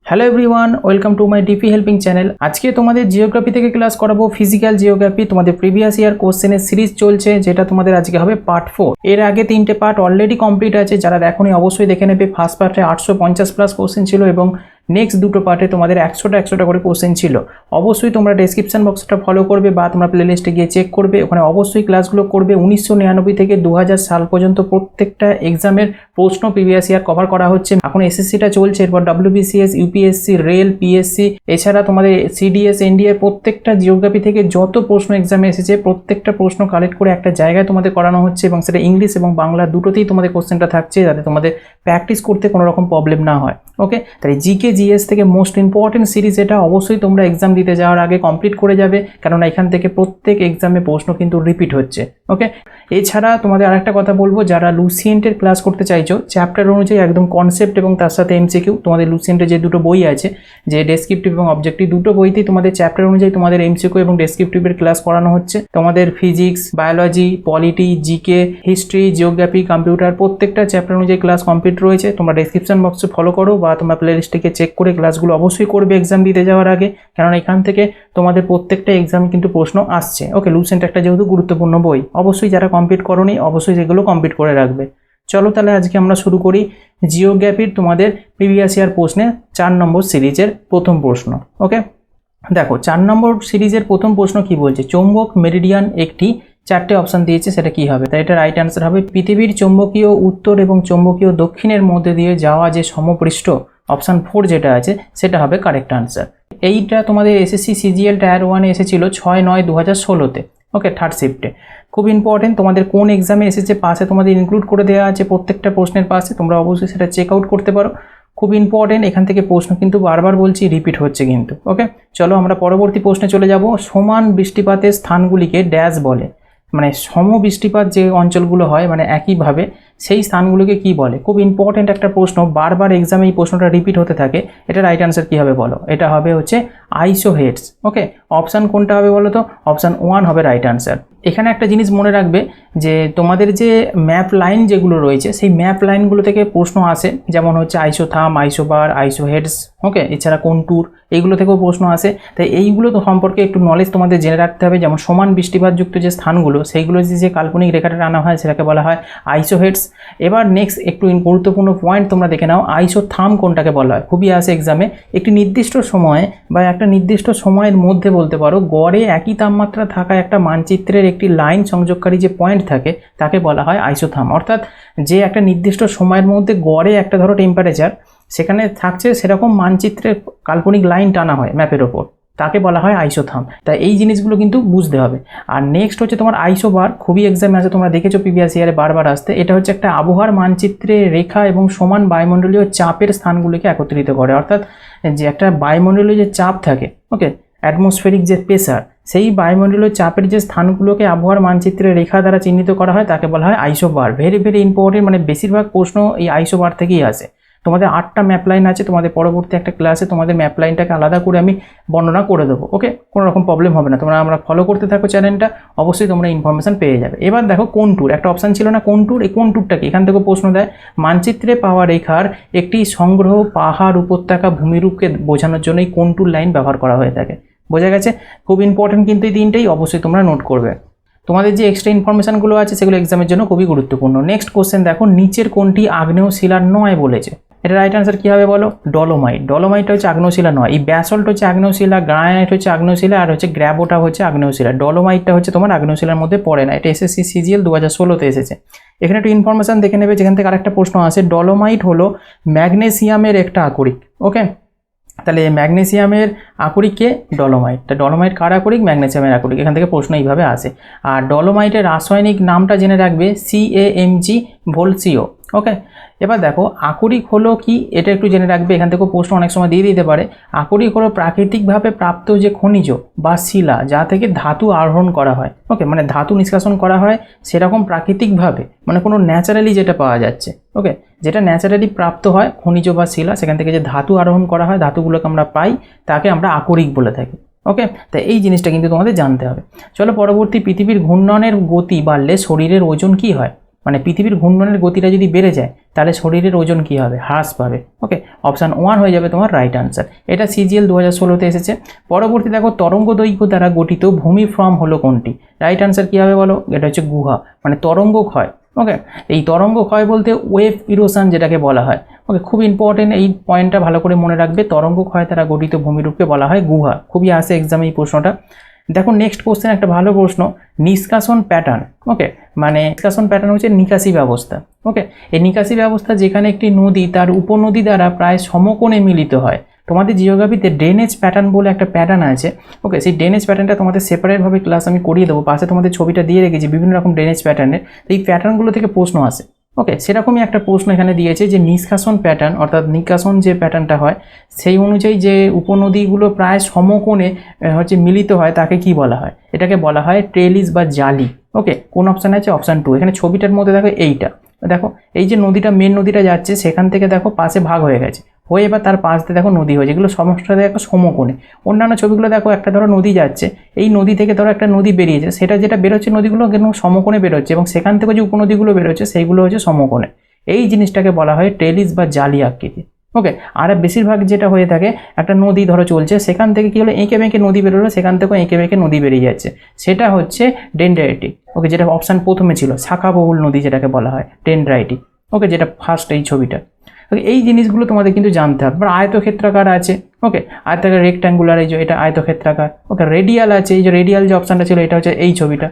Hello everyone, welcome to my DP helping channel. আজকে তোমাদের geography থেকে ক্লাস করাবো ফিজিক্যাল জিওগ্রাফি। তোমাদের প্রিভিয়াস ইয়ার কোশ্চেনের সিরিজ চলছে, যেটা তোমাদের আজকে হবে পার্ট 4। এর আগে 3টে পার্ট অলরেডি কমপ্লিট আছে, যারা দেখোনি অবশ্যই দেখে নেবে। ফার্স্ট পার্টে 850+ কোশ্চেন ছিল এবং নেক্সট দুটো পার্টে তোমাদের 100টা করে কোশ্চেন ছিল। অবশ্যই তোমরা ডেসক্রিপশন বক্সটা ফলো করবে বা তোমরা প্লেলিস্টে গিয়ে চেক করবে, ওখানে অবশ্যই ক্লাসগুলো করবে। 1999 থেকে 2000 সাল পর্যন্ত প্রত্যেকটা এক্সামের প্রশ্ন প্রিভিয়াস ইয়ার কভার করা হচ্ছে। এখন এসএসসিটা চলছে, এরপর WBCS, ইউপিএসসি, রেল, পিএসসি, এছাড়া তোমাদের সিডিএস, এনডিএ প্রত্যেকটা জিওগ্রাফি থেকে যত প্রশ্ন এক্সামে এসেছে প্রত্যেকটা প্রশ্ন কালেক্ট করে একটা জায়গায় তোমাদের করানো হচ্ছে এবং সেটা ইংলিশ এবং বাংলা দুটোতেই তোমাদের কোশ্চেনটা থাকছে, যাতে তোমাদের প্র্যাকটিস করতে কোনো রকম প্রবলেম না হয়। ওকে, তাই জিকে জিএস থেকে মোস্ট ইম্পর্টেন্ট সিরিজ এটা। অবশ্যই তোমরা এক্সাম দিতে যাওয়ার আগে কমপ্লিট করে যাবে, কারণ এখান থেকে প্রত্যেক এক্সামে প্রশ্ন কিন্তু রিপিট হচ্ছে। ওকে, এছাড়া তোমাদের আরেকটা কথা বলবো, যারা লুসিয়েন্টের ক্লাস করতে চাইছো চ্যাপ্টার অনুযায়ী একদম কনসেপ্ট এবং তার সাথে এমসিকিউ, তোমাদের লুসিয়েন্টের যে দুটো বই আছে, যে ডেসক্রিপটিভ এবং অবজেক্টিভ, দুটো বইতেই তোমাদের চ্যাপ্টার অনুযায়ী তোমাদের এমসিকিউ এবং ডেসক্রিপটিভের ক্লাস করানো হচ্ছে। তোমাদের physics, biology, polity, GK, history, geography, computer প্রত্যেকটা চ্যাপ্টার অনুযায়ী ক্লাস কমপ্লিট রয়েছে। তোমরা ডেসক্রিপশন বক্সে ফলো করো বা তোমরা প্লেলিস্টকে চেক করে ক্লাসগুলো অবশ্যই করবে এক্সাম দিতে যাওয়ার আগে, কারণ এখান থেকে তোমাদের প্রত্যেকটা এক্সাম কিন্তু প্রশ্ন আসছে। ওকে, লুসেন্ট একটা যেহেতু গুরুত্বপূর্ণ বই, অবশ্যই যারা কমপ্লিট করোনি অবশ্যই সেগুলো কমপ্লিট করে রাখবে। চলো তাহলে আজকে আমরা শুরু করি জিওগ্রাফির তোমাদের প্রিভিয়াস ইয়ার প্রশ্নে 4 নম্বর সিরিজের প্রথম প্রশ্ন। ওকে, দেখো 4 নম্বর সিরিজের প্রথম প্রশ্ন কি বলছে, চৌম্বক মেরিডিয়ান একটি, 4টে অপশান দিয়েছে, সেটা কি হবে? তাই এটা রাইট অ্যান্সার হবে পৃথিবীর চৌম্বকীয় উত্তর এবং চৌম্বকীয় দক্ষিণের মধ্যে দিয়ে যাওয়া যে সমপৃষ্ঠ, অপশান 4 যেটা আছে সেটা হবে কারেক্ট আনসার। এইটা তোমাদের এসএসসি সিজিএল টায়ার 1-এ এসেছিল 6/9/2016-তে। ওকে, থার্ড শিফটে। খুব ইম্পর্টেন্ট, তোমাদের কোন এক্সামে এসেছে পাশে তোমাদের ইনক্লুড করে দেওয়া আছে প্রত্যেকটা প্রশ্নের পাশে, তোমরা অবশ্যই সেটা চেক আউট করতে পারো। খুব ইম্পর্টেন্ট, এখান থেকে প্রশ্ন কিন্তু বারবার বলছি রিপিট হচ্ছে কিন্তু। ওকে, চলো আমরা পরবর্তী প্রশ্নে চলে যাব। সমান বৃষ্টিপাতের স্থানগুলিকে ড্যাশ বলে, মানে সম বৃষ্টিপাত যে অঞ্চলগুলো হয় মানে একইভাবে, সেই স্থানগুলোকে কি বলে? খুব ইম্পর্টেন্ট একটা প্রশ্ন, বারবার এক্সামে এই প্রশ্নটা রিপিট হতে থাকে। এটা রাইট আনসার কী হবে বলো? এটা হবে হচ্ছে আইসোহেডস। ওকে, অপশান কোনটা হবে বলো তো? অপশান 1 হবে রাইট আনসার। এখানে একটা জিনিস মনে রাখবে যে তোমাদের যে ম্যাপ লাইন যেগুলো রয়েছে সেই ম্যাপ লাইনগুলো থেকে প্রশ্ন আসে, যেমন হচ্ছে আইসোথাম, আইসোবার, আইসোহেডস। ওকে, এছাড়া কন্ট্যুর, এইগুলো থেকেও প্রশ্ন আসে। তাই এইগুলো তো সম্পর্কে একটু নলেজ তোমাদের জেনে রাখতে হবে। যেমন সমান বৃষ্টিপাতযুক্ত যে স্থানগুলো, সেইগুলো যে কাল্পনিক রেখাটা টানা হয় সেটাকে বলা হয় আইসোহেডস। এবার নেক্সট একটু গুরুত্বপূর্ণ পয়েন্ট তোমরা দেখে নাও, আইসোথাম কোনটাকে বলা হয়? খুবই আসে এক্সামে। একটি নির্দিষ্ট সময়ে বা একটা নির্দিষ্ট সময়ের মধ্যে বলতে পারো গড়ে একই তাপমাত্রা থাকা একটা মানচিত্রের একটি লাইন সংযোগকারী যে পয়েন্ট থাকে তাকে বলা হয় আইসোথাম। অর্থাৎ যে একটা নির্দিষ্ট সময়ের মধ্যে গড়ে একটা ধরো টেম্পারেচার সেখানে থাকছে, সেরকম মানচিত্রের কাল্পনিক লাইন টানা হয় ম্যাপের ওপর, তাকে বলা হয় আইসোথাম। তাই এই জিনিসগুলো কিন্তু বুঝতে হবে। আর নেক্সট হচ্ছে তোমার আইসোবার, খুবই এক্সামে আছে, তোমরা দেখেছো প্রিভিয়াস ইয়ারে বারবার আসতে। এটা হচ্ছে একটা আবহাওয়ার মানচিত্রে রেখা এবং সমান বায়ুমণ্ডলীয় চাপের স্থানগুলিকে একত্রিত করে। অর্থাৎ যে একটা বায়ুমণ্ডলীয় যে চাপ থাকে, ওকে, অ্যাটমসফেরিক যে প্রেসার, সেই বায়ুমণ্ডলীয় চাপের যে স্থানগুলোকে আবহাওয়ার মানচিত্রে রেখা দ্বারা চিহ্নিত করা হয় তাকে বলা হয় আইসোবার। ভেরি ভেরি ইম্পর্টেন্ট, মানে বেশিরভাগ প্রশ্ন এই আইসোবার থেকেই আসে। তোমাদের 8টা ম্যাপ লাইন আছে, তোমাদের পরবর্তী একটা ক্লাসে তোমাদের ম্যাপ লাইনটাকে আলাদা করে আমি বর্ণনা করে দেবো। ওকে, কোনো রকম প্রবলেম হবে না, আমরা ফলো করতে থাকো চ্যানেলটা, অবশ্যই তোমরা ইনফরমেশন পেয়ে যাবে। এবার দেখো কন্ট্যুর, একটা অপশান ছিল না কন্ট্যুর, এই কন্ট্যুরটাকে এখান থেকে প্রশ্ন দেয়। মানচিত্রে পাওয়া রেখার একটি সংগ্রহ পাহাড়, উপত্যকা, ভূমিরূপকে বোঝানোর জন্য এই কন্ট্যুর লাইন ব্যবহার করা হয়ে থাকে। বোঝা গেছে? খুব ইম্পর্টেন্ট কিন্তু এই তিনটেই, অবশ্যই তোমরা নোট করবে। তোমাদের যে এক্সট্রা ইনফরমেশনগুলো আছে সেগুলো এক্সামের জন্য খুবই গুরুত্বপূর্ণ। নেক্সট কোশ্চেন দেখো, নিচের কোনটি আগ্নেয় শিলার নয় বলেছে? এটা রাইট আনসার কী হবে বলো? ডলোমাইট। ডলোমাইটটা হচ্ছে আগ্নেয়শিলা নয়। এই ব্যাসল্ট হচ্ছে আগ্নেয়শিলা, গ্রানাইট হচ্ছে আগ্নেয়শিলা, আর হচ্ছে গ্র্যাবোটা হচ্ছে আগ্নেয়শিলা। ডলোমাইটটা হচ্ছে তোমার আগ্নেয়শিলার মধ্যে পড়ে না। এটা এসএসসি সিজিএল 2016-তে এসেছে। এখানে একটু ইনফরমেশন দেখে নেবে, যেখান থেকে আরেকটা প্রশ্ন আসে। ডলোমাইট হলো ম্যাগনেসিয়ামের একটা আকরিক। ওকে, তাহলে ম্যাগনেসিয়ামের আকরিককে ডলোমাইট। তা ডলোমাইট কার আকরিক? ম্যাগনেসিয়ামের আকরিক। এখান থেকে প্রশ্ন এইভাবে আসে। আর ডলোমাইটের রাসায়নিক নামটা জেনে রাখবে, CaMg ভোলসিও। ওকে, এবার দেখো আকরিক হলো কি, এটা একটু জেনে রাখবে, এখান থেকেও প্রশ্ন অনেক সময় দিয়ে দিতে পারে। আকরিক হলো প্রাকৃতিকভাবে প্রাপ্ত যে খনিজ বা শিলা যা থেকে ধাতু আহরণ করা হয়। ওকে, মানে ধাতু নিষ্কাশন করা হয় সেরকম প্রাকৃতিকভাবে, মানে কোনো ন্যাচারালি যেটা পাওয়া যাচ্ছে। ওকে, যেটা ন্যাচারালি প্রাপ্ত হয় খনিজ বা শিলা, সেখান থেকে যে ধাতু আরোহণ করা হয়, ধাতুগুলোকে আমরা পাই, তাকে আমরা আকরিক বলে থাকি। ওকে, তাই এই জিনিসটা কিন্তু তোমাদের জানতে হবে। চলো পরবর্তী, পৃথিবীর ঘূর্ণনের গতি বাড়লে শরীরের ওজন কি হয়? মানে পৃথিবীর ঘূর্ণনের গতিটা যদি বেড়ে যায় তাহলে শরীরের ওজন কী হবে, হ্রাস পাবে। ওকে, অপশান 1 হয়ে যাবে তোমার রাইট আনসার। এটা সিজিএল 2016-তে এসেছে। পরবর্তী দেখো, তরঙ্গ দৈর্ঘ্য দ্বারা গঠিত ভূমি ফর্ম হলো কোনটি? রাইট আনসার কী হবে বলো? এটা হচ্ছে গুহা, মানে তরঙ্গ ক্ষয়। ওকে, এই তরঙ্গ ক্ষয় বলতে ওয়েভ ইরোশন যেটাকে বলা হয়। ওকে, খুব ইম্পর্টেন্ট, এই পয়েন্টটা ভালো করে মনে রাখবে। তরঙ্গ ক্ষয় দ্বারা গঠিত ভূমিরূপকে বলা হয় গুহা। খুবই আসে এক্সামে এই প্রশ্নটা। দেখো নেক্সট কোশ্চেন একটা ভালো প্রশ্ন, নিষ্কাশন প্যাটার্ন। ওকে, মানে নিষ্কাশন প্যাটার্ন হচ্ছে নিকাশি ব্যবস্থা। ওকে, এই নিকাশি ব্যবস্থা যেখানে একটি নদী তার উপনদী দ্বারা প্রায় সমকোণে মিলিত হয়। তোমাদের জিওগ্রাফিতে ড্রেনেজ প্যাটার্ন বলে একটা প্যাটার্ন আছে। ওকে, সেই ড্রেনেজ প্যাটার্নটা তোমাদের সেপারেটভাবে ক্লাস আমি করিয়ে দেবো, পাশে তোমাদের ছবিটা দিয়ে রেখেছি বিভিন্ন রকম ড্রেনেজ প্যাটার্নের। এই প্যাটার্নগুলো থেকে প্রশ্ন আসে। ওকে, সেরকমই একটা প্রশ্ন এখানে দিয়েছে যে নিষ্কাশন প্যাটার্ন অর্থাৎ নিকাশন যে প্যাটার্নটা হয় সেই অনুযায়ী যে উপনদীগুলো প্রায় সমকোণে হচ্ছে মিলিত হয় তাকে কি বলা হয়? এটাকে বলা হয় ট্রেলিস বা জালি। ওকে, কোন অপশান আছে? অপশান 2। এখানে ছবিটার মধ্যে দেখো এইটা, দেখো এই যে নদীটা, মেন নদীটা যাচ্ছে সেখান থেকে দেখো পাশে ভাগ হয়ে গেছে, হয়ে এবার তার পাশ দিয়ে দেখো নদী হয়েছে, এগুলো সমস্ত দেখো সমকোণে। অন্যান্য ছবিগুলো দেখো একটা ধরো নদী যাচ্ছে, এই নদী থেকে ধরো একটা নদী বেরিয়েছে, সেটা যেটা বেরোচ্ছে নদীগুলো কিন্তু সমকোণে বেরোচ্ছে, এবং সেখান থেকে যে উপনদীগুলো বেরোচ্ছে সেইগুলো হচ্ছে সমকোণে। এই জিনিসটাকে বলা হয় ট্রেলিস বা জালি আকৃতি। ওকে, আর বেশিরভাগ যেটা হয়ে থাকে, একটা নদী ধরো চলছে, সেখান থেকে কি হলো এঁকে বেঁকে নদী বেরোলো, সেখান থেকেও এঁকে বেঁকে নদী বেরিয়ে যাচ্ছে, সেটা হচ্ছে ডেনড্রাইটিক। ওকে, যেটা অপশান প্রথমে ছিল, শাখাবহুল নদী যেটাকে বলা হয় ডেনড্রাইটিক। ওকে, যেটা ফার্স্ট এই ছবিটা। ওকে, এই জিনিসগুলো তোমাদের কিন্তু জানতে হবে। আয়তক্ষেত্রাকার আছে। ওকে, আয়তাকার, রেক্ট্যাঙ্গুলার, এই যে এটা আয়তক্ষেত্রাকার। ওকে, রেডিয়াল আছে, এই যে রেডিয়াল যে অপশানটা ছিল এটা হচ্ছে এই ছবিটা।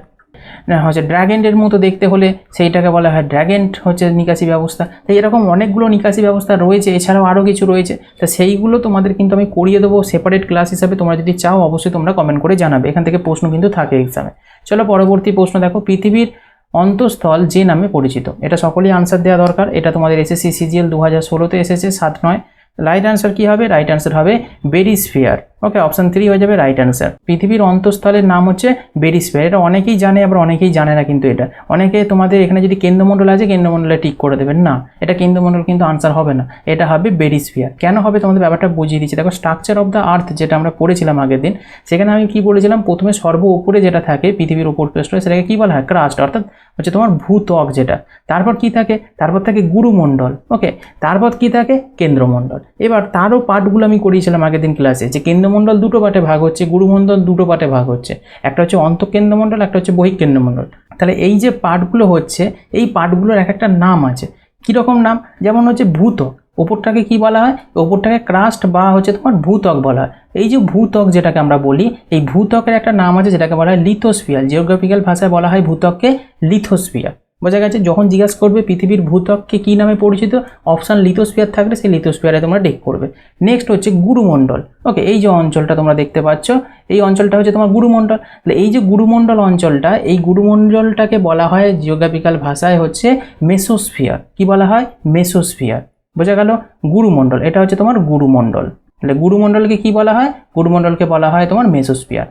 না হচ্ছে ড্র্যাগেন্টের মতো দেখতে হলে সেইটাকে বলা হয় ড্র্যাগেন্ট হচ্ছে নিকাশি ব্যবস্থা। তো এরকম অনেকগুলো নিকাশি ব্যবস্থা রয়েছে, এছাড়াও আরও কিছু রয়েছে। তো সেইগুলো তোমাদের কিন্তু আমি করিয়ে দেবো সেপারেট ক্লাস হিসাবে। তোমরা যদি চাও অবশ্যই তোমরা কমেন্ট করে জানাবে, এখান থেকে প্রশ্ন কিন্তু থাকে এক্সামে। চলো পরবর্তী প্রশ্ন দেখো, পৃথিবীর অন্তঃস্থল যে নামে পরিচিত। এটা সকলেই আনসার দেওয়া দরকার। এটা তোমাদের এসএসসি সিজিএল 2016-তে এসেছে 7-9। রাইট আনসার কি হবে? রাইট আনসার হবে বেরিস্ফিয়ার। ওকে, অপশান 3 হয়ে যাবে রাইট আনসার। পৃথিবীর অন্তঃস্থলের নাম হচ্ছে বেরিস্ফিয়ার। এটা অনেকেই জানে, আবার অনেকেই জানে না, কিন্তু এটা অনেকে তোমাদের এখানে যদি কেন্দ্রমণ্ডল আছে কেন্দ্রমণ্ডলে টিক করে দেবেন না, এটা কেন্দ্রমণ্ডল কিন্তু আনসার হবে না, এটা হবে বেরিস্ফিয়ার। কেন হবে তোমাদের ব্যাপারটা বুঝিয়ে দিচ্ছি। দেখো স্ট্রাকচার অফ দ্য আর্থ যেটা আমরা পড়েছিলাম আগের দিন, সেখানে আমি কি বলেছিলাম, প্রথমে সর্ব উপরে যেটা থাকে পৃথিবীর উপর পৃষ্ঠে সেটাকে কি বলা হয়? ক্রাস্ট, অর্থাৎ হচ্ছে তোমার ভূত্বক যেটা। তারপর কি থাকে? তারপর থাকে গুরুমণ্ডল। ওকে, তারপর কি থাকে? কেন্দ্রমণ্ডল। এবার তারও পার্টগুলো আমি করিয়েছিলাম আগের দিন ক্লাসে, যে কেন্দ্রমণ্ডল দুটো পার্টে ভাগ হচ্ছে, গুরুমণ্ডল দুটো পার্টে ভাগ হচ্ছে, একটা হচ্ছে অন্তঃকেন্দ্রমণ্ডল, একটা হচ্ছে বহিঃকেন্দ্রমণ্ডল। তাহলে এই যে পার্টগুলো হচ্ছে, এই পার্টগুলোর এক একটা নাম আছে। কীরকম নাম? যেমন হচ্ছে ভূত্বক, ওপরটাকে কি বলা হয়? ওপরটাকে ক্রাস্ট বা হচ্ছে তোমার ভূত্বক বলা হয়। এই যে ভূত্বক যেটাকে আমরা বলি, এই ভূত্বকের একটা নাম আছে যেটাকে বলা হয় লিথোস্ফিয়ার। জিওগ্রাফিক্যাল ভাষায় বলা হয় ভূত্বককে লিথোস্ফিয়ার। বোঝা গেছে? যখন জিজ্ঞাসা করবে পৃথিবীর ভূত্বককে কী নামে পরিচিত, অপশান লিথোস্ফিয়ার থাকলে সেই লিথোস্ফিয়ারে তোমরা টিক করবে। নেক্সট হচ্ছে গুরুমণ্ডল। ওকে, এই যে অঞ্চলটা তোমরা দেখতে পাচ্ছ, এই অঞ্চলটা হচ্ছে তোমার গুরুমণ্ডল। তাহলে এই যে গুরুমণ্ডল অঞ্চলটা, এই গুরুমণ্ডলটাকে বলা হয় জিওগ্রাফিক্যাল ভাষায় হচ্ছে মেসোস্ফিয়ার। কি বলা হয়? মেসোস্ফিয়ার। বোঝা গেল? গুরুমণ্ডল, এটা হচ্ছে তোমার গুরুমণ্ডল। তাহলে গুরুমণ্ডলকে কি বলা হয়? গুরুমণ্ডলকে বলা হয় তোমার মেসোস্ফিয়ার।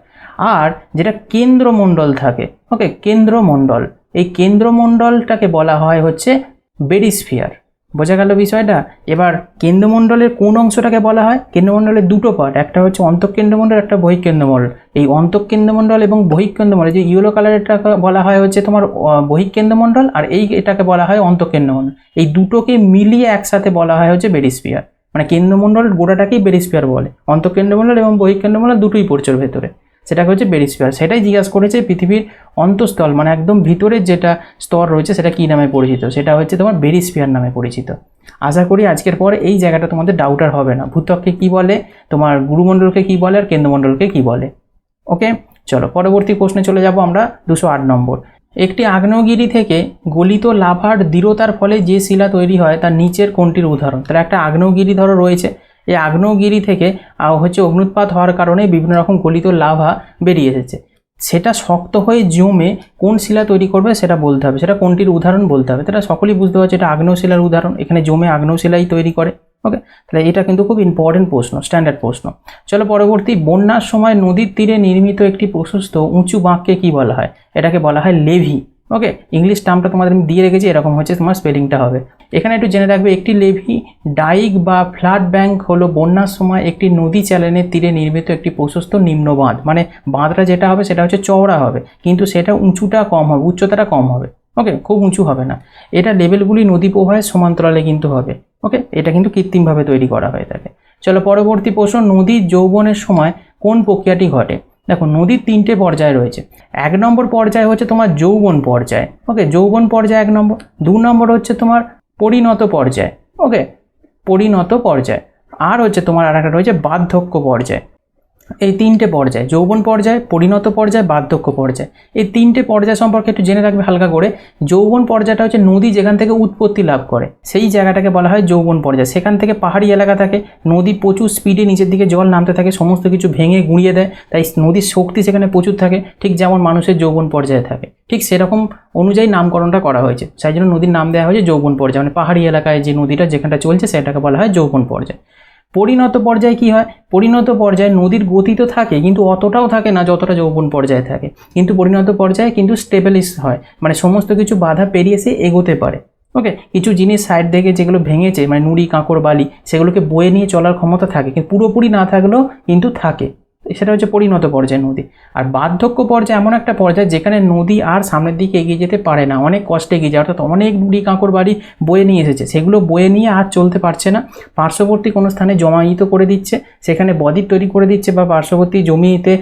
আর যেটা কেন্দ্রমণ্ডল থাকে, ওকে, কেন্দ্রমণ্ডল, এই কেন্দ্রমণ্ডলটাকে বলা হয় হচ্ছে বেরিস্ফিয়ার। বোঝা গেল বিষয়টা? এবার কেন্দ্রমণ্ডলের কোন অংশটাকে বলা হয়? কেন্দ্রমণ্ডলের দুটো পার্ট, একটা হচ্ছে অন্তঃকেন্দ্রমণ্ডল, একটা বহিঃকেন্দ্রমণ্ডল। এই অন্তঃকেন্দ্রমণ্ডল এবং বহিঃকেন্দ্রমণ্ডল, যে ইয়েলো কালারেরটাকে বলা হয় হচ্ছে তোমার বহিঃকেন্দ্রমণ্ডল, আর এটাকে বলা হয় অন্তঃকেন্দ্রমণ্ডল। এই দুটোকে মিলিয়ে একসাথে বলা হয় হচ্ছে বেরিস্ফিয়ার। মানে কেন্দ্রমণ্ডল গোটাটাকেই বেরিস্ফিয়ার বলে, অন্তঃকেন্দ্রমণ্ডল এবং বহিঃকেন্দ্রমণ্ডল দুটোই পড়ছে ওর ভেতরে, সেটাকে হচ্ছে বেরিস্ফিয়ার। সেটাই জিজ্ঞাসা করেছে পৃথিবীর অন্তঃস্থল মানে একদম ভিতরের যেটা স্তর রয়েছে সেটা কী নামে পরিচিত, সেটা হচ্ছে তোমার বেরিস্ফিয়ার নামে পরিচিত। আশা করি আজকের পরে এই জায়গাটা তোমাদের ডাউট আর হবে না, ভূত্বককে কী বলে, তোমার গুরুমণ্ডলকে কী বলে, আর কেন্দ্রমণ্ডলকে কী বলে। ওকে, চলো পরবর্তী প্রশ্নে চলে যাব আমরা। 208 নম্বর, একটি আগ্নেয়গিরি থেকে গলিত লাভার দৃঢ়তার ফলে যে শিলা তৈরি হয় তার নিচের কোনটির উদাহরণ? তাহলে একটা আগ্নেয়গিরি ধরো রয়েছে, এই আগ্নেয়গিরি থেকে হচ্ছে অগ্নুৎপাত হওয়ার কারণে বিভিন্ন রকম গলিত লাভা বেরিয়ে এসেছে, সেটা শক্ত হয়ে জমে কোন শিলা তৈরি করবে সেটা বলতে হবে, সেটা কোনটির উদাহরণ বলতে হবে। তাহলে সকলেই বুঝতে পারছে এটা আগ্নেয় শিলার উদাহরণ, এখানে জমে আগ্নেয় শিলাই তৈরি করে। ওকে, তাহলে এটা কিন্তু খুব ইম্পর্টেন্ট প্রশ্ন, স্ট্যান্ডার্ড প্রশ্ন। চলো পরবর্তী, বন্যার সময় নদীর তীরে নির্মিত একটি প্রশস্ত উঁচু বাঁককে কি বলা হয়? এটাকে বলা হয় লেভি। ওকে, ইংলিশ টার্মটা তোমাদের আমি দিয়ে রেখেছি, এরকম হচ্ছে তোমার স্পেলিংটা হবে। এখানে একটু জেনে রাখবে, একটি লেভি ডাইক বা ফ্লাড ব্যাঙ্ক হলো বন্যার সময় একটি নদী চ্যানেলের তীরে নির্মিত একটি প্রশস্ত নিম্ন বাঁধ। মানে বাঁধটা যেটা হবে সেটা হচ্ছে চওড়া হবে, কিন্তু সেটা উঁচুটা কম হবে, উচ্চতাটা কম হবে। ওকে, খুব উঁচু হবে না। এটা লেভেলগুলি নদী প্রবাহের সমান্তরালে কিন্তু হবে। ওকে, এটা কিন্তু কৃত্রিমভাবে তৈরি করা হয়ে থাকে। চলো পরবর্তী প্রশ্ন, নদীর যৌবনের সময় কোন প্রক্রিয়াটি ঘটে? দেখো, নদীর 3টে পর্যায় রয়েছে। 1 নম্বর পর্যায় হচ্ছে তোমার যৌবন পর্যায়। ওকে, যৌবন পর্যায় 1 নম্বর। 2 নম্বর হচ্ছে তোমার পরিণত পর্যায়। ওকে, পরিণত পর্যায়। আর হচ্ছে তোমার আরেকটা রয়েছে বার্ধক্য পর্যায়। এই 3টে পর্যায়, যৌবন পর্যায়, পরিণত পর্যায়, বার্ধক্য পর্যায়, এই 3টে পর্যায় সম্পর্কে একটু জেনে রাখবে হালকা করে। যৌবন পর্যায়টা হচ্ছে নদী যেখান থেকে উৎপত্তি লাভ করে সেই জায়গাটাকে বলা হয় যৌবন পর্যায়। সেখান থেকে পাহাড়ি এলাকা থাকে, নদী প্রচুর স্পিডে নিচের দিকে জল নামতে থাকে, সমস্ত কিছু ভেঙে গুঁড়িয়ে দেয়, তাই নদীর শক্তি সেখানে প্রচুর থাকে, ঠিক যেমন মানুষের যৌবন পর্যায়ে থাকে, ঠিক সেরকম অনুযায়ী নামকরণটা করা হয়েছে। সেই জন্য নদীর নাম দেওয়া হয়েছে যৌবন পর্যায়, মানে পাহাড়ি এলাকায় যে নদীটা যেখানটা চলছে সেটাকে বলা হয় যৌবন পর্যায়। পরিণত পর্যায়ে কি হয়? পরিণত পর্যায়ে নদীর গতি তো থাকে, কিন্তু অতটাও থাকে না যতটা যৌবন পর্যায়ে থাকে, কিন্তু পরিণত পর্যায়ে কিন্তু স্টেবলিশ হয়, মানে সমস্ত কিছু বাধা পেরিয়ে সে এগোতে পারে। ওকে, কিছু জিনিস সাইড থেকে যেগুলো ভেঙেছে, মানে নুড়ি কাঁকড় বালি, সেগুলোকে বয়ে নিয়ে চলার ক্ষমতা থাকে, কিন্তু পুরোপুরি না থাকলেও কিন্তু থাকে। সেটা হচ্ছে পরিণত পর্যায়ে নদী। আর বার্ধক্য পর্যায়ে এমন একটা পর্যায় যেখানে নদী আর সামনের দিকে এগিয়ে যেতে পারে না, অনেক কষ্টে এগিয়ে যায়, অর্থাৎ অনেক নুড়ি কাঁকড় বাড়ি বয়ে নিয়ে এসেছে, সেগুলো বয়ে নিয়ে আর চলতে পারছে না, পার্শ্ববর্তী কোনো স্থানে জমায়িত করে দিচ্ছে, সেখানে বদ্বীপ তৈরি করে দিচ্ছে, বা পার্শ্ববর্তী জমিতে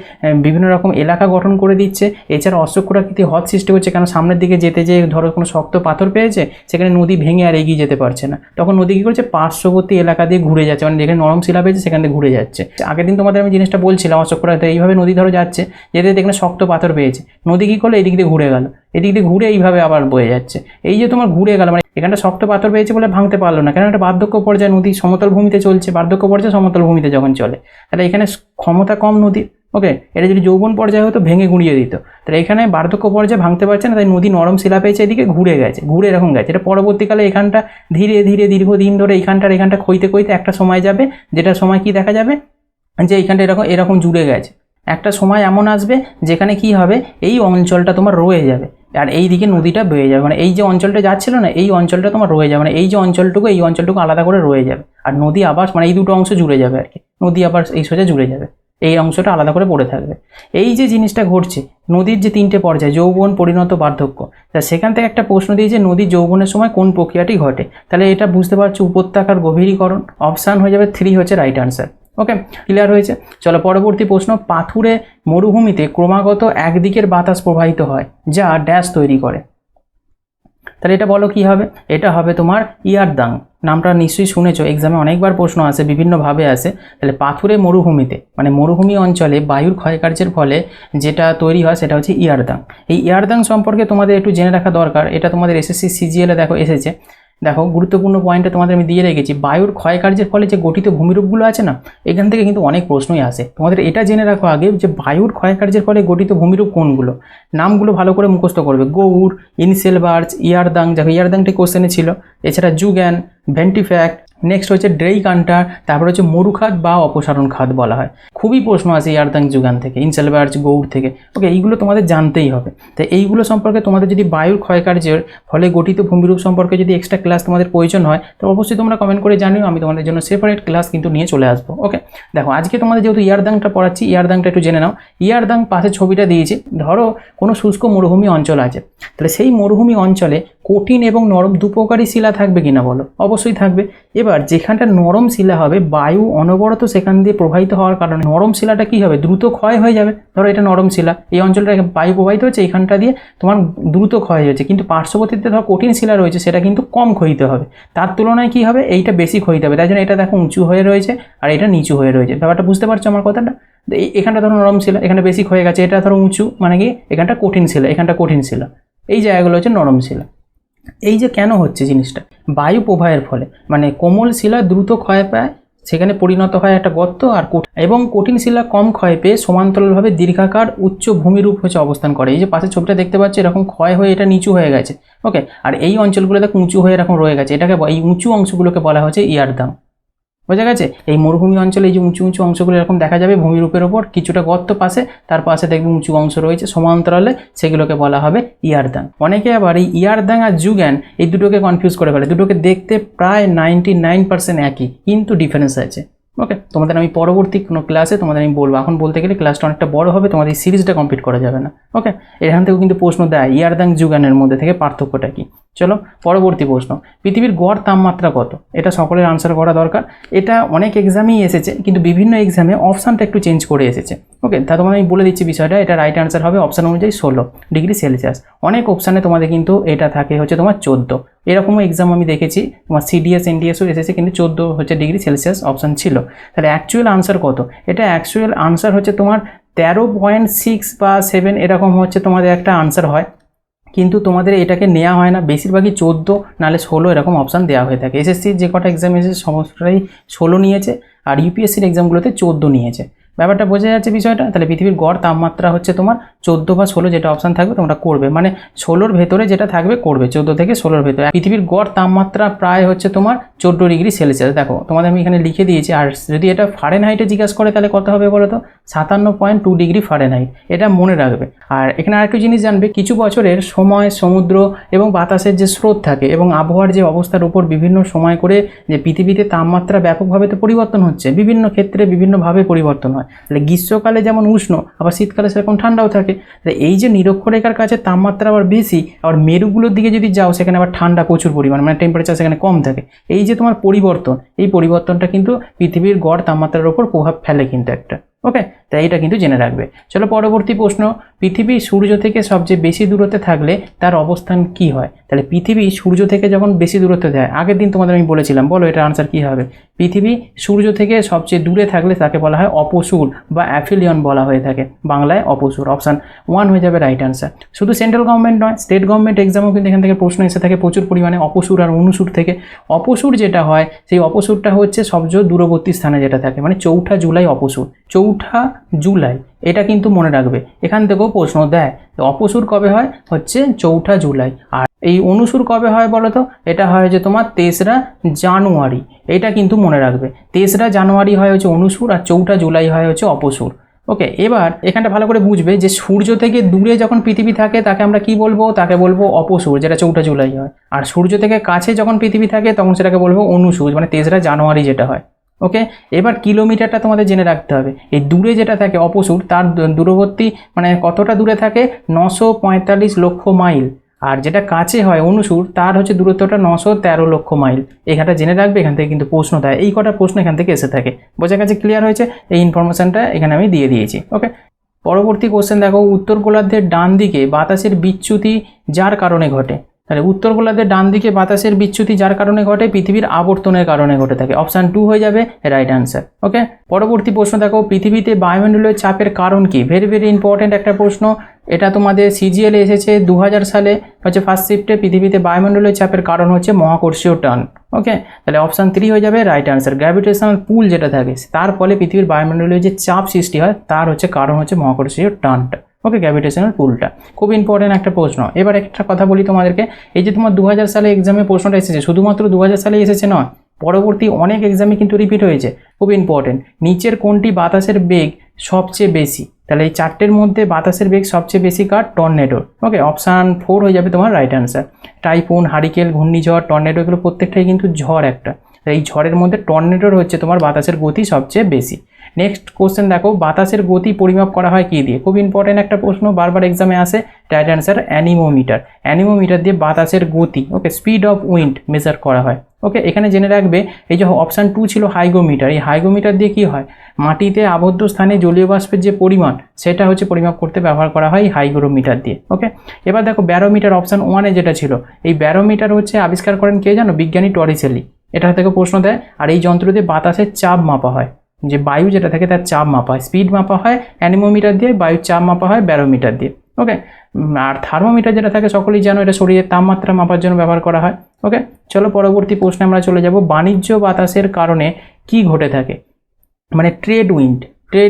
বিভিন্ন রকম এলাকা গঠন করে দিচ্ছে। এছাড়া অশ্বক্ষুরাকৃতি হ্রদ সৃষ্টি হচ্ছে, কারণ সামনের দিকে যেতে যে ধরো কোনো শক্ত পাথর পেয়েছে, সেখানে নদী ভেঙে আর এগিয়ে যেতে পারছে না, তখন নদী কী করছে? পার্শ্ববর্তী এলাকা দিয়ে ঘুরে যাচ্ছে, মানে যেখানে নরম শিলা পেয়েছে সেখান থেকে ঘুরে যাচ্ছে। আগের দিন তোমাদের আমি জিনিসটা বলছিলাম, অশ্বক্ষুরাকৃতি এইভাবে নদী ধরো যাচ্ছে, যেতে দেখলে শক্ত পাথর পেয়েছে, নদী কী করলো? এদিক দিয়ে ঘুরে গেল, এদিক দিয়ে ঘুরে এইভাবে আবার বয়ে যাচ্ছে। এই যে তোমার ঘুরে গেল, মানে এখানটা শক্ত পাথর পেয়েছে বলে ভাঙতে পারলো না, কারণ একটা বার্ধক্য পর্যায়ে নদী সমতল ভূমিতে চলছে, বার্ধক্য পর্যায়ে সমতল ভূমিতে যখন চলে, তাহলে এখানে ক্ষমতা কম নদীর। ওকে, এটা যদি যৌবন পর্যায়ে হতো ভেঙে গুঁড়িয়ে দিত, তাহলে এখানে বার্ধক্য পর্যায়ে ভাঙতে পারছে না, তাই নদী নরম শিলা পেয়েছে, এদিকে ঘুরে গেছে, ঘুরে এরকম গেছে। এটা পরবর্তীকালে এখানটা ধীরে ধীরে দীর্ঘদিন ধরে এখানটা ক্ষইতে ক্ষইতে একটা সময় যাবে, যেটা সময় কি দেখা যাবে যে এইখানটা এরকম জুড়ে গেছে। একটা সময় এমন আসবে যেখানে কি হবে, এই অঞ্চলটা তোমার রয়ে যাবে, আর এই দিকে নদীটা বয়ে যাবে, মানে এই যে অঞ্চলটা যাচ্ছিল না, এই অঞ্চলটা তোমার রয়ে যাবে, মানে এই যে অঞ্চলটুকু, এই অঞ্চলটুকু আলাদা করে রয়ে যাবে, আর নদী আবার মানে এই দুটো অংশ জুড়ে যাবে আর কি, নদী আবার এই সোজা জুড়ে যাবে, এই অংশটা আলাদা করে পড়ে থাকবে। এই যে জিনিসটা ঘটছে, নদীর যে 3টে পর্যায়, যৌবন, পরিণত, বার্ধক্য, তা সেখান থেকে একটা প্রশ্ন দিয়েছে নদীর যৌবনের সময় কোন প্রক্রিয়াটি ঘটে? তাহলে এটা বুঝতে পারছো, উপত্যকার গভীরীকরণ। অপশান হয়ে যাবে 3 হচ্ছে রাইট আনসার। ওকে, ক্লিয়ার হয়েছে। চলো পরবর্তী প্রশ্ন, পাথুরে মরুভূমিতে ক্রমাগত একদিকের বাতাস প্রবাহিত হয় যা ড্যাশ তৈরি করে। তাহলে এটা বলো কি হবে? এটা হবে তোমার ইয়ারদাং। নামটা নিশ্চয়ই শুনেছো, এক্সামে অনেকবার প্রশ্ন আসে, বিভিন্নভাবে আসে। তাহলে পাথুরে মরুভূমিতে, মানে মরুভূমি অঞ্চলে বায়ুর ক্ষয়কার্যের ফলে যেটা তৈরি হয় সেটা হচ্ছে ইয়ারদাং। এই ইয়ারদাং সম্পর্কে তোমাদের একটু জেনে রাখা দরকার, এটা তোমাদের এসএসসি সিজিএলে দেখো এসেছে। দেখো, গুরুত্বপূর্ণ পয়েন্টে তোমাদের আমি দিয়ে রেখেছি, বায়ুর ক্ষয়কার্যের ফলে যে গঠিত ভূমিরূপগুলো আছে না, এখান থেকে কিন্তু অনেক প্রশ্নই আসে। তোমাদের এটা জেনে রাখো আগে যে বায়ুর ক্ষয়কার্যের ফলে গঠিত ভূমিরূপ কোনগুলো, নামগুলো ভালো করে মুখস্থ করবে। গৌড়, ইনসেলবার্চ, ইয়ারদাং, দেখো ইয়ারদাংটি কোশ্চেনে ছিল, এছাড়া জুগ্যান, ভেন্টিফ্যাক্ট, নেক্সট হচ্ছে ড্রেইকান্টার, তারপর হচ্ছে মরুখাত বা অপসারণ খাত বলা হয়। খুবই প্রশ্ন আছে ইয়ারদাং জুগান থেকে, ইনসেলবার্চ, গৌড় থেকে। ওকে, এইগুলো তোমাদের জানতেই হবে। তাই এইগুলো সম্পর্কে তোমাদের যদি বায়ুর ক্ষয়কার্যের ফলে গঠিত ভূমিরূপ সম্পর্কে যদি এক্সট্রা ক্লাস তোমাদের প্রয়োজন হয়, তো অবশ্যই তোমরা কমেন্ট করে জানিও, আমি তোমাদের জন্য সেপারেট ক্লাস কিন্তু নিয়ে চলে আসবো। ওকে, দেখো আজকে তোমাদের যেহেতু ইয়ারদাংটা পড়াচ্ছি, ইয়ারদাংটা একটু জেনে নাও। ইয়ারদাং পাশে ছবিটা দিয়েছি, ধরো কোনো শুষ্ক মরুভূমি অঞ্চল আছে, তাহলে সেই মরুভূমি অঞ্চলে কঠিন এবং নরম দুপকারী শিলা থাকবে কিনা বলো? অবশ্যই থাকবে। এবার যেখানটা নরম শিলা হবে, বায়ু অনবরত সেখান দিয়ে প্রবাহিত হওয়ার কারণে নরম শিলাটা কি হবে? দ্রুত ক্ষয় হয়ে যাবে। ধরো এটা নরম শিলা, এই অঞ্চলটা বায়ু প্রবাহিত হচ্ছে, এইখানটা দিয়ে তোমার দ্রুত ক্ষয় হয়ে যাচ্ছে, কিন্তু পার্শ্ববর্তীতে ধরো কঠিন শিলা রয়েছে, সেটা কিন্তু কম ক্ষয়িত হবে, তার তুলনায় কি হবে? এইটা বেশি ক্ষয়িত হবে। তাই জন্য এটা দেখো উঁচু হয়ে রয়েছে, আর এটা নিচু হয়ে রয়েছে। ব্যাপারটা বুঝতে পারছো আমার কথাটা? এখানটা ধরো নরম শিলা, এখানে বেশি ক্ষয়ে গেছে, এটা ধরো উঁচু, মানে কি এখানটা কঠিন শিলা, এখানটা কঠিন শিলা, এই জায়গাগুলো হচ্ছে নরম শিলা। এই যে কেন হচ্ছে জিনিসটা, বায়ু প্রবাহের ফলে, মানে কোমল শিলা দ্রুত ক্ষয় পায়, সেখানে পরিণত হয় একটা গর্ত, আর এবং কঠিন শিলা কম ক্ষয় পেয়ে সমান্তরালভাবে দীর্ঘাকার উচ্চ ভূমিরূপ হচ্ছে অবস্থান করে। এই যে পাশের ছবিটা দেখতে পাচ্ছি, এরকম ক্ষয় হয়ে এটা নিচু হয়ে গেছে। ওকে, আর এই অঞ্চলগুলো দেখো উঁচু হয়ে এরকম রয়ে গেছে, এটাকে এই উঁচু অংশগুলোকে বলা হচ্ছে ইয়ারদাং। বোঝা গেছে? এই মরুভূমি অঞ্চলে এই যে উঁচু উঁচু অংশগুলো এরকম দেখা যাবে ভূমিরূপের ওপর, কিছুটা গর্ত পাশে, তার পাশে দেখবে উঁচু অংশ রয়েছে সমান্তরালে, সেগুলোকে বলা হবে ইয়ারদাং। অনেকে আবার এই ইয়ারদাং আর জুগ্যান এই দুটোকে কনফিউজ করে ফেলে, দুটোকে দেখতে প্রায় 99% একই, কিন্তু ডিফারেন্স আছে। ওকে, তোমাদের আমি পরবর্তী কোনো ক্লাসে তোমাদের আমি বলবো, এখন বলতে গেলে ক্লাসটা অনেকটা বড় হবে, তোমাদের এই সিরিজটা কমপ্লিট করা যাবে না। ওকে, এখান থেকেও কিন্তু প্রশ্ন দেয় ইয়ারদাং যুগানের মধ্যে থেকে পার্থক্যটা কী। চলো পরবর্তী প্রশ্ন, পৃথিবীর গড় তাপমাত্রা কত? এটা সকলের আনসার করা দরকার। এটা অনেক এক্সামেই এসেছে, কিন্তু বিভিন্ন এক্সামে অপশানটা একটু চেঞ্জ করে এসেছে। ওকে, তা তোমাদের আমি বলে দিচ্ছি বিষয়টা। এটা রাইট আনসার হবে অপশান অনুযায়ী 16 ডিগ্রি সেলসিয়াস। অনেক অপশানে তোমাদের কিন্তু এটা থাকে হচ্ছে তোমার 14। এরকমও এক্সাম আমি দেখেছি, তোমার সিডিএস এনডিএসও এসেছে, কিন্তু 14 হচ্ছে ডিগ্রি সেলসিয়াস অপশান ছিল। তাহলে অ্যাকচুয়াল আনসার কত? এটা অ্যাকচুয়াল আনসার হচ্ছে তোমার 13.6 বা 7 এরকম হচ্ছে তোমাদের একটা আনসার হয়, কিন্তু তোমাদের এটাকে নেওয়া হয় না, বেশিরভাগই 14 নাহলে 16 এরকম অপশান দেওয়া হয়ে থাকে। এসএসসির যে কটা এক্সাম এসেছে সমস্তটাই 16 নিয়েছে, আর ইউপিএসসির এক্সামগুলোতে 14 নিয়েছে। ব্যাপারটা বোঝা যাচ্ছে বিষয়টা। তাহলে পৃথিবীর গড় তাপমাত্রা হচ্ছে তোমার 14 বা 16, যেটা অপশান থাকবে তোমরা করবে, মানে 16-র ভেতরে যেটা থাকবে করবে, 14 থেকে 16-র ভেতরে। পৃথিবীর গড় তাপমাত্রা প্রায় হচ্ছে তোমার 14 ডিগ্রি সেলসিয়াস। দেখো তোমাদের আমি এখানে লিখে দিয়েছি, আর যদি এটা ফারেনহাইটে জিজ্ঞাসা করে তাহলে কত হবে বলো তো? 57.2 ডিগ্রি ফারেনহাইট। এটা মনে রাখবে। আর এখানে আরেকটু জিনিস জানবে, কিছু বছরের সময়, সমুদ্র এবং বাতাসের যে স্রোত থাকে এবং আবহাওয়ার যে অবস্থার উপর বিভিন্ন সময় করে যে পৃথিবীতে তাপমাত্রা ব্যাপকভাবে তো পরিবর্তন হচ্ছে, বিভিন্ন ক্ষেত্রে বিভিন্নভাবে পরিবর্তন হয়। তাহলে গ্রীষ্মকালে যেমন উষ্ণ, আবার শীতকালে সেরকম ঠান্ডাও থাকে। তাহলে এই যে নিরক্ষরেখার কাছে তাপমাত্রা আবার বেশি, আবার মেরুগুলোর দিকে যদি যাও সেখানে আবার ঠান্ডা প্রচুর পরিমাণ, মানে টেম্পারেচার সেখানে কম থাকে। এই যে তোমার পরিবর্তন, এই পরিবর্তনটা কিন্তু পৃথিবীর গড় তাপমাত্রার উপর প্রভাব ফেলে কিন্তু একটা। ওকে, তাই এটা কিন্তু জেনে রাখবে। চলো পরবর্তী প্রশ্ন, পৃথিবী সূর্য থেকে সবচেয়ে বেশি দূরত্বে থাকলে তার অবস্থান কি হয়? তাহলে পৃথিবী সূর্য থেকে যখন বেশি দূরত্বে দেয়, আগের দিন তোমাদের আমি বলেছিলাম, বলো এটার আনসার কি হবে? পৃথিবী সূর্য থেকে সবচেয়ে দূরে থাকলে তাকে বলা হয় অপসূর বা অ্যাফিলিয়ন বলা হয়ে থাকে, বাংলায় অপসূর। অপশান 1 হয়ে যাবে রাইট আনসার। শুধু সেন্ট্রাল গভর্নমেন্ট নয়, স্টেট গভর্নমেন্ট এক্সামও কিন্তু এখান থেকে প্রশ্ন এসে থাকে প্রচুর পরিমাণে, অপসূর আর অনুসূর থেকে। অপসূর যেটা হয়, সেই অপসূরটা হচ্ছে সবচেয়ে দূরবর্তী স্থানে যেটা থাকে, মানে 4 জুলাই অপসূর। 4 জুলাই, এটা কিন্তু মনে রাখবে, এখান থেকেও প্রশ্ন দেয়। অপসূর কবে হয়? হচ্ছে 4 জুলাই। আর এই অনুসূর কবে হয় বলো তো? এটা হয় যে তোমার 3রা জানুয়ারি। এটা কিন্তু মনে রাখবে, 3রা জানুয়ারি হয় হচ্ছে অনুসূর, আর 4 জুলাই হয় হচ্ছে অপসূর। ওকে, এবার এখানটা ভালো করে বুঝবে যে সূর্য থেকে দূরে যখন পৃথিবী থাকে তাকে আমরা কি বলবো? তাকে বলবো অপসূর, যেটা 4 জুলাই হয়। আর সূর্য থেকে কাছে যখন পৃথিবী থাকে তখন সেটাকে বলবো অনুসূর, মানে 3রা জানুয়ারি যেটা হয়। ওকে, এবার কিলোমিটারটা তোমাদের জেনে রাখতে হবে। এই দূরে যেটা থাকে অপসূর, তার দূরবর্তী মানে কতটা দূরে থাকে? 945 লক্ষ মাইল। আর যেটা কাছে হয় অনুসূর, তার হচ্ছে দূরত্বটা 913 লক্ষ মাইল। এখানটা জেনে রাখবে, এখান থেকে কিন্তু প্রশ্ন দেয়, এই কটা প্রশ্ন এখান থেকে এসে থাকে। বোঝা গেছে? ক্লিয়ার হয়েছে? এই ইনফরমেশনটা এখানে আমি দিয়ে দিয়েছি। ওকে, পরবর্তী কোশ্চেন দেখো, উত্তর গোলার্ধের ডান দিকে বাতাসের বিচ্যুতি যার কারণে ঘটে। তাহলে উত্তর গোলার্ধের ডান দিকে বাতাসের বিচ্যুতি যার কারণে ঘটে? পৃথিবীর আবর্তনের কারণে ঘটে থাকে। অপশান 2 হয়ে যাবে রাইট আনসার। ওকে, পরবর্তী প্রশ্ন দেখো, পৃথিবীতে বায়ুমণ্ডলীয় চাপের কারণ কি? ভেরি ভেরি ইম্পর্টেন্ট একটা প্রশ্ন। এটা তোমাদের সিজিএল এসেছে 2000 সালে, হচ্ছে ফার্স্ট শিফটে। পৃথিবীতে বায়ুমণ্ডলীয় চাপের কারণ হচ্ছে মহাকর্ষীয় টান। ওকে, তাহলে অপশান 3 হয়ে যাবে রাইট আনসার। গ্র্যাভিটেশনাল পুল যেটা থাকে, তার ফলে পৃথিবীর বায়ুমণ্ডলীয় যে চাপ সৃষ্টি হয় তার হচ্ছে কারণ হচ্ছে মহাকর্ষীয় টানটা। ওকে, গ্র্যাভিটেশনাল পুলটা খুব ইম্পর্টেন্ট একটা প্রশ্ন। এবার একটা কথা বলি তোমাদেরকে, এই যে তোমার 2000 সালে এক্সামে প্রশ্নটা এসেছে, শুধুমাত্র 2000 সালে এসেছে নয়, পরবর্তী অনেক এক্সামে কিন্তু রিপিট হয়েছে। খুব ইম্পর্টেন্ট, নিচের কোনটি বাতাসের বেগ সবচেয়ে বেশি? তাহলে এই 4টের মধ্যে বাতাসের বেগ সবচেয়ে বেশি কার? টর্নেডো। ওকে, অপশান 4 হয়ে যাবে তোমার রাইট আনসার। টাইফুন, হারিকেন, ঘূর্ণিঝড়, টর্নেডো, এগুলো প্রত্যেকটাই কিন্তু ঝড় একটা। এই ঝড়ের মধ্যে টর্নেডোর হচ্ছে তোমার বাতাসের গতি সবচেয়ে বেশি। নেক্সট কোশ্চেন দেখো, বাতাসের গতি পরিমাপ করা হয় কি দিয়ে? খুব ইম্পর্টেন্ট একটা প্রশ্ন, বারবার এক্সামে আসে। Right answer anemometer. অ্যানিমোমিটার দিয়ে বাতাসের গতি, ওকে, স্পিড অফ উইন্ড মেজার করা হয়। ওকে, এখানে জেনে রাখবে, এই যে অপশান 2 ছিল হাইগোমিটার, এই হাইগোমিটার দিয়ে কি হয়? মাটিতে আবদ্ধ স্থানে জলীয় বাষ্পের যে পরিমাণ, সেটা হচ্ছে পরিমাপ করতে ব্যবহার করা হয় হাইগ্রোমিটার দিয়ে। ওকে, এবার দেখো ব্যারোমিটার, অপশান 1-এ যেটা ছিল, এই ব্যারোমিটার হচ্ছে আবিষ্কার করেন কে জানো? বিজ্ঞানী টরিসেলি। এটা থেকে প্রশ্ন দেয়। আর এই যন্ত্র দিয়ে বাতাসের চাপ মাপা হয়, যে বায়ু যেটা থাকে তার চাপ মাপা হয়। স্পিড মাপা হয় অ্যানিমোমিটার দিয়ে, বায়ুর চাপ মাপা হয় ব্যারোমিটার দিয়ে। ওকে, আর থার্মোমিটার যেটা থাকে সকলেই জানো, এটা শরীরের তাপমাত্রা মাপার জন্য ব্যবহার করা হয়। ওকে, চলো পরবর্তী প্রশ্নে আমরা চলে যাব। বাণিজ্য বাতাসের কারণে কি ঘটে থাকে? মানে ট্রেড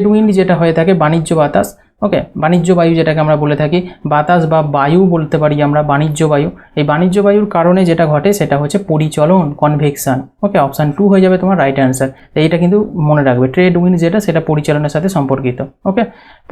উইন্ড যেটা হয়ে থাকে বাণিজ্য বাতাস। ওকে, বাণিজ্য বায়ু যেটাকে আমরা বলে থাকি, বাতাস বা বায়ু বলতে পারি আমরা, বাণিজ্য বায়ু। এই বাণিজ্য বায়ুর কারণে যেটা ঘটে সেটা হচ্ছে পরিচলন, কনভেকশন। ওকে, অপশান 2 হয়ে যাবে তোমার রাইট অ্যান্সার। এইটা কিন্তু মনে রাখবে, ট্রেড উইন্ড যেটা সেটা পরিচালনের সাথে সম্পর্কিত। ওকে,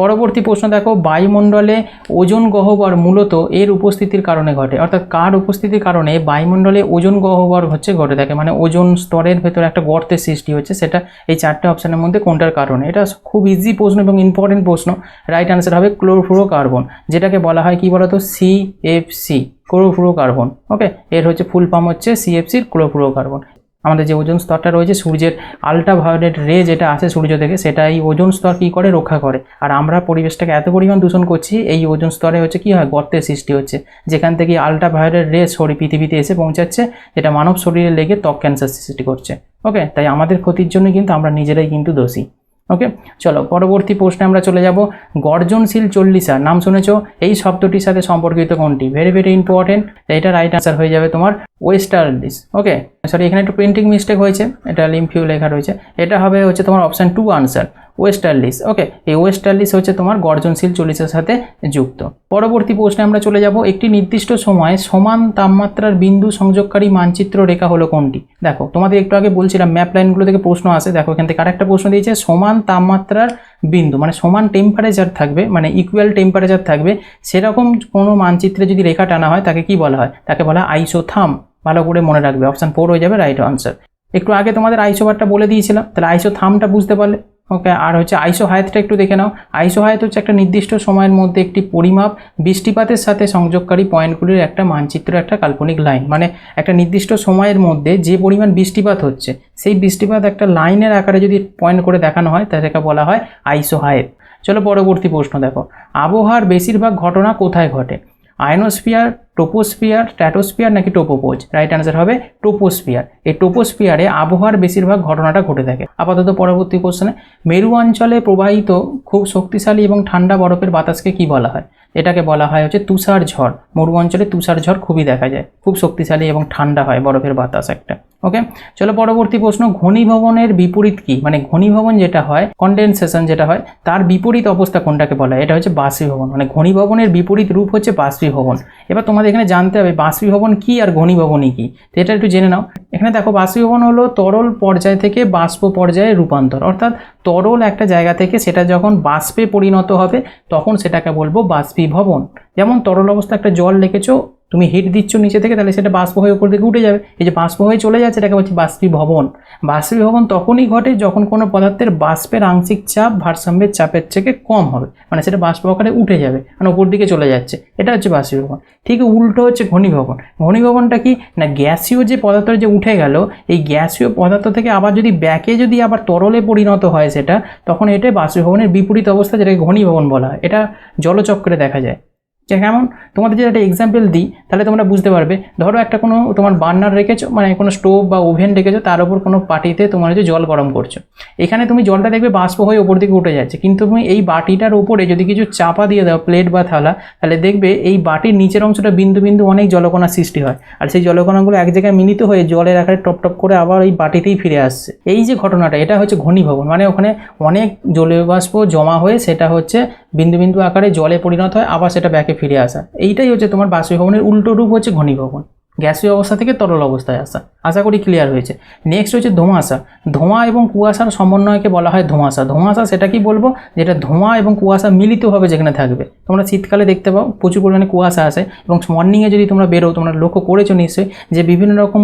পরবর্তী প্রশ্ন দেখো, বায়ুমণ্ডলে ওজোন গহ্বর মূলত এর উপস্থিতির কারণে ঘটে, অর্থাৎ কার উপস্থিতির কারণে বায়ুমণ্ডলে ওজোন গহ্বর ঘটে থাকে, মানে ওজোন স্তরের ভেতরে একটা গর্তের সৃষ্টি হচ্ছে, সেটা এই 4টে অপশানের মধ্যে কোনটার কারণে? এটা খুব ইজি প্রশ্ন এবং ইম্পর্টেন্ট প্রশ্ন। রাইট অ্যান্সার হবে ক্লোরোফ্লোরোকার্বন, যেটাকে বলা হয় কি বলতো, সিএফসি, ক্লোরোফ্লোরোকার্বন। ওকে, এর হচ্ছে ফুল ফর্ম হচ্ছে সিএফসির ক্লোরোফ্লোরোকার্বন। আমাদের যে ওজোন স্তরটা রয়েছে, সূর্যের আল্ট্রাভায়োলেট রে যেটা আসে সূর্য থেকে, সেটা এই ওজোন স্তর কী করে, রক্ষা করে। আর আমরা পরিবেশটাকে এত পরিমাণ দূষণ করছি, এই ওজোন স্তরে হচ্ছে কী হয়, গর্তের সৃষ্টি হচ্ছে, যেখান থেকে আল্ট্রাভায়োলেট রে পৃথিবীতে এসে পৌঁছাচ্ছে, যেটা মানব শরীরে লেগে ত্বক ক্যান্সার সৃষ্টি করছে। ওকে, তাই আমাদের ক্ষতির জন্য কিন্তু আমরা নিজেরাই কিন্তু দোষী। ওকে, চলো পরবর্তী প্রশ্নে আমরা চলে যাব। গর্জনশীল চল্লিশা নাম শুনেছো, এই শব্দটির সাথে সম্পর্কিত কোনটি? Very very important. এটা রাইট আনসার হয়ে যাবে তোমার ওয়েস্টার্লিস। ওকে, সরি এখানে একটু প্রিন্টিং মিস্টেক হয়েছে, এটা লিম্ফিউ লেখা রয়েছে, এটা হবে হচ্ছে তোমার অপশান 2 আনসার, ওয়েস্টার্লিস। ওকে, এই ওয়েস্টার্লিস হচ্ছে তোমার গর্জনশীল চল্লিশের সাথে যুক্ত। পরবর্তী প্রশ্নে আমরা চলে যাব। একটি নির্দিষ্ট সময়ে সমান তাপমাত্রার বিন্দু সংযোগকারী মানচিত্র রেখা হলো কোনটি? দেখো তোমাদের একটু আগে বলছিলাম ম্যাপ লাইনগুলো থেকে প্রশ্ন আসে, দেখো এখান থেকে আরেকটা প্রশ্ন দিয়েছে, সমান তাপমাত্রার বিন্দু মানে সমান টেম্পারেচার থাকবে, মানে ইকুয়াল টেম্পারেচার থাকবে, সেরকম কোনো মানচিত্রে যদি রেখা টানা হয় তাকে কি বলা হয়? তাকে বলা হয় আইসোথার্ম। ভালো করে মনে রাখবে, অপশান 4 হয়ে যাবে রাইট আনসার। একটু আগে তোমাদের আইসোবারটা বলে দিয়েছিলাম, তাহলে আইসোথার্মটা বুঝতে পারলে। ওকে, আর হচ্ছে আইসোহায়াতটা একটু দেখে নাও। আইসোহায়াত হচ্ছে একটা নির্দিষ্ট সময়ের মধ্যে একটি পরিমাপ বৃষ্টিপাতের সাথে সংযোগকারী পয়েন্টগুলির একটা মানচিত্র, একটা কাল্পনিক লাইন, মানে একটা নির্দিষ্ট সময়ের মধ্যে যে পরিমাণ বৃষ্টিপাত হচ্ছে সেই বৃষ্টিপাত একটা লাইনের আকারে যদি পয়েন্ট করে দেখানো হয় তাদেরকে বলা হয় আইসোহায়াত। চলো পরবর্তী প্রশ্ন দেখো, আবহাওয়ার বেশিরভাগ ঘটনা কোথায় ঘটে? আয়নোস্ফিয়ার, ট্রোপোস্ফিয়ার, স্ট্র্যাটোস্ফিয়ার নাকি ট্রোপোপোজ? রাইট আনসার হবে ট্রোপোস্ফিয়ার। এই ট্রোপোস্ফিয়ারে আবহাওয়ার বেশিরভাগ ঘটনাটা ঘটে থাকে। আপাতত পরবর্তী কোশ্চেনে, মেরু অঞ্চলে প্রবাহিত খুব শক্তিশালী এবং ঠান্ডা বরফের বাতাসকে কি বলা হয়? এটাকে বলা হয় হচ্ছে তুষার ঝড়। মরু অঞ্চলে তুষার ঝড় খুবই দেখা যায়, খুব শক্তিশালী এবং ঠান্ডা হয় বরফের বাতাস একটা। ওকে, চলো পরবর্তী প্রশ্ন, ঘনীভবনের বিপরীত কি? মানে ঘনীভবন যেটা হয়, কন্ডেনসেশন যেটা হয়, তার বিপরীত অবস্থা কোনটাকে বলা হয়? এটা হচ্ছে বাষ্পীভবন। মানে ঘনীভবনের বিপরীত রূপ হচ্ছে বাষ্পীভবন। এবার তোমাদের এখানে জানতে হবে বাষ্পীভবন কি আর ঘনীভবনই কি, তো এটা একটু জেনে নাও। এখানে দেখো, বাষ্পীভবন হলো তরল পর্যায় থেকে বাষ্প পর্যায়ে রূপান্তর, অর্থাৎ তরল একটা জায়গা থেকে সেটা যখন বাষ্পে পরিণত হবে তখন সেটাকে বলবো বাষ্পীভবন। যেমন তরল অবস্থা একটা জল রেখেছো, তুমি হিট দিচ্ছ নিচে থেকে, তাহলে সেটা বাষ্প হয়ে উপর দিকে উঠে যাবে, এই যে বাষ্প হয়ে চলে যাচ্ছে এটাকে বলছি বাষ্পীভবন। বাষ্পীভবন তখনই ঘটে যখন কোনো পদার্থের বাষ্পের আংশিক চাপ ভারসাম্যের চাপের থেকে কম হবে, মানে সেটা বাষ্প আকারে উঠে যাবে, মানে উপর দিকে চলে যাচ্ছে, এটা হচ্ছে বাষ্পীভবন। ঠিক উল্টো হচ্ছে ঘনীভবন। ঘনীভবনটা কি না, গ্যাসীয় যে পদার্থ যে উঠে গেল, এই গ্যাসীয় পদার্থ থেকে আবার যদি ব্যাকে যদি আবার তরলে পরিণত হয় সেটা, তখন এটা বাষ্পীভবনের বিপরীত অবস্থা, যেটাকে ঘনীভবন বলা হয়। এটা জলচক্রে দেখা যায়। কেমন, তোমাদের যদি একটা এক্সাম্পল দিই তাহলে তোমরা বুঝতে পারবে। ধরো একটা কোনো তোমার বার্নার রেখেছো, মানে কোনো স্টোভ বা ওভেন রেখেছো, তার উপর কোনো পাটিতে তোমার হচ্ছে জল গরম করছো, এখানে তুমি জলটা দেখবে বাষ্প হয়ে ওপর দিকে উঠে যাচ্ছে, কিন্তু তুমি এই বাটিটার উপরে যদি কিছু চাপা দিয়ে দাও, প্লেট বা থালা, তাহলে দেখবে এই বাটির নিচের অংশটা বিন্দু বিন্দু অনেক জলকণা সৃষ্টি হয়, আর সেই জলকণাগুলো এক জায়গায় মিলিত হয়ে জলের আকারে টপ টপ করে আবার এই বাটিতেই ফিরে আসছে। এই যে ঘটনাটা, এটা হচ্ছে ঘনীভবন, মানে ওখানে অনেক জলীয় বাষ্প জমা হয়ে সেটা হচ্ছে বিন্দু বিন্দু আকারে জলে পরিণত হয়, আবার সেটা ব্যাকে ফিরে আসা। এইটাই হচ্ছে তোমার বাষ্পীভবনের উল্টো রূপ হচ্ছে ঘনীভবন, গ্যাসীয় অবস্থা থেকে তরল অবস্থায় আসা। আশা করি ক্লিয়ার হয়েছে। নেক্সট হচ্ছে ধোঁয়াশা। ধোঁয়া এবং কুয়াশার সমন্বয়কে বলা হয় ধোঁয়াশা। ধোঁয়াশা সেটা কি বলবো, যেটা ধোঁয়া এবং কুয়াশা মিলিতভাবে যেখানে থাকবে। তোমরা শীতকালে দেখতে পাও প্রচুর পরিমাণে কুয়াশা আসে, এবং মর্নিংয়ে যদি তোমরা বেরো, তোমরা লক্ষ্য করেছো নিশ্চয়ই যে বিভিন্ন রকম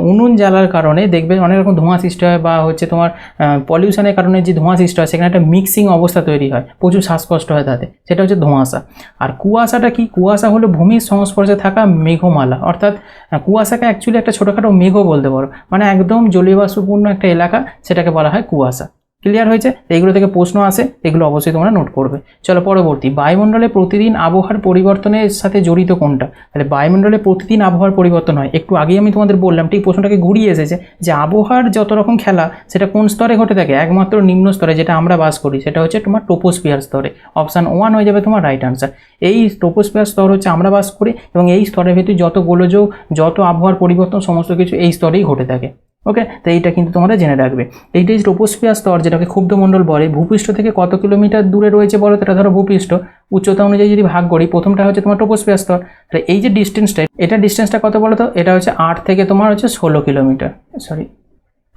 উনুন জ্বালার কারণে দেখবে অনেক রকম ধোঁয়া সৃষ্টি হয়, বা হচ্ছে তোমার পলিউশনের কারণে যে ধোঁয়া সৃষ্টি হয়, সেখানে একটা মিক্সিং অবস্থা তৈরি হয়, প্রচুর শ্বাসকষ্ট হয় তাতে, সেটা হচ্ছে ধোঁয়াশা। আর কুয়াশাটা কি, কুয়াশা হলো ভূমির সংস্পর্শে থাকা মেঘমালা, অর্থাৎ কুয়াশাকে অ্যাকচুয়ালি একটা ছোটোখাটো মেঘও বলতে পারো, মানে একদম জলীয় বাষ্পপূর্ণ একটা এলাকা, সেটাকে বলা হয় কুয়াশা। ক্লিয়ার হয়েছে? এইগুলো থেকে প্রশ্ন আসে, এগুলো অবশ্যই তোমরা নোট করবে। চলো পরবর্তী, বায়ুমণ্ডলে প্রতিদিন আবহাওয়ার পরিবর্তনের সাথে জড়িত কোনটা? তাহলে বায়ুমণ্ডলে প্রতিদিন আবহাওয়ার পরিবর্তন হয়। একটু আগেই আমি তোমাদের বললাম, ঠিক প্রশ্নটাকে ঘুরিয়ে এসেছে যে আবহাওয়ার যত রকম খেলা সেটা কোন স্তরে ঘটে থাকে? একমাত্র নিম্ন স্তরে, যেটা আমরা বাস করি, সেটা হচ্ছে তোমার ট্রোপোস্ফিয়ার স্তরে। অপশান 1 হয়ে যাবে তোমার রাইট আনসার। এই ট্রোপোস্ফিয়ার স্তর হচ্ছে আমরা বাস করি, এবং এই স্তরের ভিতরে যত গোলযোগ, যত আবহাওয়ার পরিবর্তন, সমস্ত কিছু এই স্তরেই ঘটে থাকে। ওকে, তো এইটা কিন্তু তোমরা জেনে রাখবে। এইটাই ট্রপোস্ফিয়ার স্তর, যেটাকে ক্ষুব্ধমণ্ডল বলে, ভূপৃষ্ঠ থেকে কত কিলোমিটার দূরে রয়েছে বলো তো? এটা ধরো ভূপৃষ্ঠ, উচ্চতা অনুযায়ী যদি ভাগ করি, প্রথমটা হচ্ছে তোমার ট্রপোস্ফিয়ার স্তর। তাহলে এই যে ডিস্টেন্সটা, এটা ডিস্টেন্সটা কত বলো তো? এটা হচ্ছে 8 থেকে তোমার হচ্ছে 16 কিলোমিটার,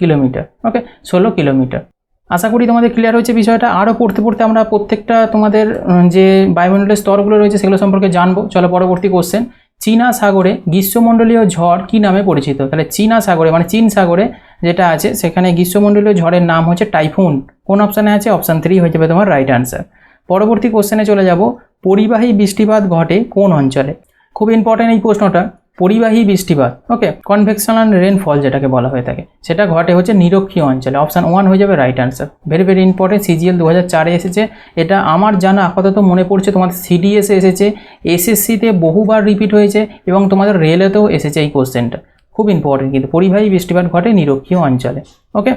কিলোমিটার। ওকে, 16 কিলোমিটার। আশা করি তোমাদের ক্লিয়ার হয়েছে বিষয়টা। আরও পড়তে পড়তে আমরা প্রত্যেকটা তোমাদের যে বায়ুমণ্ডলের স্তরগুলো রয়েছে সেগুলো সম্পর্কে জানবো। চলো পরবর্তী কোশ্চেন। চীনা সাগরে গ্রীষ্মমণ্ডলীয় ঝড় কি নামে পরিচিত? তাহলে চীনা সাগরে মানে চীন সাগরে যেটা আছে সেখানে গ্রীষ্মমণ্ডলীয় ঝড়ের নাম হচ্ছে টাইফুন। কোন অপশানে আছে? অপশান 3 হয়ে যাবে তোমার রাইট অ্যান্সার। পরবর্তী কোশ্চেনে চলে যাব। পরিবাহী বৃষ্টিপাত ঘটে কোন অঞ্চলে? খুব ইম্পর্টেন্ট এই প্রশ্নটা। পরিবাহী বৃষ্টিপাত, ওকে, কনভেকশনাল রেনফল যেটাকে বলা হয়ে থাকে, সেটা ঘটে হচ্ছে নিরক্ষীয় অঞ্চলে। অপশান 1 হয়ে যাবে right answer. Very very important, CGL 2004-এ এসেছে। এটা আমার জানা আপাতত মনে পড়ছে তোমাদের সিডিএসে এসেছে, এসএসসিতে বহুবার রিপিট হয়েছে এবং তোমাদের রেলেতেও এসেছে এই কোশ্চেনটা। খুব ইম্পর্টেন্ট কিন্তু, পরিবাহী বৃষ্টিপাত ঘটে নিরক্ষীয় অঞ্চলে। ওকে,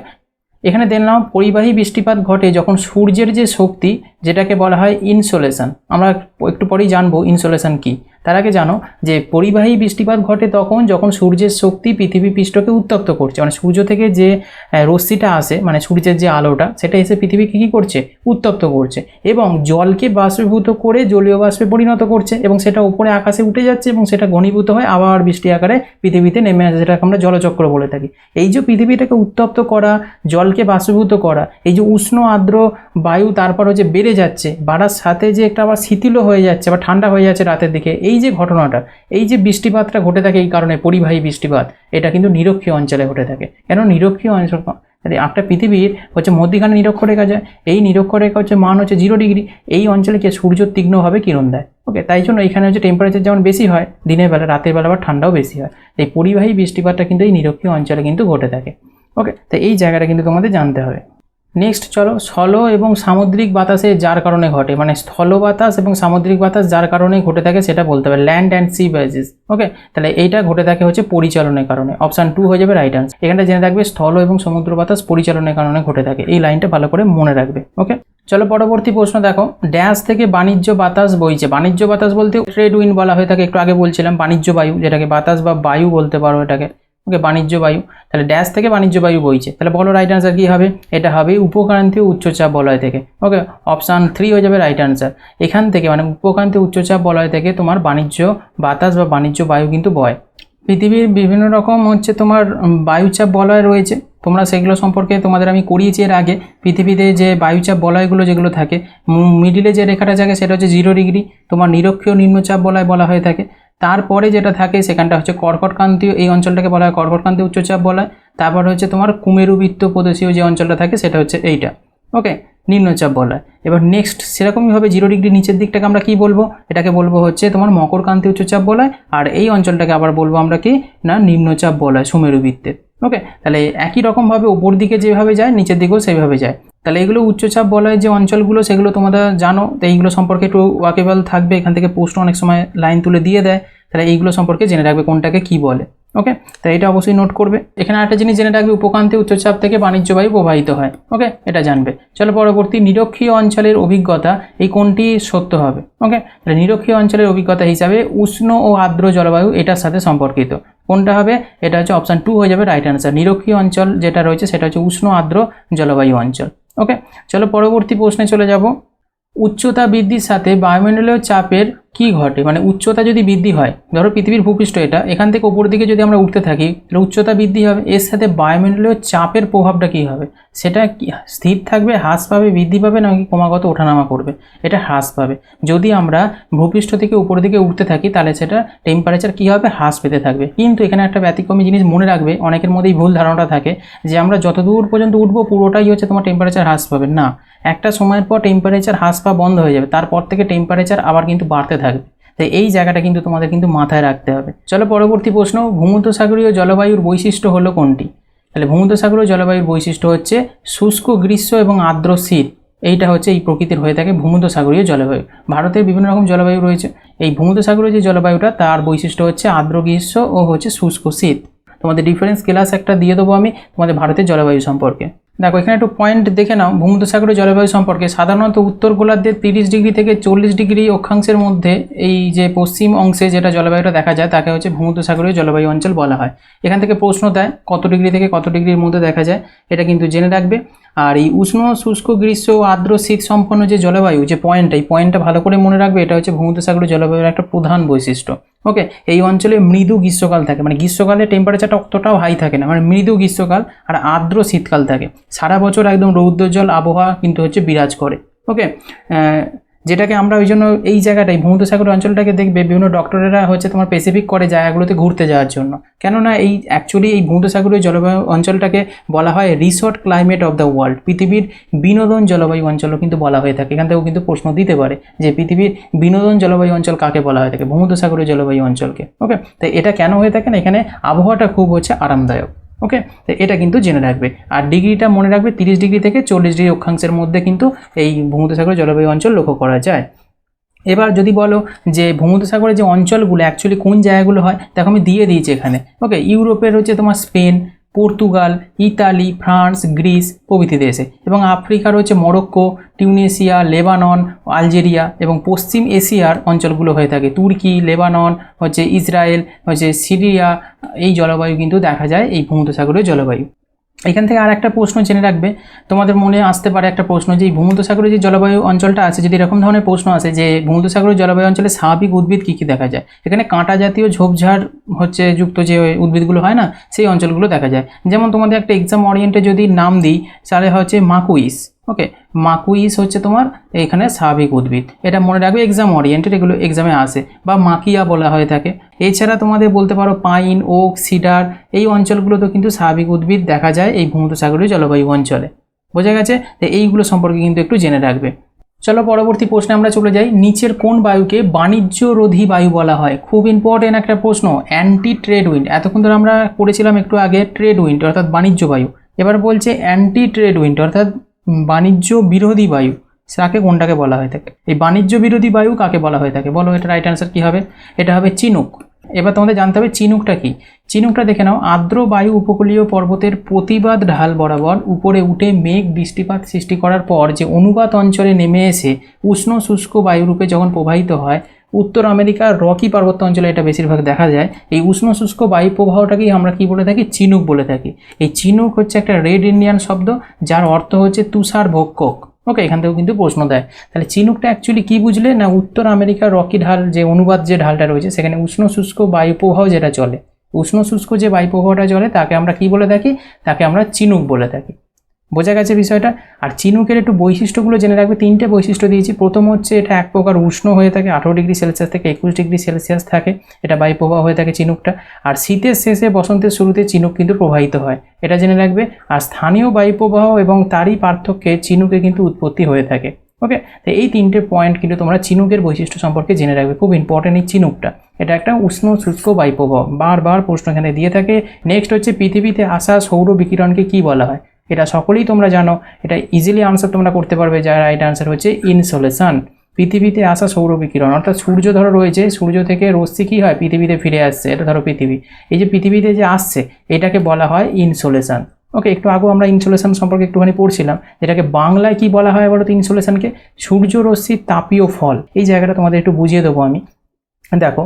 এখানে দেখলাম পরিবাহী বৃষ্টিপাত ঘটে যখন সূর্যের যে শক্তি, যেটাকে বলা হয় ইনসোলেশন। আমরা একটু পরেই জানবো ইনসোলেশন কি। তার আগে জানো যে পরিবাহী বৃষ্টিপাত ঘটে তখন যখন সূর্যের শক্তি পৃথিবী পৃষ্ঠকে উত্তপ্ত করছে, মানে সূর্য থেকে যে রশ্মিটা আসে, মানে সূর্যের যে আলোটা, সেটা এসে পৃথিবীকে কী করছে? উত্তপ্ত করছে এবং জলকে বাষ্পীভূত করে জলীয় বাষ্পে পরিণত করছে এবং সেটা উপরে আকাশে উঠে যাচ্ছে এবং সেটা ঘনীভূত হয় আবার বৃষ্টি আকারে পৃথিবীতে নেমে আসে, যেটাকে আমরা জলচক্র বলে থাকি। এই যে পৃথিবীটাকে উত্তপ্ত করা, জলকে বাষ্পীভূত করা, এই যে উষ্ণ আর্দ্র বায়ু তারপর হচ্ছে বেড়ে যাচ্ছে, বাড়ার সাথে যে একটা আবার শীতলও হয়ে যাচ্ছে বা ঠান্ডা হয়ে যাচ্ছে রাতের দিকে, এই যে ঘটনাটা, এই যে বৃষ্টিপাতটা ঘটে থাকে, এই কারণে পরিবাহী বৃষ্টিপাত, এটা কিন্তু নিরক্ষীয় অঞ্চলে ঘটে থাকে। কেন নিরক্ষীয় অঞ্চল? একটা পৃথিবীর হচ্ছে মধ্যখানে নিরক্ষরেখা যায়, এই নিরক্ষরেখা হচ্ছে মান হচ্ছে 0 ডিগ্রি। এই অঞ্চলে কি সূর্য তীক্ষ্ণভাবে কিরণ দেয়। ওকে, তাই জন্য এখানে হচ্ছে টেম্পারেচার যেমন বেশি হয় দিনের বেলা, রাতের বেলা আবার ঠান্ডাও বেশি হয়। এই পরিবাহী বৃষ্টিপাতটা কিন্তু এই নিরক্ষীয় অঞ্চলে কিন্তু ঘটে থাকে। ওকে, তো এই জায়গাটা কিন্তু তোমাদের জানতে হবে। নেক্সট চলো, স্থল এবং সামুদ্রিক বাতাসে যার কারণে ঘটে, মানে স্থল বাতাস এবং সামুদ্রিক বাতাস যার কারণে ঘটে থাকে সেটা বলতে হবে, ল্যান্ড অ্যান্ড সি ব্রিজেস। ওকে, তাহলে এইটা ঘটে থাকে হচ্ছে পরিচালনের কারণে। অপশান 2 হয়ে যাবে রাইট আনসার। এখানটা জেনে রাখবে স্থল এবং সমুদ্র বাতাস পরিচালনের কারণে ঘটে থাকে, এই লাইনটা ভালো করে মনে রাখবে। ওকে, চলো পরবর্তী প্রশ্ন দেখো। ড্যাশ থেকে বাণিজ্য বাতাস বইছে। বাণিজ্য বাতাস বলতে ট্রেড উইন্ড বলা হয়ে থাকে, একটু আগে বলছিলাম বাণিজ্য বায়ু, যেটাকে বাতাস বা বায়ু বলতে পারো এটাকে। ওকে, বাণিজ্য বায়ু। তাহলে ড্যাশ থেকে বাণিজ্য বায়ু বইছে, তাহলে বলো রাইট আনসার কী হবে? এটা হবে উপক্রান্তীয় উচ্চচাপ বলয় থেকে। ওকে, অপশান 3 হয়ে যাবে রাইট আনসার। এখান থেকে মানে উপক্রান্তীয় উচ্চচাপ বলয় থেকে তোমার বাণিজ্য বাতাস বা বাণিজ্য বায়ু কিন্তু বয়। পৃথিবীর বিভিন্ন রকম হচ্ছে তোমার বায়ুচাপ বলয় রয়েছে, তোমরা সেগুলো সম্পর্কে তোমাদের আমি করিয়েছি এর আগে। পৃথিবীতে যে বায়ুচাপ বলয়গুলো যেগুলো থাকে, মিডিলে যে রেখাটা থাকে সেটা হচ্ছে 0 ডিগ্রি, তোমার নিরক্ষীয় নিম্নচাপ বলয় বলা হয়ে থাকে। তারপরে যেটা থাকে সেখানটা হচ্ছে কর্কটক্রান্তীয়, এই অঞ্চলটাকে বলা হয় কর্কটক্রান্তীয় উচ্চচাপ বলয়। তারপর হচ্ছে তোমার কুমেরুবৃত্ত প্রদেশীয় যে অঞ্চলটা থাকে সেটা হচ্ছে এইটা। ওকে, নিম্নচাপ বলয়। এবার নেক্সট সেরকমইভাবে 0 ডিগ্রি নিচের দিকটাকে আমরা কি বলবো? এটাকে বলবো হচ্ছে তোমার মকরক্রান্তীয় উচ্চচাপ বলয়, আর এই অঞ্চলটাকে আবার বলবো আমরা কি না নিম্নচাপ বলয় সুমেরুবৃত্তের। ওকে, তাহলে একই রকমভাবে উপর দিকে যেভাবে যায় নিচের দিকেও সেইভাবে যায়। তাহলে এগুলো উচ্চচাপ বলয় যে অঞ্চলগুলো সেগুলো তোমরা জানো, তো এইগুলো সম্পর্কে একটু ওয়াকেবল থাকবে। এখান থেকে প্রশ্ন অনেক সময় লাইন তুলে দিয়ে দেয়, তাহলে এইগুলো সম্পর্কে জেনে রাখবে কোনটাকে কি বলে। ওকে, তাই এটা অবশ্যই নোট করবে। এখানে একটা জিনিস জেনে রাখবে, উপক্রান্তীয় উচ্চচাপ থেকে বাণিজ্য বায়ু প্রবাহিত হয়। ওকে, এটা জানবে। চলো পরবর্তী, নিরক্ষীয় অঞ্চলের অভিজ্ঞতা, এই কোনটি সত্য হবে? ওকে, তাহলে নিরক্ষীয় অঞ্চলের অভিজ্ঞতা হিসাবে উষ্ণ ও আর্দ্র জলবায়ু এটার সাথে সম্পর্কিত। কোনটা হবে? এটা হচ্ছে অপশান 2 হয়ে যাবে রাইট অ্যান্সার। নিরক্ষীয় অঞ্চল যেটা রয়েছে সেটা হচ্ছে উষ্ণ আর্দ্র জলবায়ু অঞ্চল। ওকে, চলো পরবর্তী প্রশ্নে চলে যাব। উচ্চতা বৃদ্ধির সাথে বায়ুমণ্ডলীয় চাপের কি ঘটে? মানে উচ্চতা যদি বৃদ্ধি হয়, ধরো পৃথিবীর ভূপৃষ্ঠ এটা, এখান থেকে উপর দিকে যদি আমরা উঠতে থাকি তাহলে উচ্চতা বৃদ্ধি হবে, এর সাথে বায়ুমণ্ডলীয় চাপের প্রভাবটা কী হবে? সেটা কি স্থির থাকবে, হ্রাস পাবে, বৃদ্ধি পাবে, নাকি ক্রমাগত ওঠানামা করবে? এটা হ্রাস পাবে। যদি আমরা ভূপৃষ্ঠ থেকে উপর দিকে উঠতে থাকি তাহলে সেটা টেম্পারেচার কী হবে? হ্রাস পেতে থাকবে। কিন্তু এখানে একটা ব্যতিক্রমী জিনিস মনে রাখবে, অনেকের মধ্যেই ভুল ধারণাটা থাকে যে আমরা যতদূর পর্যন্ত উঠবো পুরোটাই হচ্ছে তোমার টেম্পারেচার হ্রাস পাবে। না, একটা সময়ের পর টেম্পারেচার হ্রাস পাওয়া বন্ধ হয়ে যাবে, তারপর থেকে টেম্পারেচার আবার কিন্তু বাড়তে থাকবে। তাই এই জায়গাটা কিন্তু তোমাদের কিন্তু মাথায় রাখতে হবে। চলো পরবর্তী প্রশ্ন, ভূমধ্যসাগরীয় জলবায়ুর বৈশিষ্ট্য হলো কোনটি? তাহলে ভূমধ্যসাগরীয় জলবায়ুর বৈশিষ্ট্য হচ্ছে শুষ্ক গ্রীষ্ম এবং আর্দ্র শীত। এইটা হচ্ছে এই প্রকৃতির হয়ে থাকে ভূমধ্যসাগরীয় জলবায়ু। ভারতের বিভিন্ন রকম জলবায়ু রয়েছে, এই ভূমধ্যসাগরীয় যে জলবায়ুটা তার বৈশিষ্ট্য হচ্ছে আর্দ্র গ্রীষ্ম ও হচ্ছে শুষ্ক শীত। তোমাদের ডিফারেন্স ক্লাস একটা দিয়ে দেবো আমি তোমাদের ভারতের জলবায়ু সম্পর্কে। দেখো এখানে একটু পয়েন্ট দেখে নাও ভূমধ্যসাগরীয় জলবায়ু সম্পর্কে। সাধারণত উত্তর গোলার্ধের 30 ডিগ্রি থেকে 40 ডিগ্রি অক্ষাংশের মধ্যে এই যে পশ্চিম অংশে যেটা জলবায়ুটা দেখা যায় তাকে হচ্ছে ভূমধ্যসাগরীয় জলবায়ু অঞ্চল বলা হয়। এখান থেকে প্রশ্ন দেয় কত ডিগ্রি থেকে কত ডিগ্রির মধ্যে দেখা যায়, এটা কিন্তু জেনে রাখবে। আর এই উষ্ণ শুষ্ক গ্রীষ্ম ও আর্দ্র শীত সম্পন্ন যে জলবায়ু যে পয়েন্টটা, এই পয়েন্টটা ভালো করে মনে রাখবে। এটা হচ্ছে ভূমধ্যসাগরীয় জলবায়ুর একটা প্রধান বৈশিষ্ট্য। ওকে, এই অঞ্চলে মৃদু গ্রীষ্মকাল থাকে, মানে গ্রীষ্মকালে টেম্পারেচারটা অতটাও হাই থাকে না, মানে মৃদু গ্রীষ্মকাল আর আর্দ্র শীতকাল থাকে। সারা বছর একদম রৌদ্রোজ্জ্বল আবহাওয়া কিন্তু হচ্ছে বিরাজ করে। ওকে, যেটাকে আমরা ওই জন্য এই জায়গাটাই ভূমধ্যসাগরীয় অঞ্চলটাকে দেখবে বিভিন্ন ডক্টরেরা হচ্ছে তোমার স্পেসিফিক করে জায়গাগুলোতে ঘুরতে যাওয়ার জন্য। কেননা এই অ্যাকচুয়ালি এই ভূমধ্যসাগরীয় জলবায়ু অঞ্চলটাকে বলা হয় resort climate of the world, পৃথিবীর বিনোদন জলবায়ু অঞ্চলও কিন্তু বলা হয়ে থাকে। এখান থেকেও কিন্তু প্রশ্ন দিতে পারে যে পৃথিবীর বিনোদন জলবায়ু অঞ্চল কাকে বলা হয়ে থাকে, ভূমধ্যসাগরীয় জলবায়ু অঞ্চলকে। ওকে, তো এটা কেন হয়ে থাকে না, এখানে আবহাওয়াটা খুব হচ্ছে আরামদায়ক। ওকে, তো এটা কিন্তু জেনে রাখবে। আর ডিগ্রিটা মনে রাখবে 30 ডিগ্রি থেকে 40 ডিগ্রি অক্ষাংশের মধ্যে কিন্তু এই ভূমধ্যসাগরীয় জলবায়ু অঞ্চল লক্ষ্য করা যায়। এবার যদি বলো যে ভূমধ্যসাগরের যে অঞ্চলগুলো অ্যাকচুয়ালি কোন জায়গাগুলো হয়, দেখো আমি দিয়ে দিয়েছি এখানে। ওকে, ইউরোপের হচ্ছে তোমার Spain, Portugal, Italy, France, Greece প্রভৃতি দেশে, এবং আফ্রিকার হচ্ছে মরক্কো, টিউনিসিয়া, লেবানন, আলজেরিয়া, এবং পশ্চিম এশিয়ার অঞ্চলগুলো হয়ে থাকে তুর্কি, লেবানন, হচ্ছে ইসরায়েল, হচ্ছে সিরিয়া। এই জলবায়ু কিন্তু দেখা যায় এই ভূমধ্যসাগরীয় জলবায়ু। এখান থেকে আর একটা প্রশ্ন জেনে রাখবে, তোমাদের মনে আসতে পারে একটা প্রশ্ন যে ভূমধ্যসাগরীয় যে জলবায়ু অঞ্চলটা আছে, যদি এরকম ধরনের প্রশ্ন আসে যে ভূমধ্যসাগরীয় জলবায়ু অঞ্চলে স্বাভাবিক উদ্ভিদ কী কী দেখা যায়, এখানে কাঁটা জাতীয় ঝোপঝাড় হচ্ছে যুক্ত যে উদ্ভিদগুলো হয় না, সেই অঞ্চলগুলো দেখা যায়। যেমন তোমাদের একটা এক্সাম ওরিয়েন্টে যদি নাম দিই তাহলে হচ্ছে মাকুইস। ওকে, মাকুইস হচ্ছে তোমার এখানে স্বাভাবিক উদ্ভিদ, এটা মনে রাখবে এক্সাম ওরিয়েন্টেড, এগুলো এক্সামে আসে। বা মাকিয়া বলা হয়ে থাকে। এছাড়া তোমাদের বলতে পারো পাইন, ওক, সিডার, এই অঞ্চলগুলোতেও কিন্তু স্বাভাবিক উদ্ভিদ দেখা যায় এই ভূমধ্যসাগরীয় জলবায়ু অঞ্চলে। বোঝা গেছে? তো এইগুলো সম্পর্কে কিন্তু একটু জেনে রাখবে। চলো পরবর্তী প্রশ্নে আমরা চলে যাই। নিচের কোন বায়ুকে বাণিজ্যরোধী বায়ু বলা হয়? খুব ইম্পর্টেন্ট একটা প্রশ্ন, অ্যান্টি ট্রেড উইন্ড। এতক্ষণ ধরে আমরা পড়েছিলাম একটু আগে ট্রেড উইন্ড অর্থাৎ বাণিজ্য বায়ু, এবার বলছে অ্যান্টি ট্রেড উইন্ড অর্থাৎ বাণিজ্য বিরোধী বায়ু। তাকে কোনটাকে বলা হয়ে থাকে? এই বাণিজ্য বিরোধী বায়ু কাকে বলা হয়ে থাকে বলো? এটা রাইট অ্যান্সার কী হবে? এটা হবে চিনুক। এবার তোমাদের জানতে হবে চিনুকটা কি। চিনুকটা দেখে নাও, আর্দ্র বায়ু উপকূলীয় পর্বতের প্রতিবাদ ঢাল বরাবর উপরে উঠে মেঘ বৃষ্টিপাত সৃষ্টি করার পর যে অনুবাদ অঞ্চলে নেমে এসে উষ্ণ শুষ্ক বায়ুরূপে যখন প্রবাহিত হয়, উত্তর আমেরিকার রকি পার্বত্য অঞ্চলে এটা বেশিরভাগ দেখা যায়। এই উষ্ণ শুষ্ক বায়ু প্রবাহটাকেই আমরা কি বলে থাকি? চিনুক বলে থাকি। এই চিনুক হচ্ছে একটা রেড ইন্ডিয়ান শব্দ, যার অর্থ হচ্ছে তুষার ভক্ষক। ওকে, এখান থেকেও কিন্তু প্রশ্ন দেয়। তাহলে চিনুকটা অ্যাকচুয়ালি কি বুঝলে না, উত্তর আমেরিকার রকি ঢাল যে অনুবাদ যে ঢালটা রয়েছে সেখানে উষ্ণ শুষ্ক বায়ু প্রবাহ যেটা চলে, উষ্ণ শুষ্ক যে বায়ু প্রবাহটা চলে তাকে আমরা কি বলে থাকি? তাকে আমরা চিনুক বলে থাকি। বোঝা গেছে বিষয়টা? আর চিনুকের একটু বৈশিষ্ট্যগুলো জেনে রাখবে। 3টে বৈশিষ্ট্য দিয়েছি। প্রথম হচ্ছে এটা এক প্রকার উষ্ণ হয়ে থাকে, 18 ডিগ্রি সেলসিয়াস থেকে 21 ডিগ্রি সেলসিয়াস থাকে, এটা বায়ু প্রবাহ হয়ে থাকে চিনুকটা। আর শীতের শেষে বসন্তের শুরুতে চিনুক কিন্তু প্রবাহিত হয়, এটা জেনে রাখবে। আর স্থানীয় বায়ু প্রবাহ এবং তারই পার্থক্যে চিনুকে কিন্তু উৎপত্তি হয়ে থাকে। ওকে, তো এই 3টে পয়েন্ট কিন্তু তোমরা চিনুকের বৈশিষ্ট্য সম্পর্কে জেনে রাখবে, খুব ইম্পর্টেন্ট এই চিনুকটা। এটা একটা উষ্ণ শুষ্ক বায়ু প্রবাহ, বারবার প্রশ্ন এখানে দিয়ে থাকে। নেক্সট হচ্ছে পৃথিবীতে আসা সৌর বিকিরণকে কি বলা হয়? এটা সকলেই তোমরা জানো, এটা ইজিলি আনসার তোমরা করতে পারবে। যার রাইট আনসার হচ্ছে ইনসোলেশন। পৃথিবীতে আসা সৌর বিকিরণ অর্থাৎ সূর্য ধরো রয়েছে, সূর্য থেকে রশ্মি কী হয় পৃথিবীতে ফিরে আসছে, এটা ধরো পৃথিবী, এই যে পৃথিবীতে যে আসছে এটাকে বলা হয় ইনসোলেশন। ওকে, একটু আগেও আমরা ইনসোলেশন সম্পর্কে একটুখানি পড়ছিলাম, যেটাকে বাংলায় কি বলা হয় বলো তো? ইনসোলেশনকে সূর্যরশ্মির তাপীয় ফল। এই জায়গাটা তোমাদের একটু বুঝিয়ে দেবো আমি। দেখো,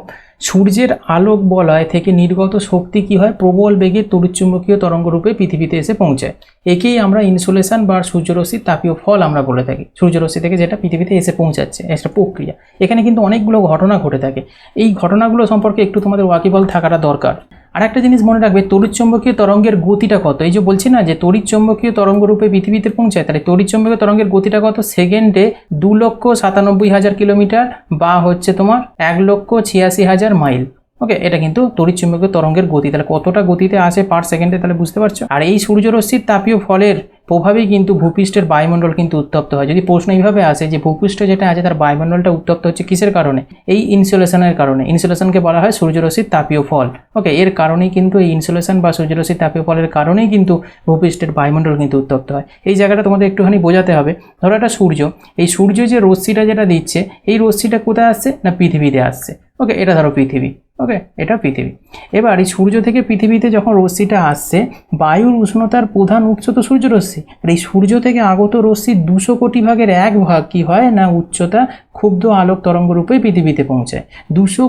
সূর্যের আলোক বলয় থেকে নির্গত শক্তি কি হয়? প্রবল বেগে তড়িৎচুম্বকীয় তরঙ্গরূপে পৃথিবীতে এসে পৌঁছায়। একেই আমরা ইনসোলেশন বা সূর্যরশ্মির তাপীয় ফল আমরা বলে থাকি। সূর্যরশ্মি থেকে যেটা পৃথিবীতে এসে পৌঁছাচ্ছে, একটা প্রক্রিয়া। এখানে কিন্তু অনেকগুলো ঘটনা ঘটে থাকে। এই ঘটনাগুলো সম্পর্কে একটু তোমাদের ওয়াকিবল থাকাটা দরকার। আর একটা জিনিস মনে রাখবে, তড়িৎচুম্বকীয় তরঙ্গের গতিটা কত? এই যে বলছি না যে তড়িৎচুম্বকীয় তরঙ্গরূপে পৃথিবীতে পৌঁছায়, তাহলে তড়িৎচুম্বকীয় তরঙ্গের গতিটা কত? সেকেন্ডে 2,97,000 কিলোমিটার বা হচ্ছে তোমার 1,86,000 মাইল। ওকে, এটা কিন্তু তড়িৎচুম্বকীয় তরঙ্গের গতি। তাহলে কতটা গতিতে আসে পার সেকেন্ডে, তাহলে বুঝতে পারছো। আর এই সূর্যরশ্মির তাপীয় ফলের প্রভাবেই কিন্তু ভূপৃষ্ঠের বায়ুমণ্ডল কিন্তু উত্তপ্ত হয়। যদি প্রশ্ন এইভাবে আসে যে ভূপৃষ্ঠ যেটা আছে তার বায়ুমণ্ডলটা উত্তপ্ত হচ্ছে কিসের কারণে? এই ইনসোলেশনের কারণে। ইনসোলেশনকে বলা হয় সূর্যরশ্মির তাপীয় ফল। ওকে, এর কারণেই কিন্তু এই ইনসোলেশন বা সূর্যরশ্মির তাপীয় ফলের কারণেই কিন্তু ভূপৃষ্ঠের বায়ুমণ্ডল কিন্তু উত্তপ্ত হয়। এই জায়গাটা তোমাদের একটুখানি বোঝাতে হবে। ধরো একটা সূর্য, এই সূর্য যে রশ্মিটা যেটা দিচ্ছে, এই রশ্মিটা কোথায় আসছে না পৃথিবীতে আসছে। ওকে, এটা ধরো পৃথিবী। ওকে, এটা পৃথিবী। এবার এই সূর্য থেকে পৃথিবীতে যখন রশ্মিটা আসছে, বায়ুর উষ্ণতার প্রধান উৎস তো সূর্যরশ্মি। আর এই সূর্য থেকে আগত রশ্মির 200 কোটি ভাগের 1 ভাগ কি হয় না উচ্চতা ক্ষুব্ধ আলোক তরঙ্গ রূপে পৃথিবীতে পৌঁছায়। 200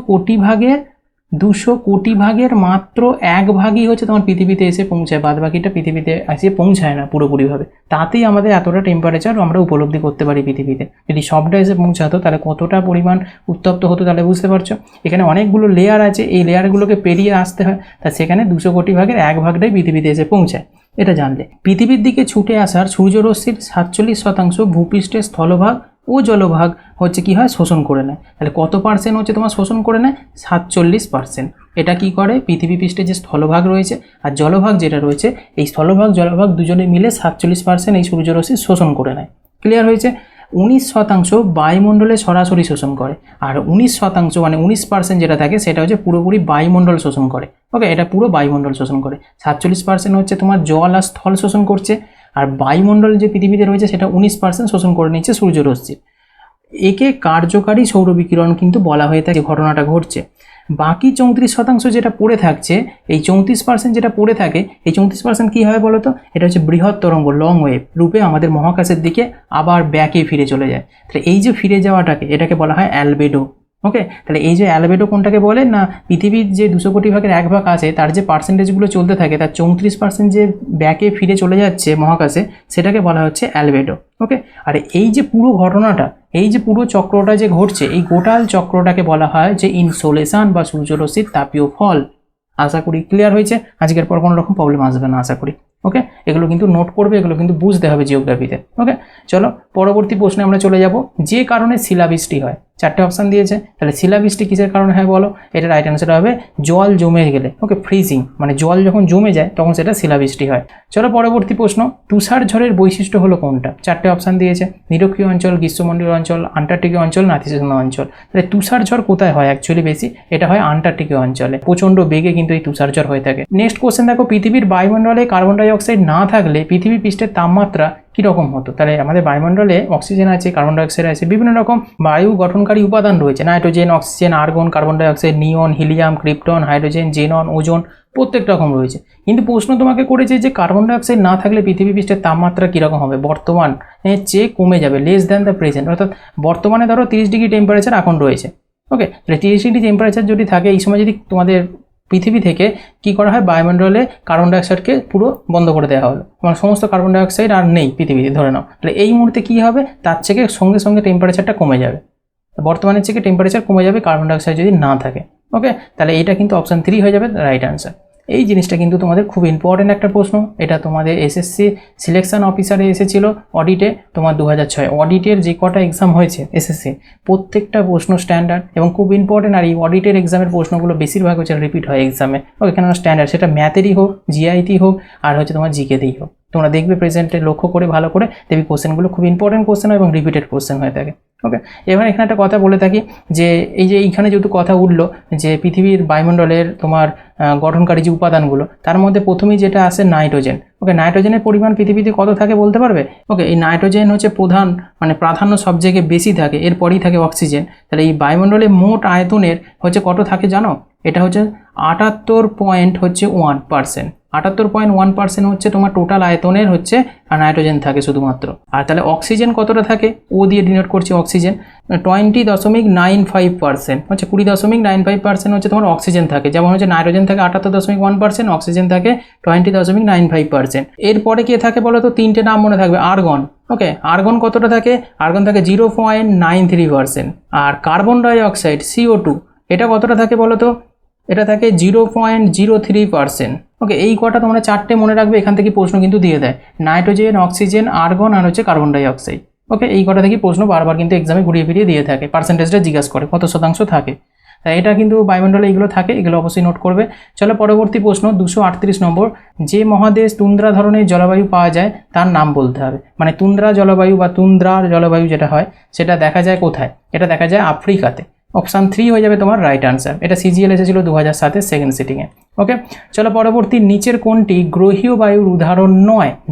কোটি ভাগের মাত্র 1 ভাগই হচ্ছে তোমার পৃথিবীতে এসে পৌঁছায়, বাদ বাকিটা পৃথিবীতে এসে পৌঁছায় না পুরোপুরিভাবে। তাতেই আমাদের এতটা টেম্পারেচার আমরা উপলব্ধি করতে পারি পৃথিবীতে। যদি সবটা এসে পৌঁছাতো তাহলে কতটা পরিমাণ উত্তপ্ত হতো তাহলে বুঝতে পারছো। এখানে অনেকগুলো লেয়ার আছে, এই লেয়ারগুলোকে পেরিয়ে আসতে হয়, তা সেখানে 200 কোটি ভাগের 1 ভাগটাই পৃথিবীতে এসে পৌঁছায়। এটা জানলে পৃথিবীর দিকে ছুটে আসার সূর্যরশ্মির 47% ভূপৃষ্ঠের স্থলভাগ ও জলভাগ হচ্ছে কি হয় শোষণ করে নেয়। তাহলে কত পার্সেন্ট হচ্ছে তোমার শোষণ করে নেয়? 47%। এটা কি করে, পৃথিবী পৃষ্ঠে যে স্থলভাগ রয়েছে আর জলভাগ যেটা রয়েছে, এই স্থলভাগ জলভাগ দুজনে মিলে 47% এই সূর্যরশ্মি শোষণ করে নেয়। ক্লিয়ার হয়েছে? 19% বায়ুমণ্ডলে সরাসরি শোষণ করে, আর 19% মানে 19% যেটা থাকে সেটা হচ্ছে পুরোপুরি বায়ুমণ্ডল শোষণ করে। ওকে, এটা পুরো বায়ুমণ্ডল শোষণ করে। 47% হচ্ছে তোমার জল আর স্থল শোষণ করছে, আর বায়ুমণ্ডল যে পৃথিবীতে রয়েছে সেটা 19% শোষণ করে নিচ্ছে সূর্যরশ্মি। একে কার্যকারী সৌরবিকিরণ কিন্তু বলা হয়ে থাকে, ঘটনাটা ঘটছে। বাকি 34% যেটা পড়ে থাকছে, এই 34% যেটা পড়ে থাকে, এই 34% কী হয় বলো তো? এটা হচ্ছে বৃহৎ তরঙ্গ, লং ওয়েভ রূপে আমাদের মহাকাশের দিকে আবার ব্যাকে ফিরে চলে যায়। তাহলে এই যে ফিরে যাওয়াটাকে, এটাকে বলা হয় অ্যালবেডো। ওকে, তাহলে এই যে অ্যালবেডো কোনটাকে বলে না, পৃথিবীর যে 200 কোটি ভাগের 1 ভাগ আছে তার যে পার্সেন্টেজগুলো চলতে থাকে, তার 34% যে ব্যাকে ফিরে চলে যাচ্ছে মহাকাশে, সেটাকে বলা হচ্ছে অ্যালবেডো। ওকে, আর এই যে পুরো ঘটনাটা, এই যে পুরো চক্রটা যে ঘটছে, এই গোটাল চক্রটাকে বলা হয় যে ইনসোলেশন বা সূর্যরশ্মির তাপীয় ফল। আশা করি ক্লিয়ার হয়েছে। আজকের পর কোনো রকম প্রবলেম আসবে না আশা করি। ওকে, এগুলো কিন্তু নোট করবে, এগুলো কিন্তু বুঝতে হবে জিওগ্রাফিতে। ওকে, চলো পরবর্তী প্রশ্নে আমরা চলে যাব। যে কারণে শিলাবৃষ্টি হয়, 4টে অপশান দিয়েছে। তাহলে শিলাবৃষ্টি কিসের কারণে হয় বলো? এটা রাইট অ্যান্সার হবে জল জমে গেলে। ওকে, ফ্রিজিং মানে জল যখন জমে যায় তখন সেটা শিলাবৃষ্টি হয়। চলো পরবর্তী প্রশ্ন, তুষার ঝড়ের বৈশিষ্ট্য হলো কোনটা? 4টে অপশান দিয়েছে, নিরক্ষীয় অঞ্চল, গ্রীষ্মমণ্ডলীয় অঞ্চল, আন্টার্কটিকীয় অঞ্চল, নাতিশীতোষ্ণ অঞ্চল। তাহলে তুষার ঝড় কোথায় হয় অ্যাকচুয়ালি বেশি? এটা হয় আন্টার্কটিকীয় অঞ্চলে, প্রচণ্ড বেগে কিন্তু এই তুষার ঝড় হয়ে থাকে। নেক্সট কোশ্চেন দেখো, পৃথিবীর বায়ুমণ্ডলে কার্বন ডাই অক্সাইড না থাকলে পৃথিবী পৃষ্ঠের তাপমাত্রা কীরকম হতো? তাহলে আমাদের বায়ুমণ্ডলে অক্সিজেন আছে, কার্বন ডাইঅক্সাইড আছে, বিভিন্ন রকম বায়ু গঠনকারী উপাদান রয়েছে, nitrogen, oxygen, argon, carbon dioxide, neon, helium, krypton, hydrogen, xenon, ozone, প্রত্যেকটা রকম রয়েছে। কিন্তু প্রশ্ন তোমাকে করেছে যে কার্বন ডাইঅক্সাইড না থাকলে পৃথিবী পৃষ্ঠের তাপমাত্রা কীরকম হবে? বর্তমান চেয়ে কমে যাবে, লেস দ্যান দ্য প্রেজেন্ট। অর্থাৎ বর্তমানে ধরো 30 ডিগ্রি টেম্পারেচার এখন রয়েছে। ওকে, তাহলে 30 ডিগ্রি টেম্পারেচার যদি থাকে, এই সময় যদি তোমাদের পৃথিবী থেকে কি করা হয়, বায়ুমণ্ডলে কার্বন ডাইঅক্সাইডকে পুরো বন্ধ করে দেওয়া হলো, মানে সমস্ত কার্বন ডাইঅক্সাইড আর নেই পৃথিবীতে ধরে নাও, তাহলে এই মুহূর্তে কী হবে, তার থেকে সঙ্গে সঙ্গে টেম্পারেচারটা কমে যাবে। বর্তমানের থেকে টেম্পারেচার কমে যাবে কার্বন ডাইঅক্সাইড যদি না থাকে। ওকে, তাহলে এইটা কিন্তু অপশান 3 হয়ে যাবে রাইট অ্যান্সার। এই জিনিসটা কিন্তু তোমাদের খুব ইম্পর্টেন্ট একটা প্রশ্ন। এটা তোমাদের এসএসসি সিলেকশন অফিসারে এসেছিল অডিটে, তোমার 2006 অডিটের যে কটা এক্সাম হয়েছে এসএসসি, প্রত্যেকটা প্রশ্ন স্ট্যান্ডার্ড এবং খুব ইম্পর্টেন্ট। আর এই অডিটের এক্সামের প্রশ্নগুলো বেশিরভাগ হচ্ছে রিপিট হয় এক্সামে। ওকে, কেন স্ট্যান্ডার্ড, সেটা ম্যাথেরই হোক, জিআইটি হোক, আর হচ্ছে তোমার জিকেতেই হোক। তোমরা দেখবে প্রেজেন্টে লক্ষ্য করে ভালো করে দেখবি কোশ্চেনগুলো খুব ইম্পর্টেন্ট কোশ্চেন এবং রিপিটেড কোশ্চেন হয়ে থাকে। ওকে, এবার এখানে একটা কথা বলে থাকি যে এই যে এইখানে যেহেতু কথা উঠলো যে পৃথিবীর বায়ুমণ্ডলের তোমার গঠনকারী যে উপাদানগুলো, তার মধ্যে প্রথমেই যেটা আসে নাইট্রোজেন। ওকে, নাইট্রোজেনের পরিমাণ পৃথিবীতে কত থাকে বলতে পারবে? ওকে, এই নাইট্রোজেন হচ্ছে প্রধান মানে প্রাধান্য সব জায়গায় বেশি থাকে, এরপরেই থাকে অক্সিজেন। তাহলে এই বায়ুমণ্ডলে মোট আয়তনের হচ্ছে কত থাকে জানো? এটা হচ্ছে 78.1%। 78.1% হচ্ছে তোমার টোটাল আয়তনের হচ্ছে নাইট্রোজেন থাকে শুধুমাত্র। আর তাহলে অক্সিজেন কতটা থাকে? ও দিয়ে ডিনোট করছি অক্সিজেন, 20.95% হচ্ছে 20.95% হচ্ছে তোমার অক্সিজেন থাকে। যেমন হচ্ছে নাইট্রোজেন থাকে 78.1%, অক্সিজেন থাকে 20.95%। এরপরে কে থাকে বলো তো? 3টে নাম মনে থাকবে। আর্গন। ওকে, আর্গন কতটা থাকে? আর্গন থাকে 0.93%। আর কার্বন ডাই অক্সাইড CO2 এটা কতটা থাকে বলো তো? এটা থাকে 0.03%। ওকে, এই কটা তোমরা 4টে মনে রাখবে, এখান থেকে প্রশ্ন কিন্তু দিয়ে দেয়, নাইট্রোজেন, অক্সিজেন, আর্গন আর হচ্ছে কার্বন ডাই অক্সাইড। ওকে, এই কটা থেকে প্রশ্ন বারবার কিন্তু এক্সামে ঘুরিয়ে ফিরিয়ে দিয়ে থাকে, পার্সেন্টেজটা জিজ্ঞাসা করে কত শতাংশ থাকে। তাই এটা কিন্তু বায়ুমণ্ডলে এইগুলো থাকে, এগুলো অবশ্যই নোট করবে। চলো পরবর্তী প্রশ্ন 238 নম্বর, যে মহাদেশ তুন্দ্রা ধরনের জলবায়ু পাওয়া যায় তার নাম বলতে হবে। মানে তুন্দ্রা জলবায়ু বা তুন্দ্রার জলবায়ু যেটা হয় সেটা দেখা যায় কোথায়? এটা দেখা যায় আফ্রিকাতে। অপশান 3 হয়ে যাবে তোমার রাইট আনসার। এটা সিজিএল এসেছিল 2007-এর সেকেন্ড সিটিংয়ে। ওকে, চলো পরবর্তী, নিচের কোনটি গ্রহীয় বায়ুর উদাহরণ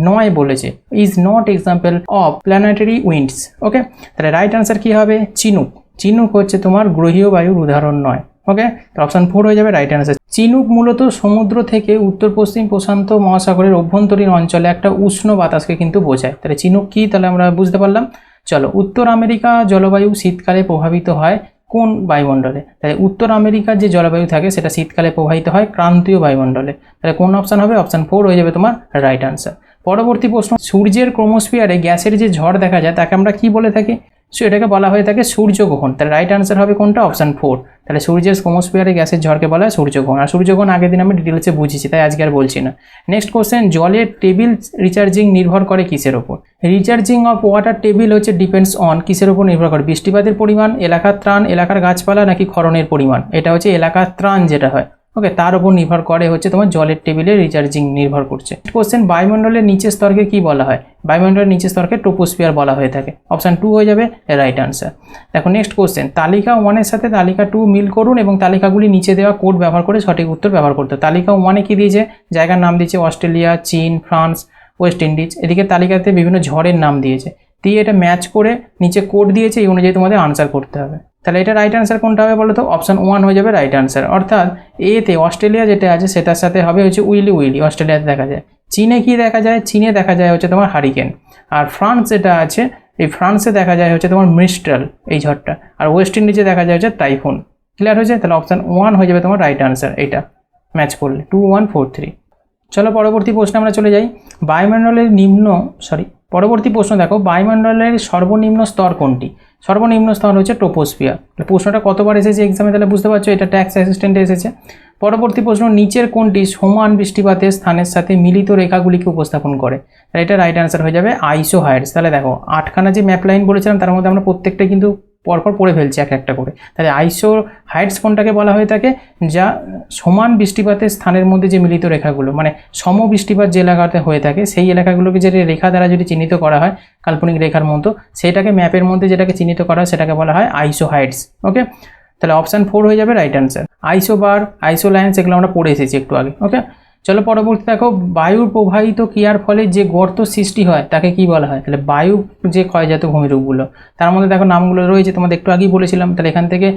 নয় বলেছে, is not example of planetary winds. Okay, তাহলে রাইট আনসার কি হবে? চিনুক। চিনুক হচ্ছে তোমার গ্রহীয় বায়ুর উদাহরণ নয়। ওকে, তো অপশান 4 হয়ে যাবে রাইট অ্যান্সার। চিনুক মূলত সমুদ্র থেকে উত্তর পশ্চিম প্রশান্ত মহাসাগরের অভ্যন্তরীণ অঞ্চলে একটা উষ্ণ বাতাসকে কিন্তু বোঝায়। তাহলে চিনুক কি, তাহলে আমরা বুঝতে পারলাম। চলো, উত্তর আমেরিকা জলবায়ু শীতকালে প্রভাবিত হয় কোন বায়ুমণ্ডলে? তাহলে উত্তর আমেরিকার যে জলবায়ু থাকে সেটা শীতকালে প্রবাহিত হয় ক্রান্তীয় বায়ুমণ্ডলে। তাহলে কোন অপশান হবে? অপশান 4 হয়ে যাবে তোমার রাইট অ্যান্সার। পরবর্তী প্রশ্ন, সূর্যের ক্রোমোস্ফিয়ারে গ্যাসের যে ঝড় দেখা যায় তাকে আমরা কি বলে থাকি? এটাকে বলা হয়ে থাকে সূর্যগ্রহণ। তাহলে রাইট অ্যান্সার হবে কোনটা? অপশান 4। তাহলে সূর্যের ক্রোমোস্ফিয়ারে গ্যাসের ঝড়কে বলা হয় সূর্যগ্রহণ। আর সূর্যগ্রহণ আগের দিন আমি ডিটেলসে বুঝিয়েছি, তাই আজকে আর বলছি না। নেক্সট কোশ্চেন, জলের টেবিল রিচার্জিং নির্ভর করে কিসের ওপর? রিচার্জিং অফ ওয়াটার টেবিল হচ্ছে ডিপেন্ডস অন কিসের ওপর নির্ভর করে? বৃষ্টিপাতের পরিমাণ, এলাকার ত্রাণ, এলাকার গাছপালা, নাকি ক্ষরণের পরিমাণ? এটা হচ্ছে এলাকার ত্রাণ যেটা হয়, ওকে, তার উপর নির্ভর করে হচ্ছে তোমার জলের টেবিলে রিচার্জিং নির্ভর করছে। কোশ্চেন, বায়ুমণ্ডলের নিচের স্তরকে কি বলা হয়? বায়ুমণ্ডলের নিচের স্তরকে ট্রোপোস্ফিয়ার বলা হয়ে থাকে। অপশান 2 হয়ে যাবে রাইট আনসার। দেখো নেক্সট কোশ্চেন, তালিকা 1-এর সাথে তালিকা 2 মিল করুন এবং তালিকাগুলি নিচে দেওয়া কোড ব্যবহার করে সঠিক উত্তর ব্যবহার করতে। তালিকা 1-এ কি দিয়েছে? জায়গার নাম দিয়েছে অস্ট্রেলিয়া, চীন, ফ্রান্স, ওয়েস্ট ইন্ডিজ। এদিকে তালিকাতে বিভিন্ন ঝড়ের নাম দিয়েছে, দিয়ে এটা ম্যাচ করে নিচে কোড দিয়েছে, এই অনুযায়ী তোমাদের আনসার করতে হবে। তাহলে এটা রাইট আনসার কোনটা হবে বলো তো? অপশান 1 হয়ে যাবে রাইট আনসার। অর্থাৎ এতে অস্ট্রেলিয়া যেটা আছে সেটার সাথে হবে হচ্ছে উইলি উইলি, অস্ট্রেলিয়াতে দেখা যায়। চীনে কি দেখা যায়? চীনে দেখা যায় হচ্ছে তোমার হারিকেন। আর ফ্রান্স যেটা আছে, এই ফ্রান্সে দেখা যায় হচ্ছে তোমার মিস্ট্রাল, এই ঝড়টা। আর ওয়েস্ট ইন্ডিজে দেখা যায় হচ্ছে টাইফুন। ক্লিয়ার হয়েছে? তাহলে অপশান 1 হয়ে যাবে তোমার রাইট আনসার, এইটা ম্যাচ করলে 2 1 4 3। চলো পরবর্তী প্রশ্নে আমরা চলে যাই। বায়ুমণ্ডলের পরবর্তী প্রশ্ন দেখো, বায়ুমণ্ডলের সর্বনিম্ন স্তর কোনটি? সর্বনিম্ন স্তর হচ্ছে ট্রোপোস্ফিয়ার। প্রশ্নটা কতবার এসেছে এক্সামে তাহলে বুঝতে পারছো, এটা ট্যাক্স অ্যাসিস্ট্যান্টে এসেছে। পরবর্তী প্রশ্ন, নিচের কোনটি সমান বৃষ্টিপাতের স্থানের সাথে মিলিত রেখাগুলিকে উপস্থাপন করে? তাহলে এটা রাইট অ্যান্সার হয়ে যাবে আইসোহাইডস। তাহলে দেখো 8খানা যে ম্যাপ লাইন বলেছিলাম তার মধ্যে আমরা প্রত্যেকটা কিন্তু পরপর পড়ে ফেলছি এক একটা করে। তাহলে আইসোহাইডস কোনটাকে বলা হয়ে থাকে? যা সমান বৃষ্টিপাতের স্থানের মধ্যে যে মিলিত রেখাগুলো, মানে সম বৃষ্টিপাত যে এলাকাতে হয়ে থাকে সেই এলাকাগুলোকে যে রেখা দ্বারা যদি চিহ্নিত করা হয় কাল্পনিক রেখার মতো, সেটাকে ম্যাপের মধ্যে যেটাকে চিহ্নিত করা হয় সেটাকে বলা হয় আইসোহাইডস। ওকে, তাহলে অপশান 4 হয়ে যাবে রাইট অ্যান্সার। আইসোবার, আইসোলাইন্স এগুলো আমরা পড়ে এসেছি একটু আগে। ওকে, চলো পরবর্তী দেখো, বায়ুর প্রবাহিত ক্রিয়ার ফলে যে গর্ত সৃষ্টি হয় তাকে কি বলা হয়? তাহলে বায়ু যে ক্ষয়জাত ভূমিরূপগুলো, তার মধ্যে দেখো নামগুলো রয়েছে, তোমাদের একটু আগেই বলেছিলাম। তাহলে এখান থেকে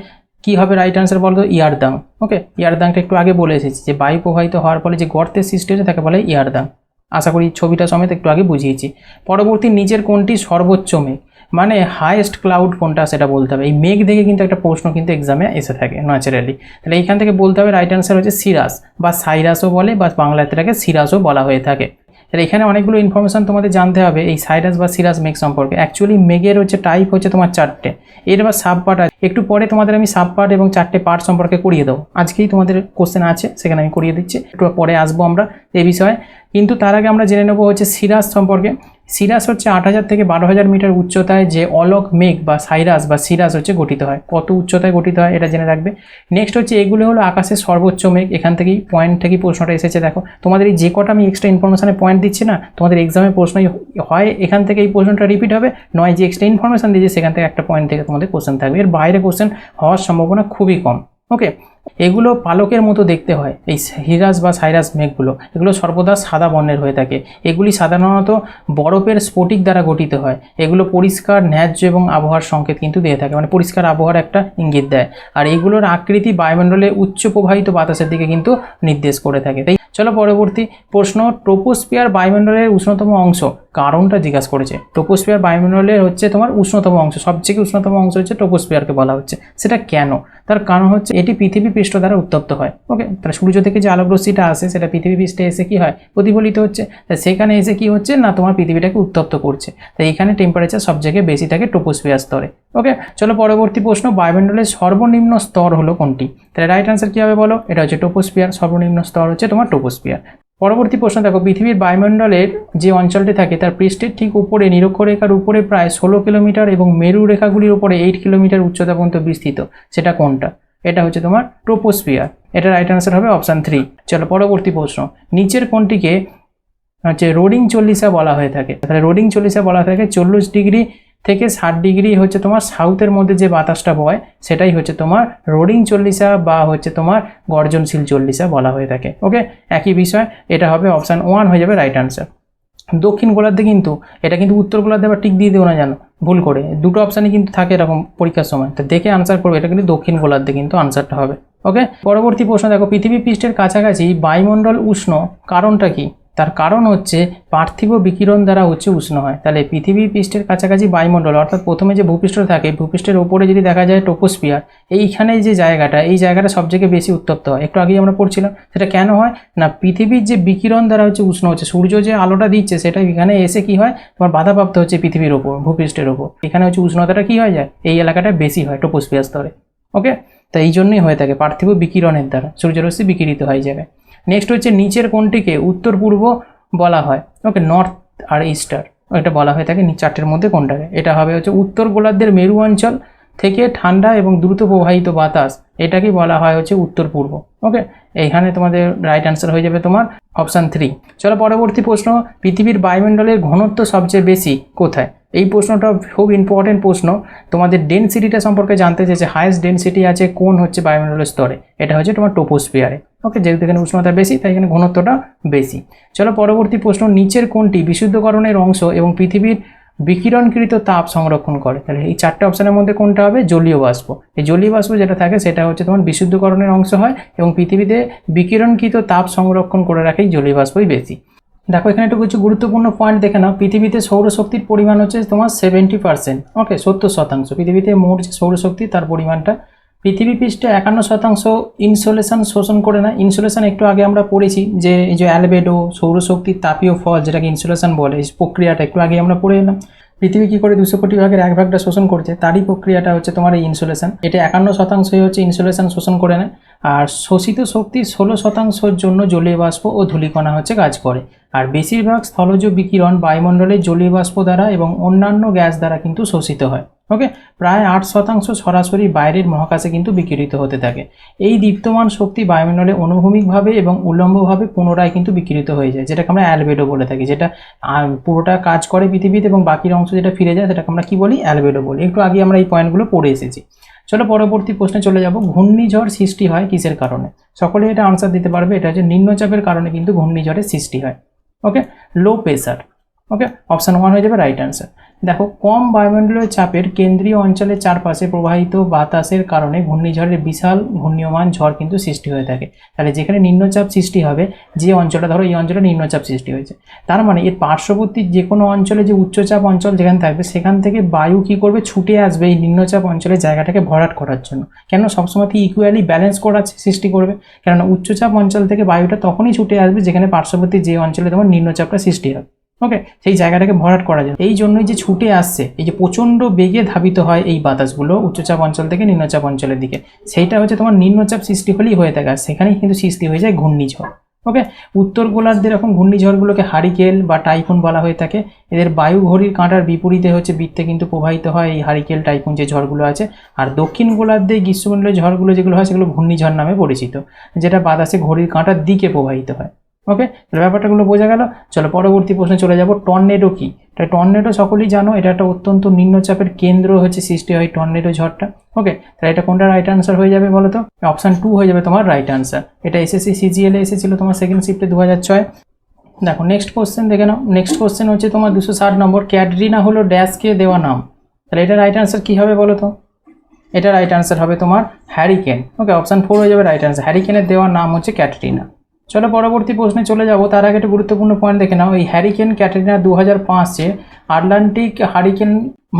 কি হবে রাইট অ্যান্সার বলতো? ইয়ারদাং। ওকে, ইয়ারদাংটা একটু আগে বলে এসেছি যে বায়ু প্রবাহিত হওয়ার ফলে যে গর্তের সৃষ্টি হয়েছে তাকে বলে ইয়ারদাং। আশা করি ছবিটা সমেত একটু আগে বুঝিয়েছি। পরবর্তী, নিচের কোনটি সর্বোচ্চ মেঘ? মানে হাইয়েস্ট ক্লাউড কোনটা সেটা বলতে হবে। এই মেঘ দেখে কিন্তু একটা প্রশ্ন কিন্তু এক্সামে এসে থাকে ন্যাচারালি। তাহলে এইখান থেকে বলতে হবে রাইট অ্যান্সার হচ্ছে সিরাস বা সাইরাসও বলে, বা বাংলাতে এটাকে সিরাসও বলা হয়ে থাকে। তাহলে এখানে অনেকগুলো ইনফরমেশন তোমাদের জানতে হবে এই সাইরাস বা সিরাস মেঘ সম্পর্কে। অ্যাকচুয়ালি মেঘের হচ্ছে টাইপ হচ্ছে তোমার 4টে, এর আবার সাব পার্ট আছে। একটু পরে তোমাদের আমি সাব পার্ট এবং 4টে পার্ট সম্পর্কে করিয়ে দেবো। আজকেই তোমাদের কোশ্চেন আছে, সেখানে আমি করিয়ে দিচ্ছি, একটু পরে আসবো আমরা এই বিষয়ে। কিন্তু তার আগে আমরা জেনে নেবো হচ্ছে সিরাস সম্পর্কে। সিরাস হচ্ছে 8000 থেকে 12000 মিটার উচ্চতায় যে অলক মেঘ বা সাইরাস বা সিরাস হচ্ছে গঠিত হয়। কত উচ্চতায় গঠিত হয় এটা জেনে রাখবে। নেক্সট হচ্ছে এগুলো হলো আকাশের সর্বোচ্চ মেঘ। এখান থেকেই পয়েন্ট থেকেই প্রশ্নটা এসেছে। দেখো তোমাদের এই যে কটা আমি এক্সট্রা ইনফরমেশনে পয়েন্ট দিচ্ছি না, তোমাদের এক্সামে প্রশ্নই হয় এখান থেকে এই প্রশ্নটা রিপিট হবে, নয় যে এক্সট্রা ইনফরমেশন দিয়েছে সেখান থেকে একটা পয়েন্ট থেকে তোমাদের কোশ্চেন থাকবে। এর বাইরে কোশ্চেন হওয়ার সম্ভাবনা খুবই কম। ওকে, এগুলো পালকের মতো দেখতে হয় এই সিরাস বা সাইরাস মেঘগুলো। এগুলো সর্বদা সাদা বর্ণের হয়ে থাকে। এগুলি সাধারণত বরফের স্ফটিক দ্বারা গঠিত হয়। এগুলো পরিষ্কার, ন্যায্য এবং আবহাওয়ার সংকেত কিন্তু দিয়ে থাকে, মানে পরিষ্কার আবহাওয়ার একটা ইঙ্গিত দেয়। আর এগুলোর আকৃতি বায়ুমণ্ডলে উচ্চ প্রবাহিত বাতাসের দিকে কিন্তু নির্দেশ করে থাকে। তাই চলো পরবর্তী প্রশ্ন, ট্রোপোস্ফিয়ার বায়ুমণ্ডলের উষ্ণতম অংশ কারণটা জিজ্ঞাসা করেছে। ট্রোপোস্ফিয়ার বায়ুমণ্ডলের হচ্ছে তোমার উষ্ণতম অংশ, সবচেয়ে উষ্ণতম অংশ হচ্ছে ট্রোপোস্ফিয়ারকে বলা হচ্ছে। সেটা কেন? তার কারণ হচ্ছে এটি পৃথিবী পৃষ্ঠ দ্বারা উত্তপ্ত হয়। ওকে, তাহলে সূর্য থেকে যে আলোক রশ্মিটা আসে সেটা পৃথিবী পৃষ্ঠে এসে কি হয়? প্রতিফলিত হচ্ছে। তাই সেখানে এসে কি হচ্ছে না, তোমার পৃথিবীটাকে উত্তপ্ত করছে। তাই এখানে টেম্পারেচার সব জায়গায় বেশি থাকে ট্রোপোস্ফিয়ার স্তরে। ওকে, চলো পরবর্তী প্রশ্ন, বায়ুমণ্ডলের সর্বনিম্ন স্তর হলো কোনটি? তাহলে রাইট আনসার কি হবে বলো? এটা হচ্ছে ট্রোপোস্ফিয়ার। সর্বনিম্ন স্তর হচ্ছে তোমার ট্রোপোস্ফিয়ার। পরবর্তী প্রশ্ন দেখো, পৃথিবীর বায়ুমণ্ডলের যে অঞ্চলটি থাকে তার পৃষ্ঠের ঠিক উপরে নিরক্ষরেখার উপরে প্রায় 16 কিলোমিটার এবং মেরু রেখাগুলির উপরে 8 কিলোমিটার উচ্চতা পর্যন্ত বিস্তৃত, সেটা কোনটা? এটা হচ্ছে তোমার ট্রোপোস্ফিয়ার। এটা রাইট আনসার হবে অপশান 3। চলো পরবর্তী প্রশ্ন, নিচের কোনটিকে হচ্ছে রোডিং চল্লিশা বলা হয়ে থাকে? তাহলে রোডিং চল্লিশা বলা হয়ে থাকে 40 ডিগ্রি থেকে 60 ডিগ্রি হচ্ছে তোমার সাউথের মধ্যে যে বাতাসটা বয় সেটাই হচ্ছে তোমার রোডিং চল্লিশা বা হচ্ছে তোমার গর্জনশীল চল্লিশা বলা হয়ে থাকে। ওকে, একই বিষয়। এটা হবে অপশান 1 হয়ে যাবে রাইট আনসার। দক্ষিণ গোলার্ধে কিন্তু এটা কিন্তু উত্তর গোলার্ধে আবার টিক দিয়ে দেবো না জানো, ভুল করে। দুটো অপশানই কিন্তু থাকে এরকম পরীক্ষার সময়, তো দেখে আনসার করবে। এটা কিন্তু দক্ষিণ গোলার্ধে কিন্তু আনসারটা হবে। ওকে, পরবর্তী প্রশ্ন দেখো, পৃথিবী পৃষ্ঠের কাছাকাছি বায়ুমণ্ডল উষ্ণ, কারণটা কি? তার কারণ হচ্ছে পার্থিব বিকিরণ দ্বারা হচ্ছে উষ্ণ হয়। তাহলে পৃথিবী পৃষ্ঠের কাছাকাছি বায়ুমণ্ডল অর্থাৎ প্রথমে যে ভূপৃষ্ঠ থাকে, ভূপৃষ্ঠের ওপরে যদি দেখা যায় ট্রপোস্ফিয়ার, এইখানে যে জায়গাটা, এই জায়গাটা সবথেকে বেশি উত্তপ্ত হয়। একটু আগেই আমরা পড়ছিলাম, সেটা কেন হয় না, পৃথিবীর যে বিকিরণ দ্বারা হচ্ছে উষ্ণ হচ্ছে, সূর্য যে আলোটা দিচ্ছে সেটা এখানে এসে কি হয়, তোমার বাধাপ্রাপ্ত হচ্ছে পৃথিবীর ওপর, ভূপৃষ্ঠের ওপর, এখানে হচ্ছে উষ্ণতাটা কি হয়ে যায়, এই এলাকাটা বেশি হয় ট্রপোস্ফিয়ার স্তরে। ওকে, তো এই জন্যই হয়ে থাকে, পার্থিব বিকিরণের দ্বারা সূর্যরশ্মি বিকিরিত হয়ে যাবে। নেক্সট হচ্ছে নিচের কোনটিকে উত্তর পূর্ব বলা হয়? ওকে, নর্থ আর ইস্টার এটা বলা হয়ে থাকে, চারটের মধ্যে কোনটাকে? এটা হবে হচ্ছে উত্তর গোলার্ধের মেরু অঞ্চল থেকে ঠান্ডা এবং দ্রুত প্রবাহিত বাতাস, এটাকে বলা হয় হচ্ছে উত্তর পূর্ব। ওকে, এইখানে তোমাদের রাইট অ্যান্সার হয়ে যাবে তোমার অপশান 3। চলো পরবর্তী প্রশ্ন, পৃথিবীর বায়ুমণ্ডলের ঘনত্ব সবচেয়ে বেশি কোথায়? এই প্রশ্নটা খুব ইম্পর্টেন্ট প্রশ্ন, তোমাদের ডেনসিটিটা সম্পর্কে জানতে চেয়েছে, হাইয়েস্ট ডেনসিটি আছে কোন হচ্ছে বায়ুমণ্ডলের স্তরে, এটা হচ্ছে তোমার ট্রপোস্ফিয়ারে। ওকে, যেহেতু এখানে উষ্ণতা বেশি তাই এখানে ঘনত্বটা বেশি। চলো পরবর্তী প্রশ্ন, নিচের কোনটি বিশুদ্ধকরণের অংশ এবং পৃথিবীর বিকিরণকৃত তাপ সংরক্ষণ করে? তাহলে এই চারটে অপশনের মধ্যে কোনটা হবে? জলীয় বাষ্প। এই জলীয় বাষ্প যেটা থাকে সেটা হচ্ছে তোমার বিশুদ্ধকরণের অংশ হয় এবং পৃথিবীতে বিকিরণকৃত তাপ সংরক্ষণ করে রাখে জলীয় বাষ্পই বেশি। দেখো এখানে একটু কিছু গুরুত্বপূর্ণ পয়েন্ট দেখে নাও। পৃথিবীতে সৌরশক্তির পরিমাণ হচ্ছে তোমার 70%। ওকে, 70%। পৃথিবীতে মোট যে সৌরশক্তি তার পরিমাণটা। পৃথিবী পৃষ্ঠে 51% ইনসোলেশন শোষণ করে না। ইনসোলেশন একটু আগে আমরা পড়েছি যে এই যে অ্যালবেডো, সৌরশক্তির তাপীয় ফল যেটাকে ইনসোলেশন বলে, এই প্রক্রিয়াটা একটু আগে আমরা পড়ে এলাম। পৃথিবী কী করে 200 কোটি ভাগের 1 ভাগটা শোষণ করছে, তারই প্রক্রিয়াটা হচ্ছে তোমার এই ইনসোলেশন। এটা 51%ই হচ্ছে ইনসোলেশন শোষণ করে নেয়। আর শোষিত শক্তির 16%-র জন্য জলীয় বাষ্প ও ধূলিকণা হচ্ছে কাজ করে। আর বেশিরভাগ স্থলজ বিকিরণ বায়ুমণ্ডলে জলীয় বাষ্প দ্বারা এবং অন্যান্য গ্যাস দ্বারা কিন্তু শোষিত হয়। ওকে, প্রায় 8% সরাসরি বাইরের মহাকাশে কিন্তু বিকিরিত হতে থাকে। এই দীপ্তমান শক্তি বায়ুমণ্ডলে অনুভূমিকভাবে এবং উল্লম্বভাবে পুনরায় কিন্তু বিকিরিত হয়ে যায়, যেটাকে আমরা অ্যালবেডো বলে থাকি। যেটা পুরোটা কাজ করে পৃথিবীতে এবং বাকির অংশ যেটা ফিরে যায় সেটাকে আমরা কি বলি? অ্যালবেডো বলি। একটু আগে আমরা এই পয়েন্টগুলো পড়ে এসেছি। চলো পরবর্তী প্রশ্নে চলে যাব, ঘূর্ণিঝড় সৃষ্টি হয় কিসের কারণে? সকলে এটা আনসার দিতে পারবে। এটা হচ্ছে নিম্নচাপের কারণে কিন্তু ঘূর্ণিঝড়ের সৃষ্টি হয়। ওকে, লো প্রেসার। ওকে, অপশান 1 হয়ে যাবে রাইট অ্যান্সার। দেখো, কম বায়ুমণ্ডলীয় চাপের কেন্দ্রীয় অঞ্চলের চারপাশে প্রবাহিত বাতাসের কারণে ঘূর্ণিঝড়ের বিশাল ঘূর্ণীয়মান ঝড় কিন্তু সৃষ্টি হয়ে থাকে। তাহলে যেখানে নিম্নচাপ সৃষ্টি হবে, যে অঞ্চলটা ধরো এই অঞ্চলে নিম্নচাপ সৃষ্টি হয়েছে, তার মানে এর পার্শ্ববর্তী যে কোনো অঞ্চলে যে উচ্চচাপ অঞ্চল যেখানে থাকবে সেখান থেকে বায়ু কী করবে? ছুটে আসবে এই নিম্নচাপ অঞ্চলের জায়গাটাকে ভরাট করার জন্য। কেন? সবসময় কি ইকুয়ালি ব্যালেন্স করার সৃষ্টি করবে, কেননা উচ্চচাপ অঞ্চল থেকে বায়ুটা তখনই ছুটে আসবে যেখানে পার্শ্ববর্তী যে অঞ্চলে তোমার নিম্নচাপটা সৃষ্টি হবে। ওকে, সেই জায়গাটাকে ভরাট করা যায়। এই জন্যই যে ছুটে আসছে, এই যে প্রচণ্ড বেগে ধাবিত হয় এই বাতাসগুলো উচ্চচাপ অঞ্চল থেকে নিম্নচাপ অঞ্চলের দিকে, সেইটা হচ্ছে তোমার নিম্নচাপ সৃষ্টি হলেই হয়ে থাকে, আর সেখানেই কিন্তু সৃষ্টি হয়ে যায় ঘূর্ণিঝড়। ওকে, উত্তর গোলার্ধে এরকম ঘূর্ণিঝড়গুলোকে হারিকেন বা টাইফুন বলা হয়ে থাকে। এদের বায়ু ঘড়ির কাঁটার বিপরীতে হচ্ছে বৃত্তে কিন্তু প্রবাহিত হয় এই হারিকেন টাইফুন যে ঝড়গুলো আছে। আর দক্ষিণ গোলার্ধে গ্রীষ্মমণ্ডলীয় ঝড়গুলো যেগুলো হয় সেগুলো ঘূর্ণিঝড় নামে পরিচিত, যেটা বাতাসে ঘড়ির কাঁটার দিকে প্রবাহিত হয়। ওকে, তাহলে ব্যাপারটাগুলো বোঝা গেল। চলো পরবর্তী প্রশ্নে চলে যাব, টর্নেডো কি? তাই টর্নেডো সকলেই জানো, এটা একটা অত্যন্ত নিম্নচাপের কেন্দ্র হচ্ছে সৃষ্টি হয় টর্নেডো ঝড়টা। ওকে, তাহলে এটা কোনটা রাইট আনসার হয়ে যাবে বলো তো? অপশান 2 হয়ে যাবে তোমার রাইট আনসার। এটা এসএসসি সিজিএল এসেছিল তোমার সেকেন্ড শিফটে 2006। দেখো নেক্সট কোশ্চেন দেখে নাও। নেক্সট কোশ্চেন হচ্ছে তোমার 260 নম্বর, ক্যাটরিনা হলো ড্যাশকে দেওয়া নাম। তাহলে এটা রাইট আনসার কী হবে বলো তো? এটা রাইট আনসার হবে তোমার হ্যারিকেন। ওকে, অপশান 4 হয়ে যাবে রাইট আনসার। হ্যারিকেনের দেওয়ার নাম হচ্ছে ক্যাটরিনা। চলো পরবর্তী প্রশ্নে চলে যাব, তার আগে একটা গুরুত্বপূর্ণ পয়েন্ট দেখে নাও। এই হ্যারিকেন ক্যাটরিনা 2005-এ আটলান্টিক হারিকেন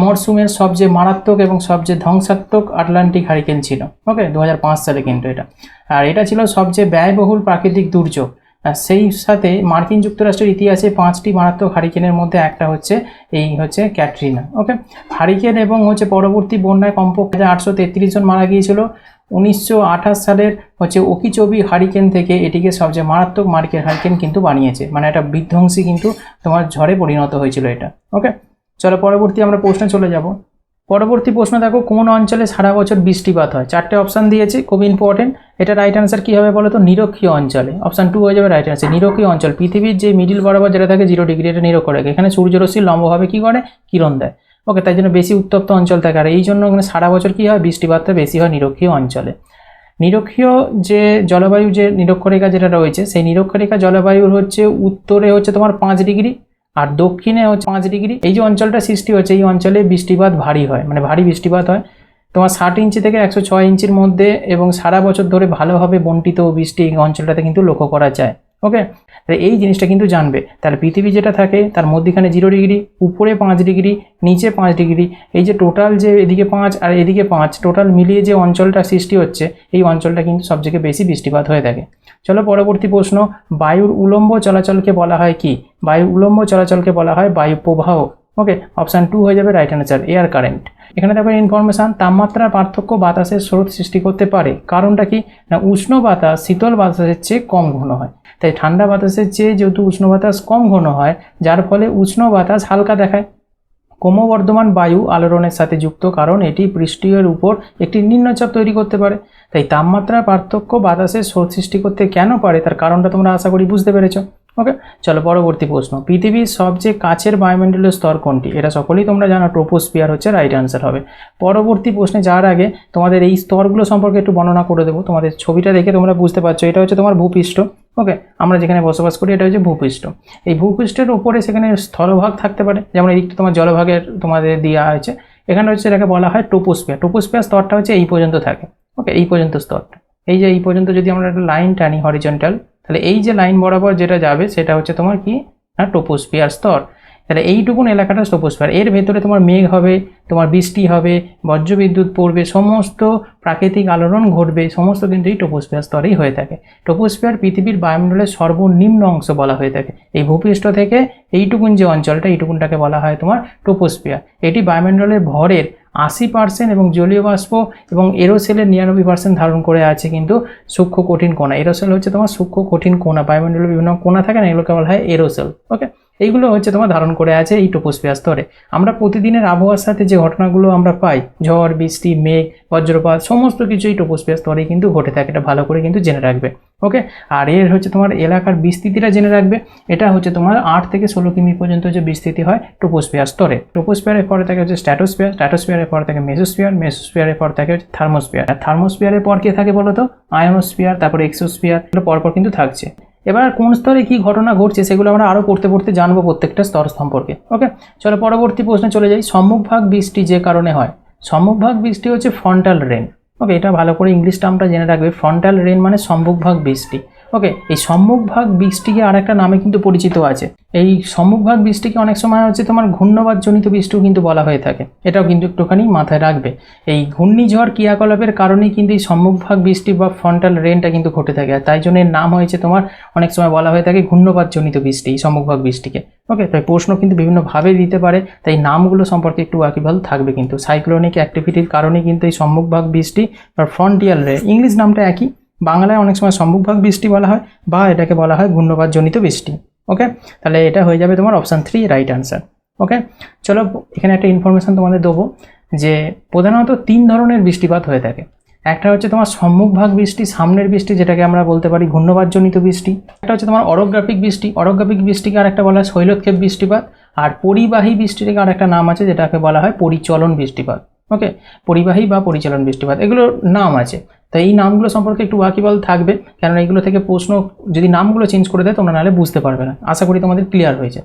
মরশুমের সবচেয়ে মারাত্মক এবং সবচেয়ে ধ্বংসাত্মক আটলান্টিক হারিকেন ছিল। ওকে, 2005 সালে কিন্তু এটা, আর এটা ছিল সবচেয়ে ব্যয়বহুল প্রাকৃতিক দুর্যোগ। আর সেই সাথে মার্কিন যুক্তরাষ্ট্রের ইতিহাসে 5টি মারাত্মক হারিকেনের মধ্যে একটা হচ্ছে এই হচ্ছে ক্যাটরিনা। ওকে, হারিকেন এবং হচ্ছে পরবর্তী বন্যায় কমপক্ষে 833 জন মারা গিয়েছিল। 1928 সালের হচ্ছে ওকিচবি হারিকেন থেকে এটিকে সবচেয়ে মারাত্মক মার্কের হারিকেন কিন্তু বানিয়েছে, মানে একটা বিধ্বংসী কিন্তু তোমার ঝড়ে পরিণত হয়েছিল এটা। ওকে, চলো পরবর্তী আমরা প্রশ্নে চলে যাব। পরবর্তী প্রশ্ন দেখো, কোন অঞ্চলে সারা বছর বৃষ্টিপাত হয়? চারটে অপশান দিয়েছে, খুব ইম্পর্টেন্ট। এটা রাইট আনসার কী হবে বলো তো? নিরক্ষীয় অঞ্চলে। অপশান 2 হয়ে যাবে রাইট আনসার। নিরক্ষীয় অঞ্চল, পৃথিবীর যে মিডিল বরাবর যেটা থাকে 0 ডিগ্রি, এটা নিরক্ষীয় রেখা। এখানে সূর্যরশ্মি লম্বভাবে কী করে? কিরণ দেয়। ওকে, তাই জন্য বেশি উত্তপ্ত অঞ্চল থাকে, আর এই জন্য এখানে সারা বছর কী হয়? বৃষ্টিপাতটা বেশি হয় নিরক্ষীয় অঞ্চলে। নিরক্ষীয় যে জলবায়ু, যে নিরক্ষরেখা যেটা রয়েছে, সেই নিরক্ষরেখা জলবায়ুর হচ্ছে উত্তরে হচ্ছে তোমার 5 ডিগ্রি আর দক্ষিণে হচ্ছে 5 ডিগ্রি। এই যে অঞ্চলটা সৃষ্টি হচ্ছে, এই অঞ্চলে বৃষ্টিপাত ভারী হয়, মানে ভারী বৃষ্টিপাত হয়। তোমার 60 ইঞ্চি থেকে 106 ইঞ্চির মধ্যে এবং সারা বছর ধরে ভালোভাবে বন্টিত বৃষ্টি এই অঞ্চলটাতে কিন্তু লক্ষ্য করা যায়। ওকে, তাহলে এই জিনিসটা কিন্তু জানবে। তাহলে পৃথিবী যেটা থাকে তার মধ্যখানে 0 ডিগ্রি, উপরে 5 ডিগ্রি, নিচে 5 ডিগ্রি, এই যে টোটাল যে এদিকে 5 আর এদিকে 5 টোটাল মিলিয়ে যে অঞ্চলটা সৃষ্টি হচ্ছে এই অঞ্চলটা কিন্তু সবথেকে বেশি বৃষ্টিপাত হয়ে থাকে। চলো পরবর্তী প্রশ্ন, বায়ুর উলম্ব চলাচলকে বলা হয় কি? বায়ুর উলম্ব চলাচলকে বলা হয় বায়ু প্রবাহ। ওকে, অপশান 2 হয়ে যাবে রাইট অ্যান্সার, এয়ার কারেন্ট। এখানে দেখো ইনফরমেশন, তাপমাত্রার পার্থক্য বাতাসের স্রোত সৃষ্টি করতে পারে। কারণটা কি না, উষ্ণ বাতাস শীতল বাতাসের চেয়ে কম ঘন হয়। তাই ঠান্ডা বাতাসের চেয়ে যেহেতু উষ্ণ বাতাস কম ঘন হয়, যার ফলে উষ্ণ বাতাস হালকা দেখায়। ক্রমবর্ধমান বায়ু আলোড়নের সাথে যুক্ত, কারণ এটি পৃষ্ঠের উপর একটি নিম্নচাপ তৈরি করতে পারে। তাই তাপমাত্রার পার্থক্য বাতাসের স্রোত সৃষ্টি করতে কেন পারে তার কারণটা তোমরা আশা করি বুঝতে পেরেছো। ওকে, চলো পরবর্তী প্রশ্ন, পৃথিবীর সবচেয়ে কাছের বায়ুমণ্ডলীয় স্তর কোনটি? এটা সকলেই তোমরা জানো, ট্রোপোস্ফিয়ার হচ্ছে রাইট অ্যান্সার হবে। পরবর্তী প্রশ্নে যাওয়ার আগে তোমাদের এই স্তরগুলো সম্পর্কে একটু বর্ণনা করে দেবো। তোমাদের ছবিটা দেখে তোমরা বুঝতে পারছো, এটা হচ্ছে তোমার ভূপৃষ্ঠ। ওকে, আমরা যেখানে বসবাস করি এটা হচ্ছে ভূপৃষ্ঠ। এই ভূপৃষ্ঠের উপরে সেখানে স্থলভাগ থাকতে পারে, যেমন এদিকটা তোমার জলভাগের তোমাদের দেওয়া হয়েছে। এখানে হচ্ছে এটাকে বলা হয় ট্রোপোস্ফিয়ার। ট্রোপোস্ফিয়ার স্তরটা হচ্ছে এই পর্যন্ত থাকে। ওকে, এই পর্যন্ত স্তরটা, এই যে এই পর্যন্ত যদি আমরা একটা লাইন টানি হরিজন্টাল, তাহলে এই যে লাইন বরাবর যেটা যাবে সেটা হচ্ছে তোমার কি না ট্রোপোস্ফিয়ার স্তর। তাহলে এইটুকুন এলাকাটা ট্রোপোস্ফিয়ার। এর ভেতরে তোমার মেঘ হবে, তোমার বৃষ্টি হবে, বজ্রবিদ্যুৎ পড়বে, সমস্ত প্রাকৃতিক আলোড়ন ঘটবে, সমস্ত কিন্তু এই ট্রোপোস্ফিয়ার স্তরেই হয়ে থাকে। ট্রোপোস্ফিয়ার পৃথিবীর বায়ুমণ্ডলের সর্বনিম্ন অংশ বলা হয়ে থাকে। এই ভূপৃষ্ঠ থেকে এইটুকুন যে অঞ্চলটা, এইটুকুনটাকে বলা হয় তোমার ট্রোপোস্ফিয়ার। এটি বায়ুমণ্ডলের ভরের 80% এবং জলীয় বাষ্প এবং এরোসেলের 99% ধারণ করে আছে কিন্তু সূক্ষ্ম কঠিন কণা। এরোসেল হচ্ছে তোমার সূক্ষ্ম কঠিন কণা, বায়ুমণ্ডলের বিভিন্ন কণা থাকে না, এগুলোকে বলা হয় এরোসেল। ওকে, এইগুলো হচ্ছে তোমার ধারণ করে আছে এই ট্রোপোস্ফিয়ার স্তরে। আমরা প্রতিদিনের আবহাওয়ার সাথে যে ঘটনাগুলো আমরা পাই, ঝড় বৃষ্টি মেঘ বজ্রপাত, সমস্ত কিছু এই ট্রোপোস্ফিয়ার স্তরেই কিন্তু ঘটে থাকে। এটা ভালো করে কিন্তু জেনে রাখবে। ওকে, আর এর হচ্ছে তোমার এলাকার বিস্তৃতিটা জেনে রাখবে। এটা হচ্ছে তোমার 8 থেকে 16 কিমি পর্যন্ত যে বিস্তৃতি হয় ট্রোপোস্ফিয়ার স্তরে। ট্রোপোস্ফিয়ারের পরে থাকে হচ্ছে স্ট্র্যাটোস্ফিয়ার, স্ট্র্যাটোস্ফিয়ারের পর থাকে মেসোস্ফিয়ার, মেসোস্ফিয়ারের পর থাকে হচ্ছে থার্মোস্ফিয়ার। আর থার্মোস্ফিয়ারের পর কে থাকে বলো তো? আয়োনোস্ফিয়ার, তারপরে এক্সোস্ফিয়ার, এগুলো পরপর কিন্তু থাকছে। এবার কোন স্তরে কি ঘটনা ঘটছে সেগুলো আমরা আরও পড়তে পড়তে জানবো প্রত্যেকটা স্তর সম্পর্কে। ওকে, চলো পরবর্তী প্রশ্নে চলে যাই। সম্মুখভাগ বৃষ্টি যে কারণে হয়? সম্মুখভাগ বৃষ্টি হচ্ছে ফ্রন্টাল রেন। ওকে, এটা ভালো করে ইংলিশ টার্মটা জেনে রাখবে। ফ্রন্টাল রেন মানে সম্মুখভাগ বৃষ্টি। ওকে, এই সম্মুখভাগ বৃষ্টিকে আর একটা নামে কিন্তু পরিচিত আছে। এই সম্মুখভাগ বৃষ্টিকে অনেক সময় হচ্ছে তোমার ঘূর্ণবাদজনিত বৃষ্টিও কিন্তু বলা হয়ে থাকে। এটাও কিন্তু একটুখানি মাথায় রাখবে। এই ঘূর্ণিঝড় ক্রিয়াকলাপের কারণেই কিন্তু এই সম্মুখভাগ বৃষ্টি বা ফ্রন্টাল রেনটা কিন্তু ঘটে থাকে। আর তাই জন্য এর নাম হয়েছে তোমার অনেক সময় বলা হয়ে থাকে ঘূর্ণবাদজনিত বৃষ্টি, এই সম্মুখভাগ বৃষ্টিকে। ওকে, তাই প্রশ্ন কিন্তু বিভিন্নভাবে দিতে পারে, তাই নামগুলো সম্পর্কে একটু ওয়াকিবহাল থাকবে। কিন্তু সাইক্লোনিক অ্যাক্টিভিটির কারণে কিন্তু এই সম্মুখভাগ বৃষ্টি বা ফ্রন্টিয়াল রেন, ইংলিশ নামটা একই, বাংলায় অনেক সময় সম্মুখভাগ বৃষ্টি বলা হয় বা এটাকে বলা হয় ঘূর্ণবাদজনিত বৃষ্টি। ওকে, তাহলে এটা হয়ে যাবে তোমার অপশান 3 রাইট অ্যান্সার। ওকে, চলো এখানে একটা ইনফরমেশান তোমাদের দেবো যে প্রধানত 3 ধরনের বৃষ্টিপাত হয়ে থাকে। একটা হচ্ছে তোমার সম্মুখভাগ বৃষ্টি, সামনের বৃষ্টি, যেটাকে আমরা বলতে পারি ঘূর্ণবাদজনিত বৃষ্টি। একটা হচ্ছে তোমার অরোগ্রাফিক বৃষ্টি, অরোগ্রাফিক বৃষ্টিকে আরেকটা বলা হয় শৈলক্ষেপ বৃষ্টিপাত। আর পরিবাহী বৃষ্টিকে আরেকটা নাম আছে যেটাকে বলা হয় পরিচলন বৃষ্টিপাত। ওকে, পরিবাহী বা পরিচালন বৃষ্টিপাত, এগুলোর নাম আছে। তাই এই নামগুলো সম্পর্কে একটু ওয়াকিবহাল থাকবে, কারণ এইগুলো থেকে প্রশ্ন যদি নামগুলো চেঞ্জ করে দেয় তোমরা নাহলে বুঝতে পারবে না। আশা করি তোমাদের ক্লিয়ার হয়েছে।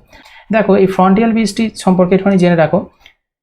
দেখো, এই ফ্রন্টিয়াল বৃষ্টি সম্পর্কে একটুখানি জেনে রাখো।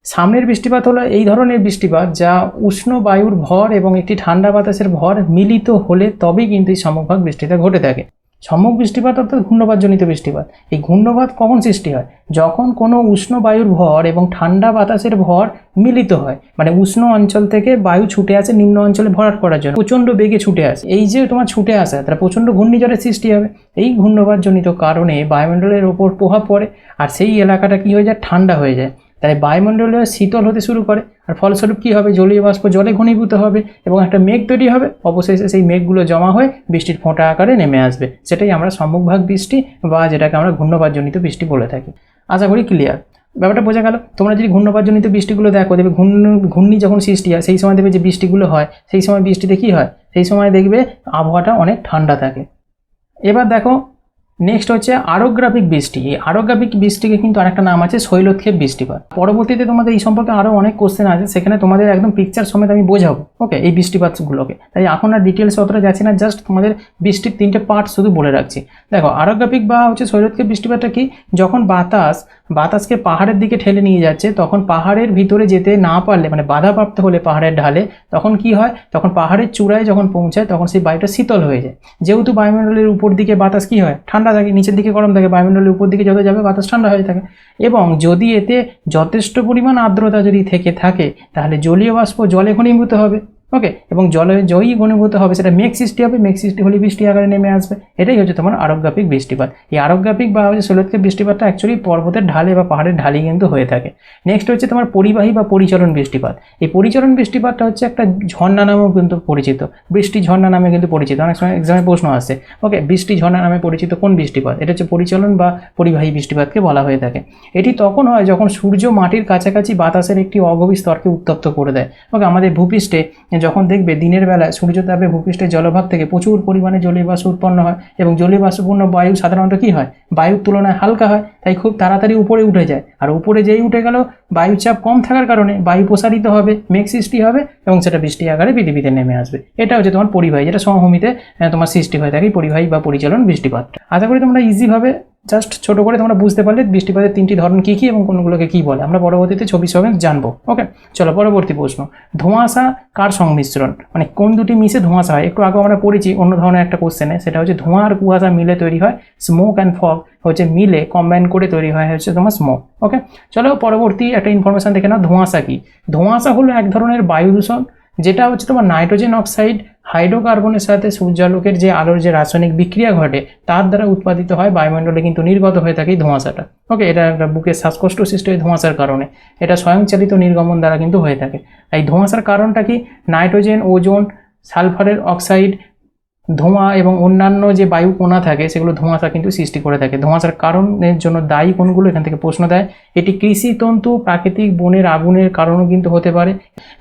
সামনের বৃষ্টিপাত হলো এই ধরনের বৃষ্টিপাত যা উষ্ণ বায়ুর ভর এবং একটি ঠান্ডা বাতাসের ভর মিলিত হলে তবেই কিন্তু এই সম্মুখভাগ বৃষ্টিটা ঘটে থাকে। সম্মুখ বৃষ্টিপাত অর্থাৎ ঘূর্ণবাদজনিত বৃষ্টিপাত। এই ঘূর্ণবাদ কখন সৃষ্টি হয়? যখন কোনো উষ্ণ বায়ুর ভর এবং ঠান্ডা বাতাসের ভর মিলিত হয়, মানে উষ্ণ অঞ্চল থেকে বায়ু ছুটে আসে নিম্ন অঞ্চলে ভরাট করার জন্য, প্রচণ্ড বেগে ছুটে আসে। এই যে তোমার ছুটে আসা, তারা প্রচণ্ড ঘূর্ণিঝড়ের সৃষ্টি হবে। এই ঘূর্ণবাদজনিত কারণে বায়ুমণ্ডলের ওপর প্রভাব পড়ে আর সেই এলাকাটা কি হয়ে যায়? ঠান্ডা হয়ে যায়। তাই বায়ুমণ্ডলে শীতল হতে শুরু করে, আর ফলস্বরূপ কী হবে? জলীয় বাষ্প জলে ঘনীভূত হবে এবং একটা মেঘ তৈরি হবে। অবশেষে সেই মেঘগুলো জমা হয়ে বৃষ্টির ফোঁটা আকারে নেমে আসবে। সেটাই আমরা সম্মুখভাগ বৃষ্টি বা যেটাকে আমরা ঘূর্ণবাদজনিত বৃষ্টি বলে থাকি। আশা করি ক্লিয়ার, ব্যাপারটা বোঝা গেল। তোমরা যদি ঘূর্ণবাদজনিত বৃষ্টিগুলো দেখো, দেখবে ঘূর্ণি যখন সৃষ্টি হয় সেই সময় দেখবে যে বৃষ্টিগুলো হয়, সেই সময় বৃষ্টিতে কী হয়? সেই সময় দেখবে আবহাওয়াটা অনেক ঠান্ডা থাকে। এবার দেখো নেক্সট হচ্ছে আরোগ্রাফিক বৃষ্টি। এই আরোগ্রাফিক বৃষ্টিকে কিন্তু আরেকটা নাম আছে শৈলক্ষেপ বৃষ্টিপাত। পরবর্তীতে তোমাদের এই সম্পর্কে আরও অনেক কোশ্চেন আছে, সেখানে তোমাদের একদম পিকচার সমেত আমি বোঝাবো, ওকে, এই বৃষ্টিপাতগুলোকে। তাই এখন আর ডিটেলস অতটা যাচ্ছি না, জাস্ট তোমাদের বৃষ্টির 3টে পার্ট শুধু বলে রাখছি। দেখো, আরোগ্রাফিক বা হচ্ছে শৈলক্ষেপ বৃষ্টিপাতটা কি, যখন বাতাসকে পাহাড়ের দিকে ঠেলে নিয়ে যাচ্ছে, তখন পাহাড়ের ভিতরে যেতে না পারলে, মানে বাধাপ্রাপ্ত হলে পাহাড়ের ঢালে, তখন কি হয়, তখন পাহাড়ের চূড়ায় যখন পৌঁছায় তখন সেই বায়ুটা শীতল হয়ে যায়। যেহেতু বায়ুমণ্ডলের উপর দিকে বাতাস কি হয়, ঠান্ডা থাকে, নিচের দিকে গরম থাকে, বায়ুমণ্ডলের উপর দিকে যত যাবে বাতাস ঠান্ডা হয়ে থাকে। এবং যদি এতে যথেষ্ট পরিমাণ আর্দ্রতা যদি থেকে থাকে, তাহলে জলীয় বাষ্প জলে ঘনীভূত হবে, ওকে, এবং জলে জয়ী ঘনীভূত হবে, সেটা মেঘ সৃষ্টি হবে, মেঘ সৃষ্টি হলে বৃষ্টি আকারে নেমে আসবে। এটাই হচ্ছে তোমার আরোগ্রাফিক বৃষ্টিপাত। এই আরোগ্রাফিক বা হচ্ছে শৈলক্ষেপ বৃষ্টিপাতটা অ্যাকচুয়ালি পর্বতের ঢালে বা পাহাড়ের ঢালেই কিন্তু হয়ে থাকে। নেক্সট হচ্ছে তোমার পরিবাহী বা পরিচলন বৃষ্টিপাত। এই পরিচলন বৃষ্টিপাতটা হচ্ছে একটা ঝর্ণা নামেও কিন্তু পরিচিত, বৃষ্টি ঝর্ণা নামে কিন্তু পরিচিত। অনেক সময় এক্সামে প্রশ্ন আসে, ওকে, বৃষ্টি ঝর্ণা নামে পরিচিত কোন বৃষ্টিপাত? এটা হচ্ছে পরিচলন বা পরিবাহী বৃষ্টিপাতকে বলা হয়ে থাকে। এটি তখন হয় যখন সূর্য মাটির কাছাকাছি বাতাসের একটি অগভীর স্তরকে উত্তপ্ত করে দেয়। ওকে, আমাদের ভূপৃষ্ঠে যখন দেখবে দিনের বেলা সূর্যতাপে ভূপৃষ্ঠের জলভাগ থেকে প্রচুর পরিমাণে জলীয় বাষ্প উৎপন্ন হয়, এবং জলীয় বাষ্পপূর্ণ বায়ু সাধারণত কি হয়, বায়ুর তুলনায় হালকা হয়, তাই খুব তাড়াতাড়ি উপরে উঠে যায়। আর উপরে যেই উঠে গেল, বায়ুচাপ কম থাকার কারণে বায়ু প্রসারিত হবে, মেঘ সৃষ্টি হবে, এবং সেটা বৃষ্টি আকারে পৃথিবীতে নেমে আসবে। এটা হচ্ছে তোমার পরিবাহী, যেটা সমভূমিতে তোমার সৃষ্টি হয়ে থাকে, পরিবাহী বা পরিচালন বৃষ্টিপাত। আশা করি তোমরা ইজিভাবে জাস্ট ছোট করে তোমরা বুঝতে পারলে বৃষ্টিপাতের 3টি ধরন কী কী এবং কোনগুলোকে কী বলে। আমরা পরবর্তীতে ছবি সঙ্গে জানবো, ওকে। চলো পরবর্তী প্রশ্ন, ধোঁয়াশা কার সংমিশ্রণ, মানে কোন দুটি মিশে ধোঁয়াশা হয়? একটু আগে আমরা পড়েছি অন্য ধরনের একটা কোশ্চেনে, সেটা হচ্ছে ধোঁয়া আর কুয়াশা মিলে তৈরি হয় স্মোক অ্যান্ড ফগ, হচ্ছে মিলে কম্বাইন করে তৈরি হয় হচ্ছে তোমার স্মোক, ওকে। চলো পরবর্তী একটা ইনফরমেশন দেখে নাও, ধোঁয়াশা কি? ধোঁয়াশা হলো এক ধরনের বায়ু দূষণ, যেটা হচ্ছে তোমার নাইট্রোজেন অক্সাইড হাইড্রোকার্বনের সাথে সূর্যালোকের যে আলোর যে রাসায়নিক বিক্রিয়া ঘটে তার দ্বারা উৎপাদিত হয়, বায়ুমণ্ডলে কিন্তু নির্গত হয়ে থাকে এই ধোঁয়াশাটা, ওকে। এটা বুকের শ্বাসকষ্ট সৃষ্টি হয় ধোঁয়াশার কারণে, এটা স্বয়ংচালিত নির্গমন দ্বারা কিন্তু হয়ে থাকে। এই ধোঁয়াশার কারণটা কি? নাইট্রোজেন, ওজোন, সালফারের অক্সাইড, ধোঁয়া এবং অন্যান্য যে বায়ু কণা থাকে সেগুলো ধোঁয়াশা কিন্তু সৃষ্টি করে থাকে। ধোঁয়াশার কারণের জন্য দায়ী কোনগুলো, এখান থেকে প্রশ্ন দেয়। এটি কৃষি তন্তু, প্রাকৃতিক বনের আগুনের কারণও কিন্তু হতে পারে,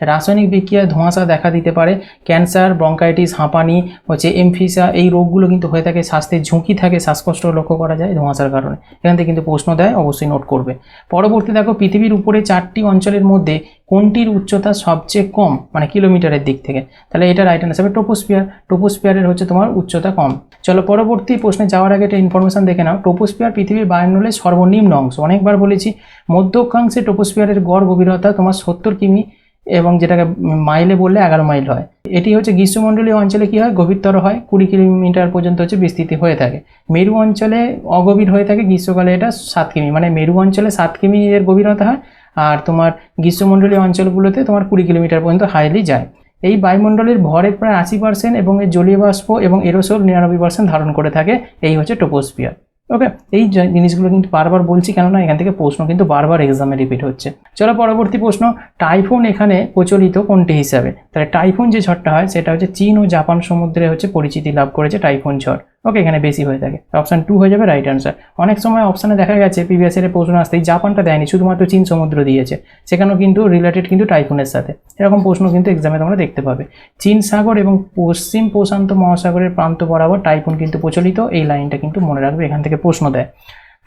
রাসায়নিক বিক্রিয়ায় ধোঁয়াশা দেখা দিতে পারে, ক্যান্সার, ব্রঙ্কাইটিস, হাঁপানি, হচ্ছে এমফিসা, এই রোগগুলো কিন্তু হয়ে থাকে, স্বাস্থ্যের ঝুঁকি থাকে, শ্বাসকষ্ট লক্ষ্য করা যায় ধোঁয়াশার কারণে। এখান থেকে কিন্তু প্রশ্ন দেয়, অবশ্যই নোট করবে। পরবর্তী দেখো, পৃথিবীর উপরে 4টি অঞ্চলের মধ্যে কোনটির উচ্চতা সবচেয়ে কম, মানে কিলোমিটারের দিক থেকে? তাহলে এটা রাইট অ্যান্সার হবে ট্রপোস্ফিয়ার। ট্রপোস্ফিয়ারের হচ্ছে তোমার উচ্চতা কম। চলো পরবর্তী প্রশ্নে যাওয়ার আগে একটা ইনফরমেশন দেখে নাও, ট্রপোস্ফিয়ার পৃথিবীর বায়ুমণ্ডলের সর্বনিম্ন অংশ। অনেকবার বলেছি, মধ্য অক্ষাংশে ট্রপোস্ফিয়ারের গড় গভীরতা তোমার 70 কিমি, এবং যেটাকে মাইলে বললে 11 মাইল হয়। এটি হচ্ছে গ্রীষ্মমণ্ডলীয় অঞ্চলে কি হয়, গভীরতর হয়, 20 কিলোমিটার পর্যন্ত হচ্ছে বিস্তৃতি হয়ে থাকে। মেরু অঞ্চলে অগভীর হয়ে থাকে, গ্রীষ্মকালে এটা 7 কিমি, মানে মেরু অঞ্চলে 7 কিমি এর গভীরতা হয়, আর তোমার গ্রীষ্মমণ্ডলীয় অঞ্চলগুলোতে তোমার 20 কিলোমিটার পর্যন্ত হাইলি যায়। এই বায়ুমণ্ডলের ভরের প্রায় 80% এবং এর জলীয় বাষ্প এবং এরোসোল 99% ধারণ করে থাকে। এই হচ্ছে ট্রপোস্ফিয়ার, ওকে। এই জিনিসগুলো কিন্তু বারবার বলছি, কেননা এখান থেকে প্রশ্ন কিন্তু বারবার এক্সামে রিপিট হচ্ছে। চলো পরবর্তী প্রশ্ন, টাইফুন এখানে প্রচলিত কোনটি হিসাবে? তাহলে টাইফুন যে ঝড়টা হয় সেটা হচ্ছে চীন ও জাপান সমুদ্রে হচ্ছে পরিচিতি লাভ করেছে টাইফুন ঝড়, ওকে। এখানে বেশি হয়ে থাকে, অপশান 2 হয়ে যাবে রাইট অ্যান্সার। অনেক সময় অপশানে দেখা গেছে প্রিভিয়াস ইয়ারের প্রশ্ন আসতেই জাপানটা দেয়নি, শুধুমাত্র চীন সমুদ্র দিয়েছে, সেখানেও কিন্তু রিলেটেড কিন্তু টাইফুনের সাথে। এরকম প্রশ্ন কিন্তু এক্সামে তোমরা দেখতে পাবে। চীন সাগর এবং পশ্চিম প্রশান্ত মহাসাগরের প্রান্ত বরাবর টাইফুন কিন্তু প্রচলিত, এই লাইনটা কিন্তু মনে রাখবে, এখান থেকে প্রশ্ন দেয়।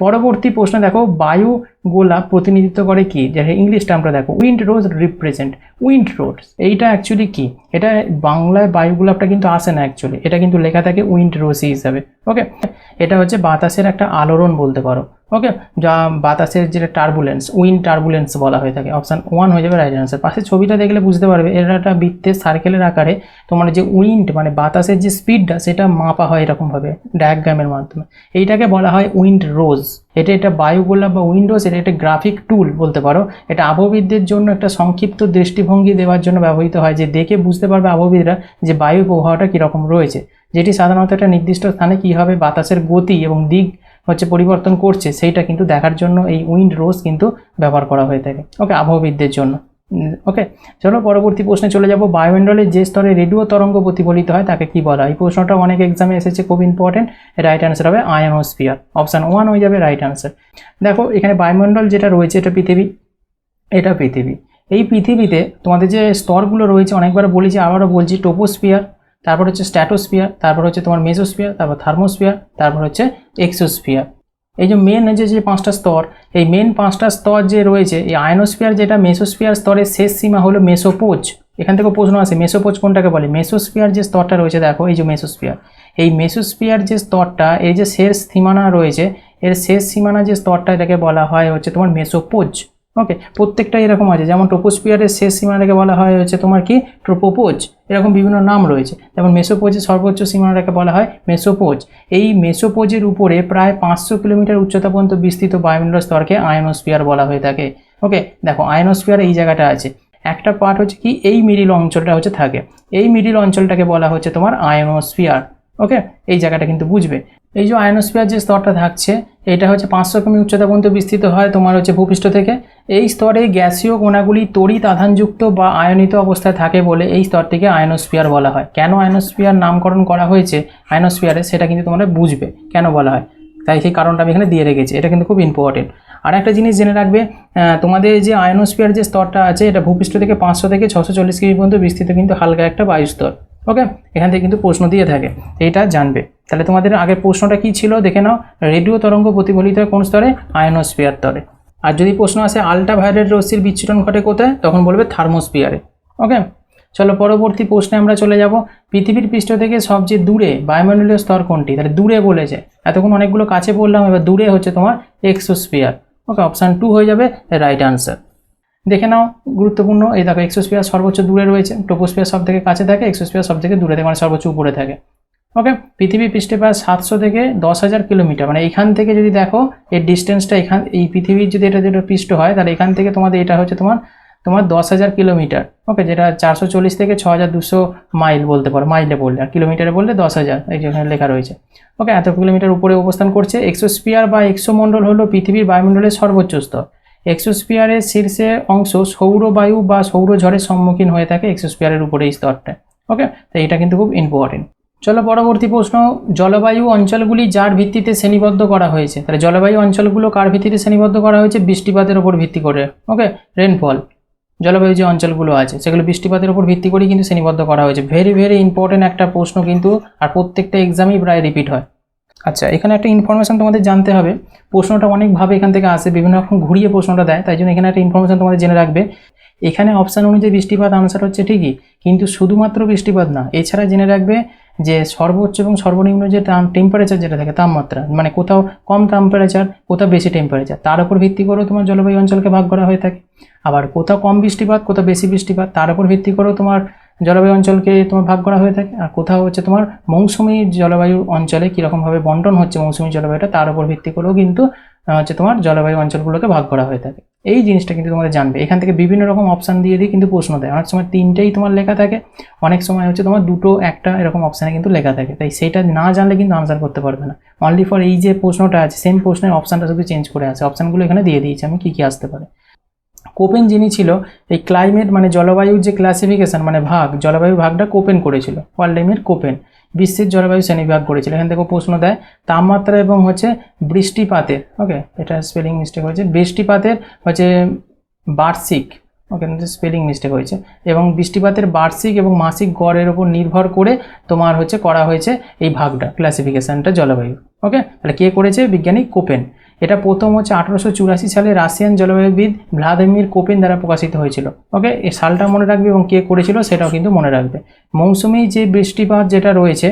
পরবর্তী প্রশ্ন দেখো, বায়ু গোলাপ প্রতিনিধিত্ব করে কি? যেটা ইংলিশটা আমরা দেখো, wind rose represent. Wind rose এইটা অ্যাকচুয়ালি কি? এটা বাংলায় বায়ু গোলাপটা কিন্তু আসে না অ্যাকচুয়ালি, এটা কিন্তু লেখা থাকে উইন্ড রোজি হিসাবে, ওকে। এটা হচ্ছে বাতাসের একটা আলোড়ন বলতে পারো, ওকে, যা বাতাসের যেটা টার্বুলেন্স, উইন্ড টার্বুলেন্স বলা হয়ে থাকে। অপশান 1 হয়ে যাবে রাইট অ্যান্সার। পাশে ছবিটা দেখলে বুঝতে পারবে, এটা একটা বৃত্তের সার্কেলের আকারে তোমার যে উইন্ড মানে বাতাসের যে স্পিডটা সেটা মাপা হয় এরকমভাবে ডায়াগ্রামের মাধ্যমে, এইটাকে বলা হয় উইন্ড রোজ। এটা বায়ুগোলাপ বা উইন্ডোজ, এটা একটা গ্রাফিক টুল বলতে পারো। এটা আবহবিদদের জন্য একটা সংক্ষিপ্ত দৃষ্টিভঙ্গি দেওয়ার জন্য ব্যবহৃত হয়, যে দেখে বুঝতে পারবে আবহবিদরা যে বায়ু প্রবাহটা কীরকম রয়েছে, যেটি সাধারণত একটা নির্দিষ্ট স্থানে কীভাবে বাতাসের গতি এবং দিক হচ্ছে পরিবর্তন করছে সেইটা কিন্তু দেখার জন্য এই উইন্ড রোজ কিন্তু ব্যবহার করা হয়ে থাকে, ওকে, আবহবিদদের জন্য, ওকে। চলো পরবর্তী প্রশ্নে চলে যাব, বায়ুমণ্ডলের যে স্তরে রেডিও তরঙ্গ প্রতিফলিত হয় তাকে কি বলা হয়? এই প্রশ্নটা অনেক এক্সামে এসেছে, খুব ইম্পর্টেন্ট। রাইট অ্যান্সার হবে আয়নোস্ফিয়ার। অপশান 1 হয়ে যাবে রাইট অ্যান্সার। দেখো এখানে বায়ুমণ্ডল যেটা রয়েছে এটা পৃথিবী, এই পৃথিবীতে তোমাদের যে স্তরগুলো রয়েছে, অনেকবার বলেছি আবারও বলছি, ট্রপোস্ফিয়ার, তারপর হচ্ছে স্ট্র্যাটোস্ফিয়ার, তারপর হচ্ছে তোমার মেসোস্ফিয়ার, তারপর থার্মোস্ফিয়ার, তারপর হচ্ছে এক্সোস্ফিয়ার। এই যে মেন যে পাঁচটা স্তর, এই মেন পাঁচটা স্তর যে রয়েছে, এই আয়নোস্ফিয়ার যেটা মেসোস্ফিয়ার স্তরের শেষ সীমা হলো মেসোপোজ। এখান থেকে প্রশ্ন আসে মেসোপোজ কোনটাকে বলে। মেসোস্ফিয়ার যে স্তরটা রয়েছে দেখো, এই যে মেসোস্ফিয়ার, এই মেসোস্ফিয়ার যে স্তরটা, এই যে শেষ সীমানা রয়েছে, এর শেষ সীমানা যে স্তরটা, এটাকে বলা হয় হচ্ছে তোমার মেসোপোজ। ওকে, প্রত্যেকটা এরকম আছে, যেমন ট্রোপোস্ফিয়ারের শেষ সীমানাটাকে বলা হয় হচ্ছে তোমার কি ট্রোপোপোজ, এরকম বিভিন্ন নাম রয়েছে। যেমন মেসোপোজের সর্বোচ্চ সীমানাটাকে বলা হয় মেসোপোজ। এই মেসোপোজের উপরে প্রায় 500 কিলোমিটার উচ্চতা পর্যন্ত বিস্তৃত বায়ুমণ্ডল স্তরকে আয়নোস্ফিয়ার বলা হয়ে থাকে। ওকে, দেখো আয়নোস্ফিয়ার এই জায়গাটা আছে, একটা পার্ট হচ্ছে কি এই মিডিল অঞ্চলটা হচ্ছে থাকে, এই মিডিল অঞ্চলটাকে বলা হচ্ছে তোমার আয়নোস্ফিয়ার। ওকে, এই জায়গাটা কিন্তু বুঝবে। এই যে আয়নোস্ফিয়ার যে স্তরটা থাকছে, এটা হচ্ছে 500 কিমি উচ্চতা পর্যন্ত বিস্তৃত হয় তোমার হচ্ছে ভূপৃষ্ঠ থেকে। এই স্তরে গ্যাসীয় কণাগুলি তড়িৎ আধানযুক্ত বা আয়নিত অবস্থায় থাকে বলে এই স্তরটিকে আয়নোস্ফিয়ার বলা হয়। কেন আয়নোস্ফিয়ার নামকরণ করা হয়েছে আয়নোস্ফিয়ারে, সেটা কিন্তু তোমরা বুঝবে কেন বলা হয়, তাই সেই কারণটা আমি এখানে দিয়ে রেখেছি, এটা কিন্তু খুব ইম্পর্টেন্ট। আর একটা জিনিস জেনে রাখবে, তোমাদের যে আয়নোস্ফিয়ার যে স্তরটা আছে, এটা ভূপৃষ্ঠ থেকে 500 থেকে 640 কিমি পর্যন্ত বিস্তৃত কিন্তু হালকা একটা বায়ুস্তর। ওকে, এখান থেকে কিন্তু প্রশ্ন দিয়ে থাকে, এইটা জানবে। তাহলে তোমাদের আগের প্রশ্নটা কি ছিল দেখে নাও, রেডিও তরঙ্গ প্রতিফলিত হয় কোন স্তরে, আয়নোস্ফিয়ার স্তরে। আর যদি প্রশ্ন আসে আল্ট্রাভায়োলেট রশ্মির বিচ্ছুরণ ঘটে কোথায়, তখন বলবে থার্মোস্ফিয়ারে। ওকে, চলো পরবর্তী প্রশ্নে আমরা চলে যাব। পৃথিবীর পৃষ্ঠ থেকে সবচেয়ে দূরে বায়ুমণ্ডলীয় স্তর কোনটি? তাহলে দূরে বলেছে, এতক্ষণ অনেকগুলো কাছে বললাম, এবার দূরে হচ্ছে তোমার এক্সোস্ফিয়ার। ওকে, অপশান 2 হয়ে যাবে রাইট আনসার। দেখে নাও গুরুত্বপূর্ণ, এই দেখো এক্সোস্ফিয়ার সর্বোচ্চ দূরে রয়েছে, ট্রোপোস্ফিয়ার সব থেকে কাছে থাকে, এক্সোস্ফিয়ার সব থেকে দূরে থাকে, মানে সর্বোচ্চ উপরে থাকে। ওকে, পৃথিবীর পৃষ্ঠে প্রায় 700 থেকে 10,000 কিলোমিটার, মানে এখান থেকে যদি দেখো এই ডিস্টেন্সটা, এই পৃথিবীর যদি এটা যেটা পৃষ্ঠ হয়, তাহলে এখান থেকে তোমাদের এটা হচ্ছে তোমার 10,000 কিলোমিটার। ওকে, যেটা 440 থেকে 6,200 মাইল বলতে পারো, মাইলে বললে, আর কিলোমিটারে বললে 10,000, এই যেখানে লেখা রয়েছে। ওকে, এত কিলোমিটার উপরে অবস্থান করছে। এক্সোস্ফিয়ার বা এক্সোমণ্ডল হলো পৃথিবীর বায়ুমণ্ডলের সর্বোচ্চ স্তর। এক্সোস্ফিয়ারের শীর্ষে অংশ সৌরবায়ু বা সৌরঝড়ের সম্মুখীন হয়ে থাকে এক্সোস্ফিয়ারের উপরে এই স্তরটা। ওকে, তো এটা কিন্তু খুব ইম্পর্টেন্ট। চলো পরবর্তী প্রশ্ন, জলবায়ু অঞ্চলগুলি যার ভিত্তিতে শ্রেণীবদ্ধ করা হয়েছে। তাহলে জলবায়ু অঞ্চলগুলো কার ভিত্তিতে শ্রেণীবদ্ধ করা হয়েছে? বৃষ্টিপাতের উপর ভিত্তি করে। ওকে, রেনফল, জলবায়ু যে অঞ্চলগুলো আছে সেগুলো বৃষ্টিপাতের উপর ভিত্তি করেই কিন্তু শ্রেণীবদ্ধ করা হয়েছে। ভেরি ভেরি ইম্পর্টেন্ট একটা প্রশ্ন কিন্তু, আর প্রত্যেকটা এক্সামেই প্রায় রিপিট হয়। আচ্ছা, এখানে একটা ইনফরমেশন তোমাদের জানতে হবে, প্রশ্নটা অনেকভাবে এখান থেকে আসে, বিভিন্ন রকম ঘুরিয়ে প্রশ্নটা দেয়, তাই জন্য এখানে একটা ইনফরমেশন তোমাদের জেনে রাখবে। এখানে অপশান অনুযায়ী বৃষ্টিপাত আনসার হচ্ছে ঠিকই, কিন্তু শুধুমাত্র বৃষ্টিপাত না, এছাড়া জেনে রাখবে যে সর্বোচ্চ এবং সর্বনিম্ন যে টেম্পারেচার যেটা থাকে, তাপমাত্রা, মানে কোথাও কম টেম্পারেচার, কোথাও বেশি টেম্পারেচার, তার উপর ভিত্তি করেও তোমার জলবায়ু অঞ্চলকে ভাগ করা হয়ে থাকে। আবার কোথাও কম বৃষ্টিপাত, কোথাও বেশি বৃষ্টিপাত, তার উপর ভিত্তি করেও তোমার জলবায়ু অঞ্চলকে তোমার ভাগ করা হয়ে থাকে। আর কোথাও হচ্ছে তোমার মৌসুমী জলবায়ু অঞ্চলে কীরকমভাবে বন্টন হচ্ছে মৌসুমী জলবায়ুটা, তার উপর ভিত্তি করেও কিন্তু হচ্ছে তোমার জলবায়ু অঞ্চলগুলোকে ভাগ করা হয়ে থাকে। এই জিনিসটা কিন্তু তোমাদের জানবে। এখান থেকে বিভিন্ন রকম অপশান দিয়ে কিন্তু প্রশ্ন দেয়, অনেক সময় 3টেই তোমার লেখা থাকে, অনেক সময় হচ্ছে তোমার 2টো 1টা এরকম অপশানে কিন্তু লেখা থাকে, তাই সেইটা না জানলে কিন্তু আনসার করতে পারবে না। অনলি ফর এই যে প্রশ্নটা আছে, সেম প্রশ্নের অপশানটা শুধু চেঞ্জ করে আছে, অপশানগুলো এখানে দিয়ে দিয়েছি আমি কী কী আসতে পারে। কোপেন যিনি ছিল, এই ক্লাইমেট মানে জলবায়ুর যে ক্লাসিফিকেশন মানে ভাগ, জলবায়ুর ভাগটা কোপেন করেছিল, ওয়ার্ল্ডেমের কোপেন বিশ্বের জলবায়ু শ্রেণীবিভাগ করেছিল। এখান থেকে প্রশ্ন দেয় তাপমাত্রা এবং হচ্ছে বৃষ্টিপাতের, ওকে এটা স্পেলিং মিস্টেক হয়েছে, বৃষ্টিপাতের হচ্ছে বার্ষিক, ওকে স্পেলিং মিস্টেক হয়েছে, এবং বৃষ্টিপাতের বার্ষিক এবং মাসিক গড়ের ওপর নির্ভর করে তোমার হচ্ছে করা হয়েছে এই ভাগটা, ক্লাসিফিকেশনটা জলবায়ু। ওকে, তাহলে কে করেছে? বিজ্ঞানী কোপেন। এটা প্রথম হচ্ছে 1884 সালে রাশিয়ান জলবায়ুবিদ ভ্লাদিমির কোপেন দ্বারা প্রকাশিত হয়েছিল। ওকে, এই সালটা মনে রাখবে এবং কে করেছিল সেটাও কিন্তু মনে রাখবে। মৌসুমি যে বৃষ্টিপাত যেটা রয়েছে,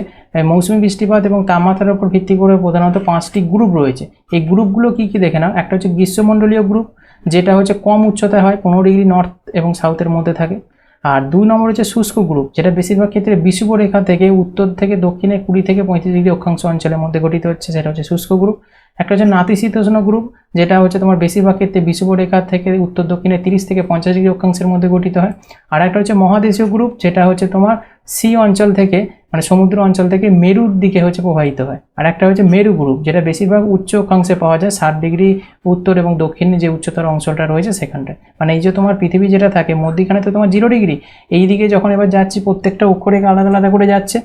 মৌসুমি বৃষ্টিপাত এবং তাপমাত্রার উপর ভিত্তি করে প্রধানত 5টি গ্রুপ রয়েছে। এই গ্রুপগুলো কী কী দেখে নাও। একটা হচ্ছে গ্রীষ্মমণ্ডলীয় গ্রুপ, যেটা হচ্ছে কম উচ্চতায় হয়, 15 ডিগ্রি নর্থ এবং সাউথের মধ্যে থাকে। আর 2 নম্বর হচ্ছে শুষ্ক গ্রুপ, যেটা বেশিরভাগ ক্ষেত্রে বিষুবরেখা থেকে উত্তর থেকে দক্ষিণে 20 থেকে 35 ডিগ্রি অক্ষাংশ অঞ্চলের মধ্যে গঠিত হচ্ছে, সেটা হচ্ছে শুষ্ক গ্রুপ। একটা হচ্ছে নাতিশীতোষ্ণ গ্রুপ, যেটা হচ্ছে তোমার বেশিরভাগ ক্ষেত্রে বিষুবরেখা থেকে উত্তর দক্ষিণে 30 থেকে 50 ডিগ্রি অক্ষাংশের মধ্যে গঠিত হয়। আর একটা হচ্ছে মহাদেশীয় গ্রুপ, যেটা হচ্ছে তোমার সি অঞ্চল থেকে মানে সমুদ্র অঞ্চল থেকে মেরুর দিকে হচ্ছে প্রবাহিত হয়। আর একটা হচ্ছে মেরু গ্রুপ, যেটা বেশিরভাগ উচ্চ অক্ষাংশে পাওয়া যায়, 60 ডিগ্রি উত্তর এবং দক্ষিণে যে উচ্চতর অঞ্চলটা রয়েছে সেখানটায়। মানে এই যে তোমার পৃথিবী যেটা থাকে মধ্যিখানে তো তোমার 0 ডিগ্রি, এই দিকে যখন এবার যাচ্ছি প্রত্যেকটা অক্ষরেখা আলাদা আলাদা করে যাচ্ছে।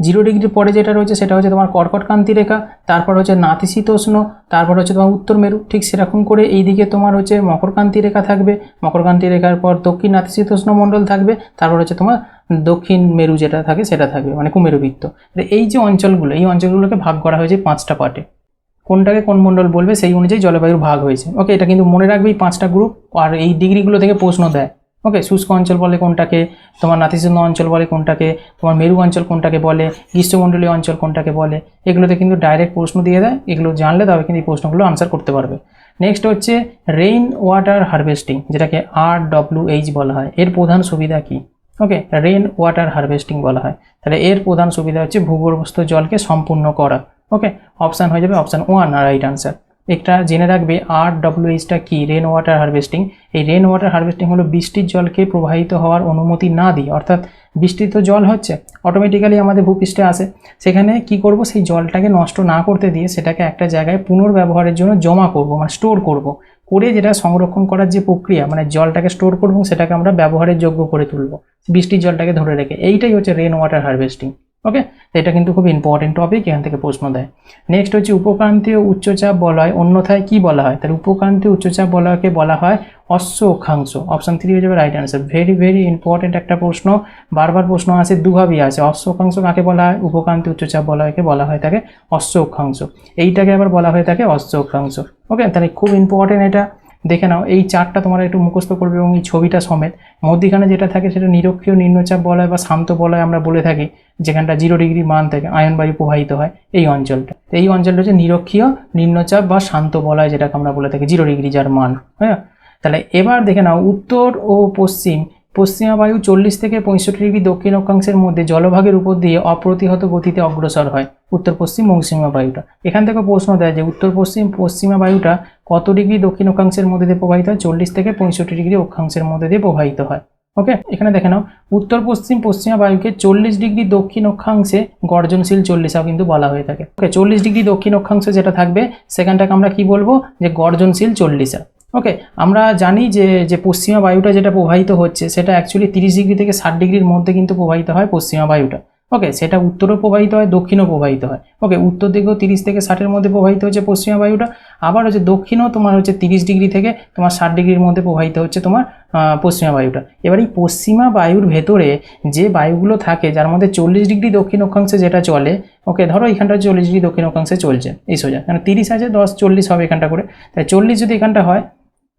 0 ডিগ্রির পরে যেটা রয়েছে সেটা হচ্ছে তোমার কর্কটক্রান্তি রেখা, তারপর হচ্ছে নাতিশীতোষ্ণ তারপর হচ্ছে তোমার উত্তর মেরু, ঠিক সেরকম করে এইদিকে তোমার হচ্ছে মকরক্রান্তি রেখা থাকবে, মকরক্রান্তি রেখার পর দক্ষিণ নাতিশীতোষ্ণ মণ্ডল থাকবে, তারপর হচ্ছে তোমার দক্ষিণ মেরু যেটা থাকে সেটা থাকবে, মানে কুমেরুবৃত্ত। এই যে অঞ্চলগুলো, এই অঞ্চলগুলোকে ভাগ করা হয়েছে 5টা পার্টে। কোনটাকে কোন মণ্ডল বলবে সেই অনুযায়ী জলবায়ুর ভাগ হয়েছে। ওকে, এটা কিন্তু মনে রাখবে এই 5টা গ্রুপ, আর এই ডিগ্রিগুলো থেকে প্রশ্ন দেয়। ওকে, শুষ্ক অঞ্চল বলে কোনটাকে, তোমার নাতিশীতোষ্ণ অঞ্চল বলে কোনটাকে, তোমার মেরু অঞ্চল কোনটাকে বলে, গ্রীষ্মমণ্ডলীয় অঞ্চল কোনটাকে বলে, এগুলোতে কিন্তু ডাইরেক্ট প্রশ্ন দিয়ে দেয়। এগুলো জানলে তবে কিন্তু এই প্রশ্নগুলো আনসার করতে পারবে। নেক্সট হচ্ছে রেইন ওয়াটার হারভেস্টিং, যেটাকে RWH বলা হয়। এর প্রধান সুবিধা কি? ওকে, রেইন ওয়াটার হারভেস্টিং বলা হয়। তাহলে এর প্রধান সুবিধা হচ্ছে ভূগর্ভস্থ জলকে সম্পূর্ণ করা। ওকে, অপশান হয়ে যাবে অপশান 1 রাইট আনসার। একটা জেনে রাখবে RWHটা কি, রেন ওয়াটার হারভেস্টিং। এই রেন ওয়াটার হারভেস্টিং হলো বৃষ্টির জলকে প্রবাহিত হওয়ার অনুমতি না দিয়ে, অর্থাৎ বৃষ্টির তো জল হচ্ছে অটোমেটিক্যালি আমাদের ভূপৃষ্ঠে আসে, সেখানে কি করব, সেই জলটাকে নষ্ট না করতে দিয়ে সেটাকে একটা জায়গায় পুনর্ব্যবহারের জন্য জমা করব, মানে স্টোর করব, করে যেটা সংরক্ষণ করার যে প্রক্রিয়া, মানে জলটাকে স্টোর করব, সেটাকে আমরা ব্যবহারের যোগ্য করে তুলব বৃষ্টির জলটাকে ধরে রেখে। এইটাই হচ্ছে রেন ওয়াটার হারভেস্টিং। ওকে, এটা কিন্তু খুব ইম্পর্টেন্ট টপিক, এখান থেকে প্রশ্ন দেয়। নেক্সট হচ্ছে উপক্রান্তীয় উচ্চচাপ বলয় অন্যথায় কি বলা হয়? তাহলে উপক্রান্তীয় উচ্চচাপ বলয়কে বলা হয় অশ্ব অক্ষাংশ। অপশন 3 হয়ে যাবে right answer. Very very important একটা প্রশ্ন, বারবার প্রশ্ন আসে, দুভাবেই আছে। অশ্ব অক্ষাংশ কাকে বলা হয়? উপক্রান্তীয় উচ্চচাপ বলয়কে বলা হয় থাকে অশ্ব অক্ষাংশ, এইটাকে আবার বলা হয়ে থাকে অশ্ব অক্ষাংশ। ওকে, তাহলে খুব ইম্পর্টেন্ট, এটা দেখে নাও। এই চারটা তোমরা একটু মুখস্থ করবে এবং এই ছবিটা সমেত। মধ্যিখানে যেটা থাকে সেটা নিরক্ষীয় নিম্নচাপ বলয় বা শান্ত বলয় আমরা বলে থাকি, যেখানটা 0 ডিগ্রি মান থেকে আয়ন বায়ু প্রবাহিত হয়, এই অঞ্চলটা। এই অঞ্চলটা হচ্ছে নিরক্ষীয় নিম্নচাপ বা শান্ত বলয়, যেটাকে আমরা বলে থাকি 0 ডিগ্রি যার মান। হ্যাঁ, তাহলে এবার দেখে নাও উত্তর ও পশ্চিমা বায়ু 40 থেকে 65 ডিগ্রি দক্ষিণ অক্ষাংশের মধ্যে জলভাগের উপর দিয়ে অপ্রতিহত গতিতে অগ্রসর হয় উত্তর পশ্চিম মৌসুমী বায়ুটা। এখান থেকে প্রশ্ন দেয় যে উত্তর পশ্চিমা বায়ুটা কত ডিগ্রি দক্ষিণ অক্ষাংশের মধ্যে দিয়ে প্রবাহিত হয়? 40 থেকে 65 ডিগ্রি অক্ষাংশের মধ্যে দিয়ে প্রবাহিত হয়। ওকে, এখানে দেখে নাও উত্তর পশ্চিমা বায়ুকে 40 ডিগ্রি দক্ষিণ অক্ষাংশে গর্জনশীল 40 কিন্তু বলা হয়ে থাকে। ওকে, 40 ডিগ্রি দক্ষিণ অক্ষাংশে যেটা থাকবে সেখানটাকে আমরা কি বলবো? যে গর্জনশীল 40। ওকে, আমরা জানি যে পশ্চিমা বায়ুটা যেটা প্রবাহিত হচ্ছে সেটা অ্যাকচুয়ালি 30 ডিগ্রি থেকে 60 ডিগ্রির মধ্যে কিন্তু প্রবাহিত হয় পশ্চিমা বায়ুটা। ওকে, সেটা উত্তরও প্রবাহিত হয়, দক্ষিণও প্রবাহিত হয়। ওকে, উত্তর দিকেও 30 থেকে 60-এর মধ্যে প্রবাহিত হচ্ছে পশ্চিমা বায়ুটা, আবার হচ্ছে দক্ষিণও তোমার হচ্ছে 30 ডিগ্রি থেকে তোমার 60 ডিগ্রির মধ্যে প্রবাহিত হচ্ছে তোমার পশ্চিমা বায়ুটা। এবার এই পশ্চিমা বায়ুর ভেতরে যে বায়ুগুলো থাকে যার মধ্যে 40 ডিগ্রি দক্ষিণ অক্ষাংশে যেটা চলে, ওকে ধরো এখানটা 40 ডিগ্রি দক্ষিণ অক্ষাংশে চলছে, এই সোজা, কারণ 30 আছে 10 40 হবে এখানটা করে, তাই 40 যদি এখানটা হয়,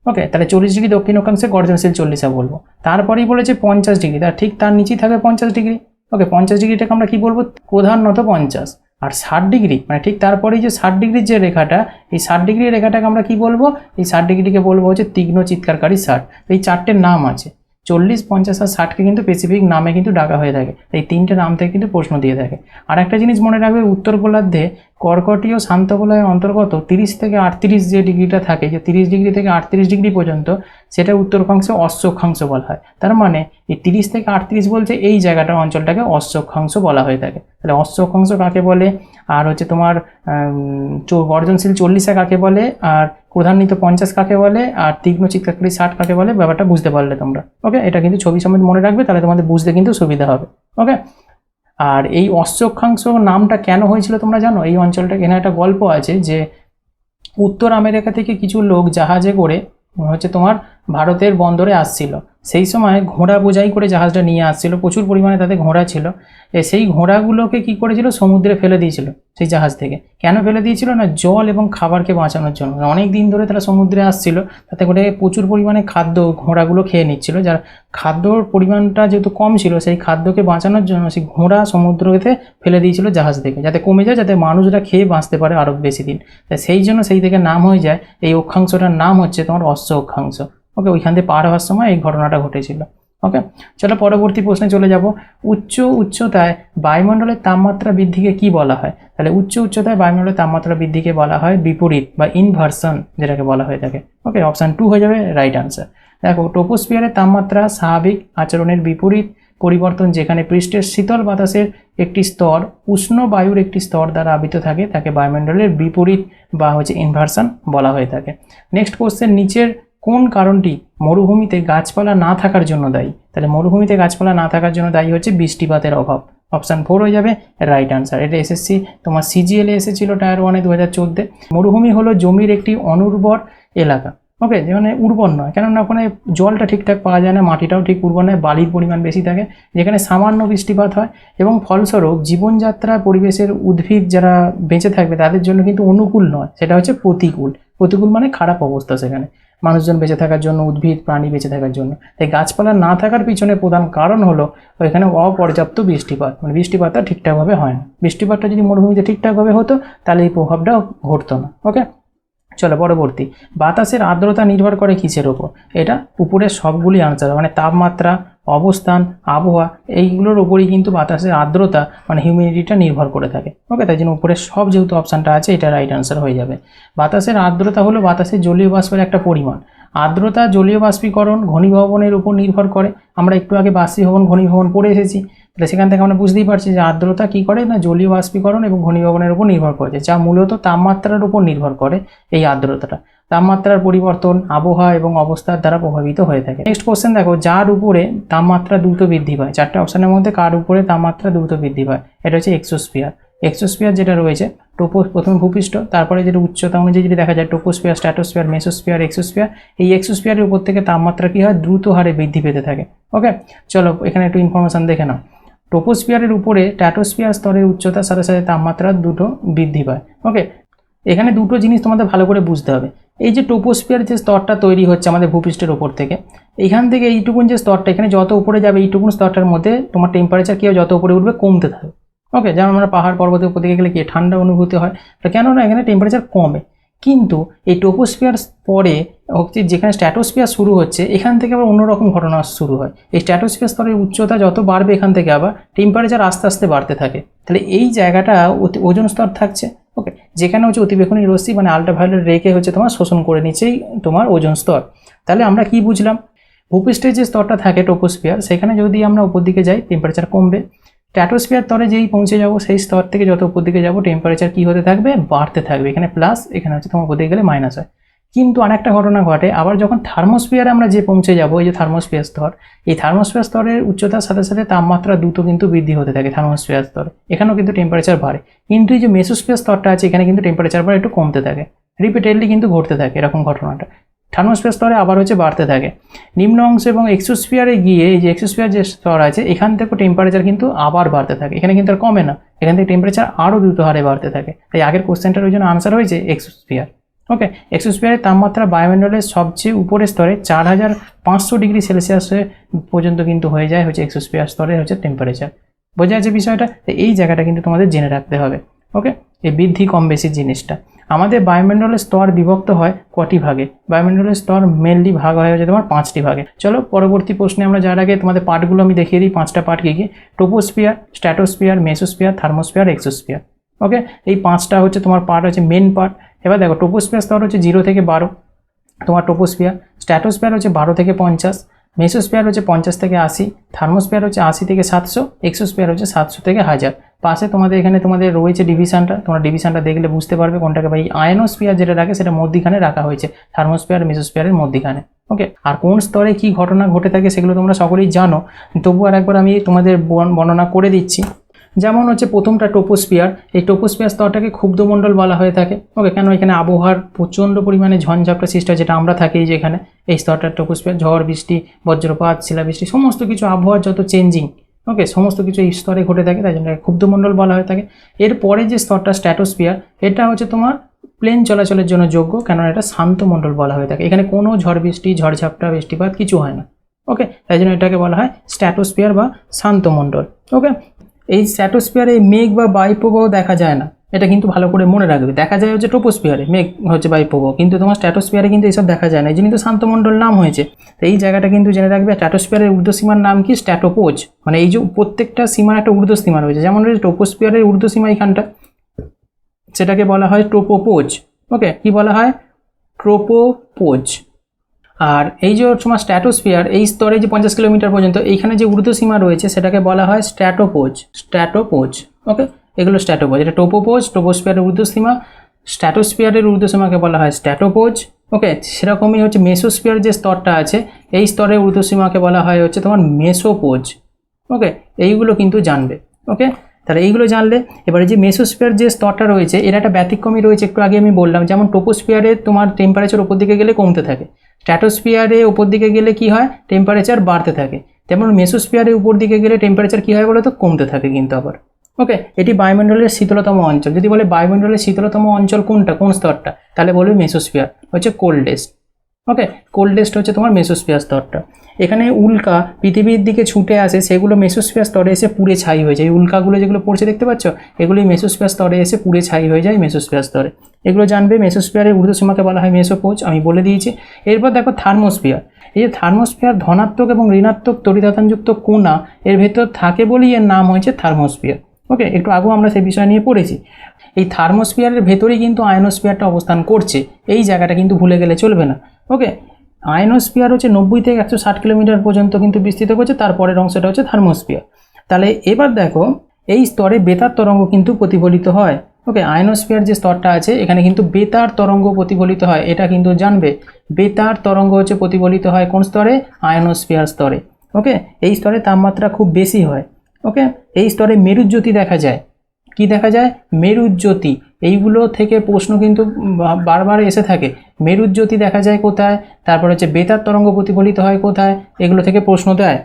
ওকে, তাহলে 40 ডিগ্রি দক্ষিণ অক্ষাংশে গর্জনশীল 40 বলবো। তারপরেই বলেছে 50 ডিগ্রি, তার ঠিক তার নিচেই থাকবে 50 ডিগ্রি। ওকে, 50 ডিগ্রিটাকে আমরা কি বলবো? প্রধানত 50। আর 60 ডিগ্রি মানে ঠিক তারপরেই যে 60 ডিগ্রির যে রেখাটা, এই 60 ডিগ্রির রেখাটাকে আমরা কি বলবো? এই 60 ডিগ্রিকে বলবো হচ্ছে তীক্ষ্ণ চিৎকারকারী 60। এই চারটের নাম আছে, 40, 50 আর 60কে কিন্তু স্পেসিফিক নামে কিন্তু ডাকা হয়ে থাকে। এই তিনটে নাম থেকে কিন্তু প্রশ্ন দিয়ে থাকে। আর একটা জিনিস মনে রাখবে, উত্তর গোলার্ধে কর্কটীয় শান্ত বলয়ের অন্তর্গত 30 থেকে 38 যে ডিগ্রিটা থাকে, যে 30 ডিগ্রি থেকে 38 ডিগ্রি পর্যন্ত, সেটা উত্তর অক্ষাংশ অশ্ব অক্ষাংশ বলা হয়। তার মানে এই 30 থেকে 38 বলছে এই জায়গাটা অঞ্চলটাকে অশ্ব অক্ষাংশ বলা হয়ে থাকে। তাহলে অশ্ব অক্ষাংশ কাকে বলে, আর হচ্ছে তোমার গর্জনশীল 40 কাকে বলে, আর প্রধান্বিত 50 কাকে বলে, আর তীক্ষ্ণ চিৎকারকারী 60 কাকে বলে, ব্যাপারটা বুঝতে পারলে তোমরা। ওকে, এটা কিন্তু ছবি সমেত মনে রাখবে, তাহলে তোমাদের বুঝতে কিন্তু সুবিধা হবে। ওকে, আর এই অশ্ব অক্ষাংশ নামটা কেন হয়েছিল তোমরা জানো? এই অঞ্চলটা, এখানে একটা গল্প আছে যে উত্তর আমেরিকা থেকে কিছু লোক জাহাজে করে হচ্ছে তোমার ভারতের বন্দরে আসছিল। সেই সময় ঘোড়া বোঝাই করে জাহাজটা নিয়ে আসছিল, প্রচুর পরিমাণে তাতে ঘোড়া ছিল। সেই ঘোড়াগুলোকে কি করেছিল? সমুদ্রে ফেলে দিয়েছিল সেই জাহাজ থেকে। কেন ফেলে দিয়েছিল? না, জল এবং খাবারকে বাঁচানোর জন্য। অনেক দিন ধরে তারা সমুদ্রে আসছিল, তাতে করে প্রচুর পরিমাণে খাদ্য ঘোড়াগুলো খেয়ে নিচ্ছিল, যার খাদ্যর পরিমাণটা যেহেতু কম ছিল, সেই খাদ্যকে বাঁচানোর জন্য সেই ঘোড়া সমুদ্রতে ফেলে দিয়েছিল জাহাজ থেকে, যাতে কমে যায়, যাতে মানুষরা খেয়ে বাঁচতে পারে আরও বেশি দিন। তাই সেই জন্য সেই থেকে নাম হয়ে যায়, এই অক্ষাংশটার নাম হচ্ছে তোমার অশ্ব অক্ষাংশ। ওকে, ওইখান থেকে পার হওয়ার সময় এই ঘটনাটা ঘটেছিল। ওকে, চলো পরবর্তী প্রশ্নে চলে যাব। উচ্চতায় বায়ুমণ্ডলের তাপমাত্রা বৃদ্ধিকে কি বলা হয়? তাহলে উচ্চতায় বায়ুমণ্ডলের তাপমাত্রা বৃদ্ধিকে বলা হয় বিপরীত বা ইনভার্সন, যেটাকে বলা হয়ে থাকে। ওকে, অপশান 2 হয়ে যাবে রাইট আনসার। দেখো, ট্রপোস্ফিয়ারের তাপমাত্রা স্বাভাবিক আচরণের বিপরীত পরিবর্তন, যেখানে পৃষ্ঠের শীতল বাতাসের একটি স্তর উষ্ণ বায়ুর একটি স্তর দ্বারা আবৃত থাকে, তাকে বায়ুমণ্ডলের বিপরীত বা হচ্ছে ইনভার্সন বলা হয়ে থাকে। নেক্সট কোশ্চেন, নিচের কোন কারণটি মরুভূমিতে গাছপালা না থাকার জন্য দায়ী? তাহলে মরুভূমিতে গাছপালা না থাকার জন্য দায়ী হচ্ছে বৃষ্টিপাতের অভাব। অপশান 4 হয়ে যাবে রাইট আনসার। এটা এসএসসি তোমার সিজিএল এসেছিল টায়ার 1-এ 2014। মরুভূমি হলো জমির একটি অনুর্বর এলাকা, ওকে, যেখানে উর্বর নয়, কেননা ওখানে জলটা ঠিকঠাক পাওয়া যায় না, মাটিটাও ঠিক উর্বর নয়, বালির পরিমাণ বেশি থাকে, যেখানে সামান্য বৃষ্টিপাত হয় এবং ফলস্বরূপ জীবনযাত্রা পরিবেশের উদ্ভিদ যারা বেঁচে থাকবে তাদের জন্য কিন্তু অনুকূল নয়, সেটা হচ্ছে প্রতিকূল। প্রতিকূল মানে খারাপ অবস্থা, সেখানে মানুষজন বেঁচে থাকার জন্য, উদ্ভিদ প্রাণী বেঁচে থাকার জন্য। তাই গাছপালা না থাকার পিছনে প্রধান কারণ হলো ওইখানে অপর্যাপ্ত বৃষ্টিপাত, মানে বৃষ্টিপাতটা ঠিকঠাকভাবে হয় না। বৃষ্টিপাতটা যদি মরুভূমিতে ঠিকঠাকভাবে হতো তাহলে এই প্রভাবটা ঘটতো না। ওকে, চলো পরবর্তী। বাতাসের আর্দ্রতা নির্ভর করে কিসের ওপর? এটা উপরের সবগুলি আনসার, মানে তাপমাত্রা, অবস্থান, আবহাওয়া, এইগুলোর উপরই কিন্তু বাতাসের আর্দ্রতা মানে হিউমিডিটিটা নির্ভর করে থাকে। ওকে, তাই জন্য উপরের সব যেহেতু অপশানটা আছে এটা রাইট আনসার হয়ে যাবে। বাতাসের আর্দ্রতা হলো বাতাসের জলীয় বাষ্পের একটা পরিমাণ। আর্দ্রতা জলীয় বাষ্পীকরণ ঘনীভবনের উপর নির্ভর করে। আমরা একটু আগে বাষ্পীভবন ঘনীভবন পড়ে এসেছি, তাহলে সেখান থেকে আমরা বুঝতেই পারছি যে আর্দ্রতা কী করে না, জলীয় বাষ্পীকরণ এবং ঘনীভবনের উপর নির্ভর করেছে, যা মূলত তাপমাত্রার উপর নির্ভর করে। এই আর্দ্রতাটা তাপমাত্রার পরিবর্তন, আবহাওয়া এবং অবস্থার দ্বারা প্রভাবিত হয়ে থাকে। নেক্সট কোশ্চেন দেখো, যার উপরে তাপমাত্রা দ্রুত বৃদ্ধি পায়, চারটে অপশানের মধ্যে কার উপরে তাপমাত্রা দ্রুত বৃদ্ধি পায়? এটা হচ্ছে এক্সোস্ফিয়ার। এক্সোস্ফিয়ার যেটা রয়েছে প্রথমে ভূপৃষ্ঠ, তারপরে যেটা উচ্চতা অনুযায়ী যদি দেখা যায় টোপোস্ফিয়ার, স্ট্র্যাটোস্ফিয়ার, মেসোস্ফিয়ার, এক্সোস্ফিয়ার, এই এক্সোস্ফিয়ারের উপর থেকে তাপমাত্রা কী হয়, দ্রুত হারে বৃদ্ধি পেতে থাকে। ওকে, চলো এখানে একটু ইনফরমেশান দেখে নাও। ট্রোপোস্ফিয়ারের উপরে স্ট্র্যাটোস্ফিয়ার স্তরের উচ্চতার সাথে সাথে তাপমাত্রা দুটো বৃদ্ধি পায়। ওকে, এখানে দুটো জিনিস তোমাদের ভালো করে বুঝতে হবে। এই যে ট্রোপোস্ফিয়ার যে স্তরটা তৈরি হচ্ছে আমাদের ভূপৃষ্ঠের ওপর থেকে, এইখান থেকে এইটুকুন যে স্তরটা, এখানে যত উপরে যাবে এইটুকুন স্তরটার মধ্যে তোমার টেম্পারেচার কী হয়, যত উপরে উঠবে কমতে থাকে। ওকে, যেমন আমরা পাহাড় পর্বতের উপর দিকে গেলে কি ঠান্ডা অনুভূতি হয়, কেননা এখানে টেম্পারেচার কমে। কিন্তু এই ট্রোপোস্ফিয়ার পরে হচ্ছে যেখানে স্ট্র্যাটোস্ফিয়ার শুরু হচ্ছে, এখান থেকে আবার অন্যরকম ঘটনা শুরু হয়। এই স্ট্র্যাটোস্ফিয়ার স্তরের উচ্চতা যত বাড়বে এখান থেকে আবার টেম্পারেচার আস্তে আস্তে বাড়তে থাকে। তাহলে এই জায়গাটা ওজোন স্তর থাকছে। ওকে, যেখানে হচ্ছে অতিবেগুনি রশ্মি মানে আল্ট্রাভায়োলেট রেখে হচ্ছে তোমার শোষণ করে নিচ্ছেই তোমার ওজোন স্তর। তাহলে আমরা কি বুঝলাম, ভূপৃষ্ঠের যে স্তরটা থাকে ট্রোপোস্ফিয়ার, সেখানে যদি আমরা উপর দিকে যাই টেম্পারেচার কমবে। স্ট্র্যাটোস্ফিয়ার স্তরে যেই পৌঁছে যাব, সেই স্তর থেকে যত উপর দিকে যাব টেম্পারেচার কী হতে থাকবে, বাড়তে থাকবে। এখানে প্লাস, এখানে হচ্ছে তোমার উপর দিকে গেলে মাইনাস হয়। কিন্তু আরেকটা ঘটনা ঘটে, আবার যখন থার্মোস্ফিয়ারে আমরা যে পৌঁছে যাব, এই যে থার্মোস্ফিয়ার স্তর, এই থার্মোস্ফিয়ার স্তরের উচ্চতার সাথে সাথে তাপমাত্রা দ্রুত কিন্তু বৃদ্ধি হতে থাকে থার্মোস্ফিয়ার স্তরে, এখানেও কিন্তু টেম্পারেচার বাড়ে। কিন্তু এই যে মেসোস্ফিয়ার স্তরটা আছে, এখানে কিন্তু টেম্পারেচার বাড়ে একটু কমতে থাকে, রিপিটেডলি কিন্তু ঘটতে থাকে এরকম ঘটনাটা। থার্মোস্ফিয়ার স্তরে আবার হচ্ছে বাড়তে থাকে। নিম্ন অংশ এবং এক্সোস্ফিয়ারে গিয়ে এই যে এক্সোস্ফিয়ার যে স্তর আছে, এখান থেকে টেম্পারেচার কিন্তু আবার বাড়তে থাকে, এখানে কিন্তু আর কমে না, এখান থেকে টেম্পারেচার আরও দ্রুত হারে বাড়তে থাকে। তাই আগের কোশ্চেনটার ওই জন্য আনসার হয়েছে এক্সোস্ফিয়ার। ওকে, এক্সোস্ফিয়ারের তাপমাত্রা বায়ুমণ্ডলের সবচেয়ে উপরের স্তরে 4500 ডিগ্রি সেলসিয়াসের পর্যন্ত কিন্তু হয়ে যায় হচ্ছে এক্সোস্ফিয়ার স্তরে হচ্ছে টেম্পারেচার। বোঝা যাচ্ছে বিষয়টা? এই জায়গাটা কিন্তু তোমাদের জেনে রাখতে হবে। ওকে, এই বৃদ্ধি কম বেশি জিনিসটা। আমাদের বায়ুমণ্ডলের স্তর বিভক্ত হয় কটি ভাগে? বায়ুমণ্ডলের স্তর মেনলি ভাগ হয়ে যাচ্ছে তোমার 5টি ভাগে। চলো পরবর্তী প্রশ্নে আমরা যার আগে তোমাদের পার্টগুলো আমি দেখিয়ে দিই, 5টা পার্ট কী কী: troposphere, stratosphere, mesosphere, thermosphere, exosphere. Okay, এই 5টা হচ্ছে তোমার পার্ট, হচ্ছে মেন পার্ট। এবার দেখো, ট্রোপোস্ফিয়ার স্তর হচ্ছে 0 থেকে 12 তোমার ট্রোপোস্ফিয়ার, স্ট্র্যাটোস্ফিয়ার হচ্ছে 12 থেকে 50, মেসোস্ফিয়ার হচ্ছে 50 থেকে 80, থার্মোস্ফিয়ার হচ্ছে 80 থেকে 700, এক্সোস্ফিয়ার হচ্ছে 700 থেকে 1000। পাশে তোমাদের এখানে তোমাদের রয়েছে ডিভিশনটা, তোমরা ডিভিশনটা দেখলে বুঝতে পারবে কোনটাকে, বা এই আয়নোস্ফিয়ার যেটা রাখে সেটা মধ্যিখানে রাখা হয়েছে, থার্মোস্ফিয়ার মেসোস্ফিয়ারের মধ্যিখানে। ওকে, আর কোন স্তরে কি ঘটনা ঘটে থাকে সেগুলো তোমরা সকলেই জানো, তবু আর একবার আমি তোমাদের বর্ণনা করে দিচ্ছি। যেমন হচ্ছে প্রথমটা ট্রোপোস্ফিয়ার, এই ট্রোপোস্ফিয়ার স্তরটাকে ক্ষুব্ধমণ্ডল বলা হয়ে থাকে। ওকে, কেন এখানে আবহাওয়ার প্রচণ্ড পরিমাণে ঝঞ্ঝাপটা সৃষ্টি হয়, যেটা আমরা থাকি যেখানে, এই স্তরটা ট্রোপোস্ফিয়ার, ঝড় বৃষ্টি, বজ্রপাত, শিলাবৃষ্টি, সমস্ত কিছু আবহাওয়ার যত চেঞ্জিং, ওকে, সমস্ত কিছু এই স্তরে ঘটে থাকে, তাই জন্য ক্ষুব্ধমণ্ডল বলা হয়ে থাকে। এরপরে যে স্তরটা স্ট্র্যাটোস্ফিয়ার, এটা হচ্ছে তোমার প্লেন চলাচলের জন্য যোগ্য, কেননা এটা শান্ত মণ্ডল বলা হয়ে থাকে, এখানে কোনো ঝড় বৃষ্টি, ঝড়ঝাপটা, বৃষ্টিপাত কিছু হয় না। ওকে, তাই জন্য এটাকে বলা হয় স্ট্র্যাটোস্ফিয়ার বা শান্ত মণ্ডল। ওকে, এই স্ট্র্যাটোস্ফিয়ারে মেঘ বা বায়ুপ্রবাহ দেখা যায় না, এটা কিন্তু ভালো করে মনে রাখবে। দেখা যায় হচ্ছে ট্রোপোস্ফিয়ারে মেঘ হচ্ছে বায়ুপ্রবাহ, কিন্তু তোমার স্ট্র্যাটোস্ফিয়ারে কিন্তু এইসব দেখা যায় না, এই জন্য তো শান্তমণ্ডল নাম হয়েছে। তো এই জায়গাটা কিন্তু জেনে রাখবে। স্ট্র্যাটোস্ফিয়ারের ঊর্ধ্বসীমার নাম কি? স্ট্র্যাটোপোজ। মানে এই যে প্রত্যেকটা সীমার একটা ঊর্ধ্বসীমা রয়েছে, যেমন রয়েছে ট্রোপোস্ফিয়ারের ঊর্ধ্বসীমা এইখানটা, সেটাকে বলা হয় ট্রোপোপোজ। ওকে, কি বলা হয়? ট্রোপোপোজ। আর এই যে তোমার স্ট্র্যাটোস্ফিয়ার, এই স্তরে যে 50 কিলোমিটার পর্যন্ত এইখানে যে ঊর্ধ্বসীমা রয়েছে সেটাকে বলা হয় স্ট্র্যাটোপোজ। স্ট্র্যাটোপোজ। ওকে, এগুলো স্ট্র্যাটোপোজ। এটা ট্রোপোপোজ, ট্রোপোস্ফিয়ারের ঊর্ধ্বসীমা, স্ট্র্যাটোস্ফিয়ারের ঊর্ধ্বসীমাকে বলা হয় স্ট্র্যাটোপোজ। ওকে, সেরকমই হচ্ছে মেসোস্ফিয়ার যে স্তরটা আছে, এই স্তরের ঊর্ধ্বসীমাকে বলা হয় হচ্ছে তোমার মেসোপোজ। ওকে, এইগুলো কিন্তু জানবে। ওকে, তাহলে এইগুলো জানলে। এবারে যে মেসোস্ফিয়ার যে স্তরটা রয়েছে এর একটা ব্যতিক্রমী রয়েছে, একটু আগে আমি বললাম, যেমন ট্রপোস্ফিয়ারে তোমার টেম্পারেচার ওপর দিকে গেলে কমতে থাকে, স্ট্র্যাটোস্ফিয়ারে ওপর দিকে গেলে কি হয়, টেম্পারেচার বাড়তে থাকে, তেমন মেসোস্ফিয়ারে উপর দিকে গেলে টেম্পারেচার কী হয় বলো তো, কমতে থাকে কিন্তু আবার। ওকে, এটি বায়ুমণ্ডলের শীতলতম অঞ্চল। যদি বলে বায়ুমণ্ডলের শীতলতম অঞ্চল কোনটা, কোন স্তরটা, তাহলে বলবে মেসোস্ফিয়ার হচ্ছে কোল্ডেস্ট। ওকে, কোল্ডেস্ট হচ্ছে তোমার মেসোস্ফিয়ার স্তরটা। এখানে উল্কা পৃথিবীর দিকে ছুটে আসে, সেগুলো মেসোস্ফিয়ার স্তরে এসে পুড়ে ছাই হয়ে যায়। এই উল্কাগুলো যেগুলো পড়ছে দেখতে পাচ্ছ, এগুলোই মেসোস্ফিয়ার স্তরে এসে পুড়ে ছাই হয়ে যায় মেসোস্ফিয়ার স্তরে। এগুলো জানবে। মেসোস্ফিয়ারের ঊর্ধ্বসীমাকে বলা হয় মেসোপোজ, আমি বলে দিয়েছি। এরপর দেখো থার্মোস্ফিয়ার। এই যে থার্মোস্ফিয়ার ধনাত্মক এবং ঋণাত্মক তড়িতাধানযুক্ত কণা এর ভেতর থাকে বলেই এর নাম হয়েছে থার্মোস্ফিয়ার। ওকে, একটু আগেও আমরা সেই বিষয় নিয়ে পড়েছি। এই থার্মোস্ফিয়ারের ভেতরেই কিন্তু আয়নোস্ফিয়ারটা অবস্থান করছে, এই জায়গাটা কিন্তু ভুলে গেলে চলবে না। ওকে, আয়নোস্ফিয়ার হচ্ছে 90 থেকে 160 কিলোমিটার পর্যন্ত কিন্তু বিস্তৃত করছে, তারপরের অংশটা হচ্ছে থার্মোস্ফিয়ার। তাহলে এবার দেখো এই স্তরে বেতার তরঙ্গ কিন্তু প্রতিফলিত হয়। ওকে, আয়নোস্ফিয়ার যে স্তরটা আছে এখানে কিন্তু বেতার তরঙ্গ প্রতিফলিত হয়, এটা কিন্তু জানবে। বেতার তরঙ্গ হচ্ছে প্রতিফলিত হয় কোন স্তরে, আয়নোস্ফিয়ার স্তরে। ওকে, এই স্তরে তাপমাত্রা খুব বেশি হয়। ওকে, এই স্তরে মেরুজ্যোতি দেখা যায়। কি দেখা যায়, মেরুজ্যোতি। এইগুলো থেকে প্রশ্ন কিন্তু বারবার এসে থাকে। মেরুজ্যোতি দেখা যায় কোথায়, তারপর হচ্ছে বেতার তরঙ্গ প্রতিফলিত হয় কোথায়, এগুলো থেকে প্রশ্ন দেয়।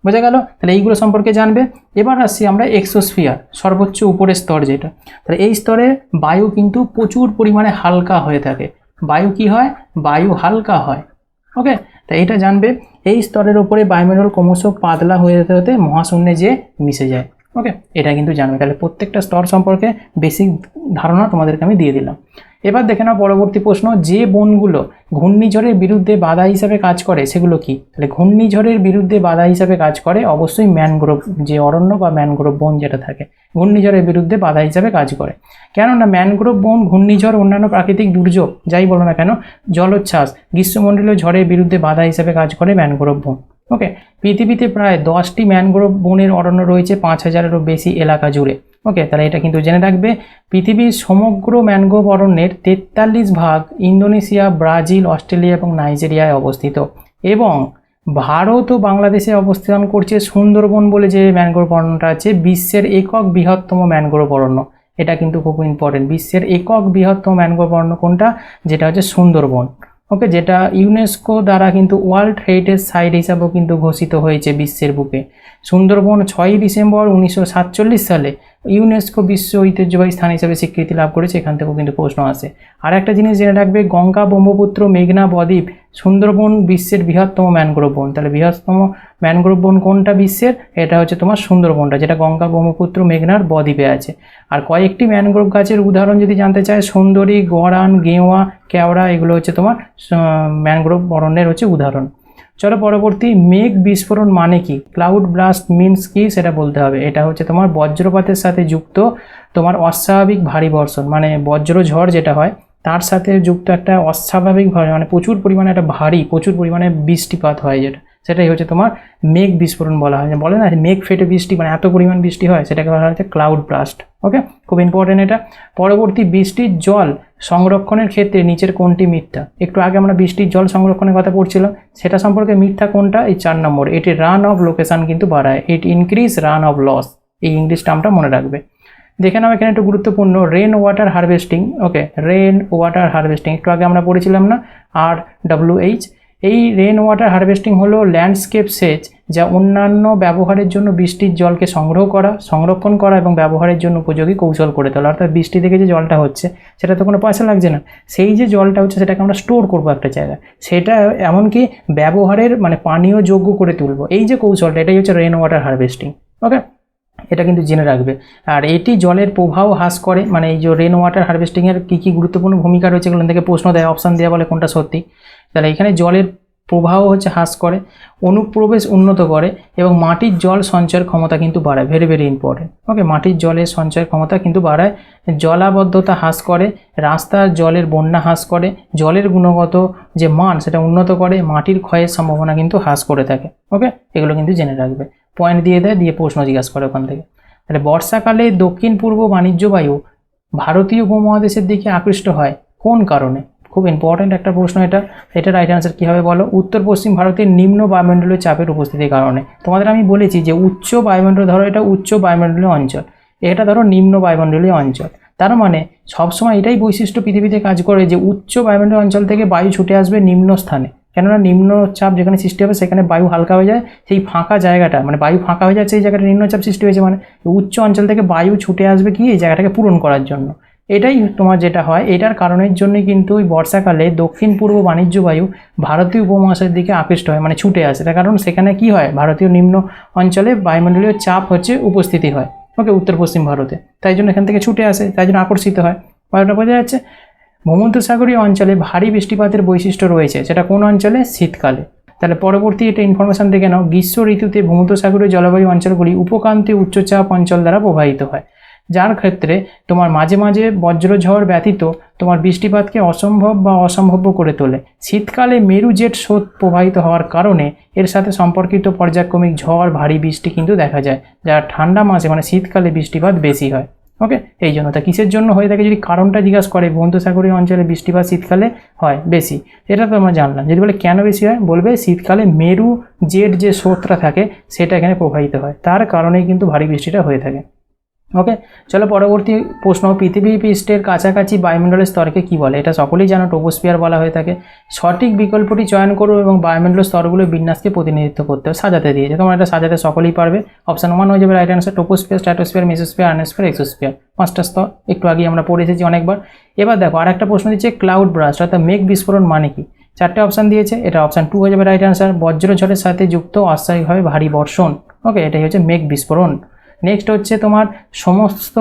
বোঝা গেল? তাহলে এইগুলো সম্পর্কে জানবে। এবার আসছি আমরা এক্সোস্ফিয়ার, সর্বোচ্চ উপরের স্তর যেটা। তাহলে এই স্তরে বায়ু কিন্তু প্রচুর পরিমাণে হালকা হয়ে থাকে। বায়ু কি হয়, বায়ু হালকা হয়। ওকে, তা এটা জানবে। এই স্তরের উপরে বায়ুমণ্ডল ক্রমশ পাতলা হয়ে যেতে হতে মহাশূন্যে যে মিশে যায়। ওকে, এটা কিন্তু জানবে। তাহলে প্রত্যেকটা স্তর সম্পর্কে বেসিক ধারণা তোমাদেরকে আমি দিয়ে দিলাম। এবার দেখে নাও পরবর্তী প্রশ্ন, যে বনগুলো ঘূর্ণিঝড়ের বিরুদ্ধে বাধা হিসাবে কাজ করে সেগুলো কি। তাহলে ঘূর্ণিঝড়ের বিরুদ্ধে বাধা হিসাবে কাজ করে অবশ্যই ম্যানগ্রোভ, যে অরণ্য বা ম্যানগ্রোভ বন যেটা থাকে, ঘূর্ণিঝড়ের বিরুদ্ধে বাধা হিসাবে কাজ করে। কেননা ম্যানগ্রোভ বন ঘূর্ণিঝড়, অন্যান্য প্রাকৃতিক দুর্যোগ যাই বলো না কেন, জলোচ্ছ্বাস, গ্রীষ্মমণ্ডলীয় ঝড়ের বিরুদ্ধে বাধা হিসাবে কাজ করে ম্যানগ্রোভ বন। ওকে, পৃথিবীতে প্রায় 10টি ম্যানগ্রোভ বনের অরণ্য রয়েছে 5000-এরও বেশি এলাকা জুড়ে। ওকে, তাহলে এটা কিন্তু জেনে রাখবে। পৃথিবীর সমগ্র ম্যানগ্রোভ অরণ্যের 43% ইন্দোনেশিয়া, ব্রাজিল, অস্ট্রেলিয়া এবং নাইজেরিয়ায় অবস্থিত, এবং ভারত ও বাংলাদেশে অবস্থান করছে সুন্দরবন বলে যে ম্যানগ্রোভ অরণ্যটা আছে, বিশ্বের একক বৃহত্তম ম্যানগ্রোভ অরণ্য। এটা কিন্তু খুব ইম্পর্টেন্ট। বিশ্বের একক বৃহত্তম ম্যানগ্রোভ অরণ্য কোনটা, যেটা হচ্ছে সুন্দরবন। ওকে, যেটা ইউনেস্কো দ্বারা কিন্তু ওয়ার্ল্ড হেরিটেজ সাইট হিসাবেও কিন্তু ঘোষিত হয়েছে বিশ্বের বুকে। সুন্দরবন 6ই ডিসেম্বর 1947 সালে ইউনেস্কো বিশ্ব ঐতিহ্যবাহী স্থান হিসেবে স্বীকৃতি লাভ করেছে। এখান থেকেও কিন্তু প্রশ্ন আসে। আর একটা জিনিস জেনে রাখবে, গঙ্গা, ব্রহ্মপুত্র, মেঘনা বদ্বীপ, সুন্দরবন বিশ্বের বৃহত্তম ম্যানগ্রোভ বন। তাহলে বৃহত্তম ম্যানগ্রোভ বন কোনটা বিশ্বের, এটা হচ্ছে তোমার সুন্দরবনটা, যেটা গঙ্গা, ব্রহ্মপুত্র, মেঘনার বদ্বীপে আছে। আর কয়েকটি ম্যানগ্রোভ গাছের উদাহরণ যদি জানতে চায়, সুন্দরী, গড়ান, গেওয়া, কেওড়া, এগুলো হচ্ছে তোমার ম্যানগ্রোভ অরণ্যের হচ্ছে উদাহরণ। চলো পরবর্তী, মেঘ বিস্ফোরণ মানে কি, ক্লাউড ব্লাস্ট মিনস কি সেটা বলতে হবে। এটা হচ্ছে তোমার বজ্রপাতের সাথে যুক্ত তোমার অস্বাভাবিক ভারী বর্ষণ, মানে বজ্রঝড় যেটা হয় তার সাথে যুক্ত একটা অস্বাভাবিক ভাবে, মানে প্রচুর পরিমাণে একটা ভারী, প্রচুর পরিমাণে বৃষ্টিপাত হয় যেটা, সেটাই হচ্ছে তোমার মেঘ বিস্ফোরণ বলা হয়। বলে না মেঘ ফেটে বৃষ্টি, মানে এত পরিমাণ বৃষ্টি হয়, সেটাকে বলা হচ্ছে ক্লাউড ব্লাস্ট। ওকে, খুব ইম্পর্টেন্ট এটা। পরবর্তী, বৃষ্টির জল সংরক্ষণের ক্ষেত্রে নিচের কোনটি মিথ্যা। একটু আগে আমরা বৃষ্টির জল সংরক্ষণের কথা পড়ছিলাম, সেটা সম্পর্কে মিথ্যা কোনটা, এই 4 নম্বর। এটি রান অফ লোকেশন কিন্তু বাড়ায়, ইট ইনক্রিজ রান অফ লস, এই ইংলিশ টার্মটা মনে রাখবে। দেখে নাও এখানে একটু গুরুত্বপূর্ণ, রেন ওয়াটার হারভেস্টিং। ওকে, রেন ওয়াটার হারভেস্টিং একটু আগে আমরা পড়েছিলাম না, RWH। এই রেন ওয়াটার হারভেস্টিং হলো ল্যান্ডস্কেপ সেচ, যা অন্যান্য ব্যবহারের জন্য বৃষ্টির জলকে সংগ্রহ করা, সংরক্ষণ করা এবং ব্যবহারের জন্য উপযোগী কৌশল করে তোলা। অর্থাৎ বৃষ্টি থেকে যে জলটা হচ্ছে সেটা তো কোনো পয়সা লাগছে না, সেই যে জলটা হচ্ছে সেটাকে আমরা স্টোর করবো একটা জায়গায়, সেটা এমনকি ব্যবহারের মানে পানীয় যোগ্য করে তুলবো। এই যে কৌশলটা, এটাই হচ্ছে রেন ওয়াটার হারভেস্টিং। ওকে, এটা কিন্তু জেনে রাখবে। আর এটি জলের প্রবাহ হ্রাস করে, মানে এই যে রেন ওয়াটার হারভেস্টিংয়ের কী কী গুরুত্বপূর্ণ ভূমিকা রয়েছে এগুলো থেকে প্রশ্ন দেয়, অপশান দেওয়া বলে কোনটা সত্যি। তাহলে এখানে জলের প্রবাহ হচ্ছে হ্রাস করে, অনুপ্রবেশ উন্নত করে এবং মাটির জল সঞ্চয়ের ক্ষমতা কিন্তু বাড়ায়, ভেরি ভেরি ইম্পর্টেন্ট। ওকে, মাটির জলের সঞ্চয়ের ক্ষমতা কিন্তু বাড়ায়, জলাবদ্ধতা হ্রাস করে, রাস্তার জলের বন্যা হ্রাস করে, জলের গুণগত যে মান সেটা উন্নত করে, মাটির ক্ষয়ের সম্ভাবনা কিন্তু হ্রাস করে থাকে। ওকে, এগুলো কিন্তু জেনে রাখবে। পয়েন্ট দিয়ে দেয়, দিয়ে প্রশ্ন জিজ্ঞাসা করে ওখান থেকে। তাহলে বর্ষাকালে দক্ষিণ পূর্ব বাণিজ্য বায়ু ভারতীয় উপমহাদেশের দিকে আকৃষ্ট হয় কোন কারণে, খুব ইম্পর্ট্যান্ট একটা প্রশ্ন এটা রাইট অ্যান্সার কী হবে বলো? উত্তর পশ্চিম ভারতের নিম্ন বায়ুমণ্ডলীয় চাপের উপস্থিতির কারণে। তোমাদের আমি বলেছি যে উচ্চ বায়ুমণ্ডল, ধরো এটা উচ্চ বায়ুমণ্ডলীয় অঞ্চল, এটা ধরো নিম্ন বায়ুমণ্ডলীয় অঞ্চল। তার মানে সবসময় এটাই বৈশিষ্ট্য পৃথিবীতে কাজ করে যে উচ্চ বায়ুমণ্ডলীয় অঞ্চল থেকে বায়ু ছুটে আসবে নিম্ন স্থানে, কেননা নিম্নচাপ যেখানে সৃষ্টি হবে সেখানে বায়ু হালকা হয়ে যায়, সেই ফাঁকা জায়গাটা মানে বায়ু ফাঁকা হয়ে যাচ্ছে, এই জায়গাটা নিম্নচাপ সৃষ্টি হয়েছে, মানে উচ্চ অঞ্চল থেকে বায়ু ছুটে আসবে কি এই জায়গাটাকে পূরণ করার জন্য। এটাই তোমার যেটা হয়, এটার কারণের জন্যই কিন্তু ওই বর্ষাকালে দক্ষিণ পূর্ব বাণিজ্য বায়ু ভারতীয় উপমহাদেশের দিকে আকৃষ্ট হয়, মানে ছুটে আসে। তার কারণ সেখানে কি হয়, ভারতীয় নিম্ন অঞ্চলে বায়ুমণ্ডলীয় চাপ উপস্থিতি হয়, ওকে, উত্তর পশ্চিম ভারতে, তাই জন্য এখান থেকে ছুটে আসে, তাই জন্য আকর্ষিত হয়। বায়ুটা বোঝা যাচ্ছে। ভূমধ্যসাগরীয় অঞ্চলে ভারী বৃষ্টিপাতের বৈশিষ্ট্য রয়েছে, সেটা কোন অঞ্চলে? শীতকালে। তাহলে পরবর্তী এটা ইনফরমেশন দেখে নাও। গ্রীষ্ম ঋতুতে ভূমধ্যসাগরীয় জলবায়ু অঞ্চলগুলি উপক্রান্তীয় উচ্চচাপ অঞ্চল দ্বারা প্রবাহিত হয়, যার ক্ষেত্রে তোমার মাঝে মাঝে বজ্রঝড় ব্যতীত তোমার বৃষ্টিপাতকে অসম্ভব বা অসম্ভাব্য করে তোলে। শীতকালে মেরু জেট স্রোত প্রবাহিত হওয়ার কারণে এর সাথে সম্পর্কিত পর্যায়ক্রমিক ঝড়, ভারী বৃষ্টি কিন্তু দেখা যায়, যা ঠান্ডা মাসে মানে শীতকালে বৃষ্টিপাত বেশি হয়। ওকে, এই জন্য তা কিসের জন্য হয়ে থাকে যদি কারণটা জিজ্ঞাসা করে, ভূমধ্যসাগরীয় অঞ্চলে বৃষ্টিপাত শীতকালে হয় বেশি, এটা তো আমরা জানলাম। যদি বলে কেন বেশি হয়, বলবে শীতকালে মেরু জেট যে স্রোতটা থাকে সেটা এখানে প্রবাহিত হয়, তার কারণেই কিন্তু ভারী বৃষ্টিটা হয়ে থাকে। ওকে, চলো পরবর্তী প্রশ্ন। পৃথিবী পৃষ্ঠের কাছাকাছি বায়ুমণ্ডলের স্তরকে কি বলে? এটা সকলেই জানো, ট্রপোস্ফিয়ার বলা হয়ে থাকে। সঠিক বিকল্পটি চয়ন করো এবং বায়ুমণ্ডলের স্তরগুলোর বিন্যাসকে প্রতিনিধিত্ব করতে হবে। সাজাতে দিয়েছে, তোমরা এটা সাজাতে সকলেই পারবে। অপশন 1 হয়ে যাবে right answer, troposphere, stratosphere, mesosphere, ionosphere, exosphere, 5টা স্তর। একটু আগে আমরা পড়ে এসেছি অনেকবার। এবার দেখো আর একটা প্রশ্ন দিচ্ছে, ক্লাউড ব্রাস্ট অর্থাৎ মেঘ বিস্ফোরণ মানে কি? 4টে অপশান দিয়েছে, এটা অপশান 2 হয়ে যাবে রাইট অ্যান্সার, বজ্রঝড়ের সাথে যুক্ত অস্থায়ীভাবে ভারী বর্ষণ। ওকে, এটাই হচ্ছে মেঘ বিস্ফোরণ। নেক্সট হচ্ছে তোমার সমস্ত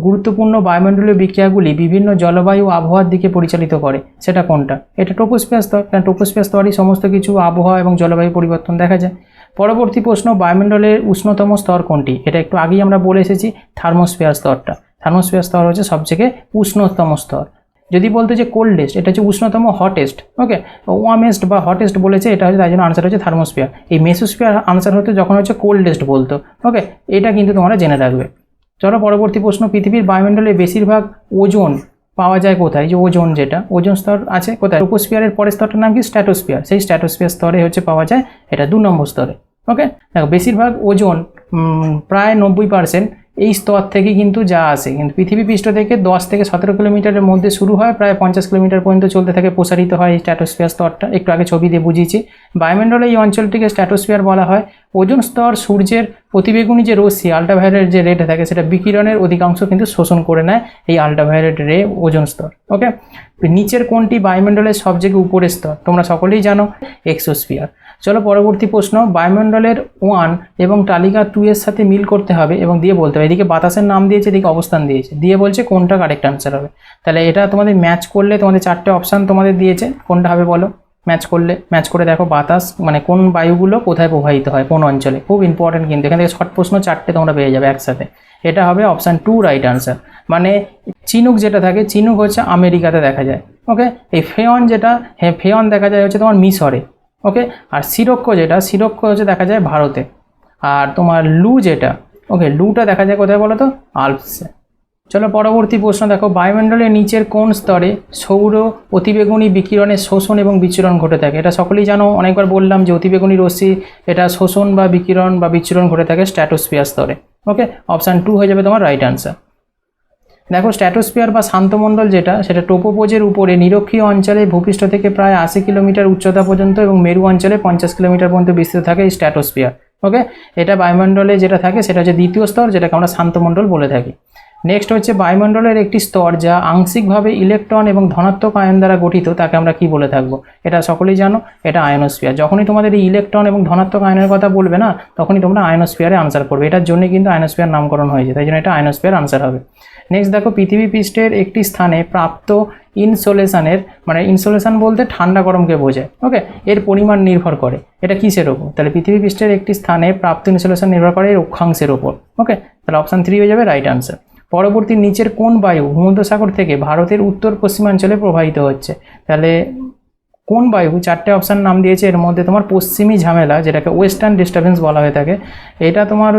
গুরুত্বপূর্ণ বায়ুমণ্ডলীয় বিক্রিয়াগুলি বিভিন্ন জলবায়ু আবহাওয়ার দিকে পরিচালিত করে, সেটা কোনটা? এটা ট্রপোস্ফিয়ার স্তর, কারণ ট্রপোস্ফিয়ার স্তরই সমস্ত কিছু আবহাওয়া এবং জলবায়ু পরিবর্তন দেখা যায়। পরবর্তী প্রশ্ন, বায়ুমণ্ডলের উষ্ণতম স্তর কোনটি? এটা একটু আগেই আমরা বলে এসেছি, থার্মোস্ফিয়ার স্তরটা। থার্মোস্ফিয়ার স্তর হচ্ছে সবথেকে উষ্ণতম স্তর। যদি বলতে যে কোল্ডেস্ট, এটা হচ্ছে উষ্ণতম, হটেস্ট। ওকে, ওয়ার্মেস্ট বা হটেস্ট বলেছে, এটা হচ্ছে তাই জন্য আনসার হচ্ছে থার্মোস্ফিয়ার। এই মেসোস্ফিয়ার আনসার হতে যখন হচ্ছে কোল্ডেস্ট বলতো। ওকে, এটা কিন্তু তোমরা জেনে রাখবে। চলো পরবর্তী প্রশ্ন, পৃথিবীর বায়ুমণ্ডলে বেশিরভাগ ওজোন পাওয়া যায় কোথায়? যে ওজোন, যেটা ওজোন স্তর আছে কোথায়? ট্রপোস্ফিয়ারের পরের স্তরটার নাম কি? স্ট্র্যাটোস্ফিয়ার। সেই স্ট্র্যাটোস্ফিয়ার স্তরে হচ্ছে পাওয়া যায়, এটা 2 নম্বর স্তরে। ওকে, দেখো বেশিরভাগ ওজোন প্রায় 90% এই স্তর থেকে কিন্তু যা আসে, কিন্তু পৃথিবী পৃষ্ঠ থেকে 10 থেকে 17 কিলোমিটারের মধ্যে শুরু হয়, প্রায় 50 কিলোমিটার পর্যন্ত চলতে থাকে, প্রসারিত হয় এই স্ট্র্যাটোস্ফিয়ার স্তরটা। একটু আগে ছবি দিয়ে বুঝিয়েছি। বায়ুমণ্ডলে এই অঞ্চলটিকে স্ট্র্যাটোস্ফিয়ার বলা হয়। ওজোন স্তর সূর্যের প্রতিবেগুনি যে রশ্মি, আল্ট্রাভায়োলেট যে রেড থাকে, সেটা বিকিরণের অধিকাংশ কিন্তু শোষণ করে নেয়, এই আল্ট্রাভায়োলেট রে ওজোন স্তর। ওকে, নিচের কোনটি বায়ুমণ্ডলের সবথেকে উপরের স্তর? তোমরা সকলেই জানো, এক্সোস্ফিয়ার। চলো পরবর্তী প্রশ্ন, বায়ুমণ্ডলের 1 এবং তালিকা 2 এর সাথে মিল করতে হবে এবং দিয়ে বলতে হবে। এদিকে বাতাসের নাম দিয়েছে, এদিকে অবস্থান দিয়েছে, দিয়ে বলছে কোনটা কারেক্ট আনসার হবে। তাহলে এটা তোমাদের ম্যাচ করলে, তোমাদের 4টে অপশান তোমাদের দিয়েছে, কোনটা হবে বলো? ম্যাচ করে দেখো বাতাস মানে কোন বায়ুগুলো কোথায় প্রবাহিত হয়, কোন অঞ্চলে। খুব ইম্পর্টেন্ট কিন্তু, এখান থেকে শর্ট প্রশ্ন 4টে তোমরা পেয়ে যাবে একসাথে। এটা হবে অপশান 2 রাইট আনসার। মানে চিনুক যেটা থাকে, চিনুক হচ্ছে আমেরিকাতে দেখা যায়। ওকে, এই ফেয়ন যেটা, হ্যাঁ ফেয়ন দেখা যায় হচ্ছে তোমার মিশরে। ওকে, আর সিরক্ষ হচ্ছে দেখা যায় ভারতে। আর তোমার লু যেটা, ওকে, লুটা দেখা যায় কোথায় বলো তো? আল্পসে। চলো পরবর্তী প্রশ্ন দেখো, বায়ুমণ্ডলের নিচের কোন স্তরে সৌর অতিবেগুনি বিকিরণের শোষণ এবং বিচ্ছুরণ ঘটে থাকে? এটা সকলেই জানো, অনেকবার বললাম যে অতিবেগুনি রশ্মি এটা শোষণ বা বিকিরণ বা বিচ্ছুরণ ঘটে থাকে স্ট্র্যাটোস্ফিয়ার স্তরে। ওকে, অপশান 2 হয়ে যাবে তোমার রাইট আনসার। দেখো স্ট্র্যাটোস্ফিয়ার বা শান্তমণ্ডল যেটা, সেটা ট্রপোপোজের উপরে নিরক্ষীয় অঞ্চলে ভূপৃষ্ঠ থেকে প্রায় 80 কিলোমিটার উচ্চতা পর্যন্ত এবং মেরু অঞ্চলে 50 কিলোমিটার পর্যন্ত বিস্তৃত থাকে এই স্ট্র্যাটোস্ফিয়ার। ওকে, এটা বায়ুমণ্ডলে যেটা থাকে সেটা হচ্ছে দ্বিতীয় স্তর, যেটাকে আমরা শান্তমণ্ডল বলে থাকি। নেক্সট হচ্ছে বায়ুমণ্ডলের একটি স্তর যা আংশিকভাবে ইলেকট্রন এবং ধনাত্মক আয়ন দ্বারা গঠিত, তাকে আমরা কি বলে থাকবো? এটা সকলেই জানো, এটা আয়নোস্ফিয়ার। যখনই তোমাদের এই ইলেকট্রন এবং ধনাত্মক আয়নের কথা বলবে না, তখনই তোমরা আয়নোস্ফিয়ারে আনসার করবে। এটার জন্য কিন্তু আয়নোস্ফিয়ার নামকরণ হয়েছে, তাই জন্য এটা আয়নোস্ফিয়ার আনসার হবে। নেক্সট দেখো, পৃথিবী পৃষ্ঠের একটি স্থানে প্রাপ্ত ইনসোলেশনের, মানে ইনসোলেশন বলতে ঠান্ডা গরমকে বোঝায়। ওকে, এর পরিমাণ নির্ভর করে এটা কিসের ওপর? তাহলে পৃথিবী পৃষ্ঠের একটি স্থানে প্রাপ্ত ইনসোলেশন নির্ভর করে এর অক্ষাংশের ওপর। ওকে, তাহলে অপশান 3 হয়ে যাবে রাইট আনসার। পরবর্তী, নিচের কোন বায়ু ভূমধ্যসাগর থেকে ভারতের উত্তর পশ্চিমাঞ্চলে প্রবাহিত হচ্ছে? তাহলে কোন বায়ু? 4টে অপশান নাম দিয়েছে, এর মধ্যে তোমার পশ্চিমী ঝামেলা, যেটাকে ওয়েস্টার্ন ডিস্টারবেন্স বলা হয়ে থাকে, এটা তোমার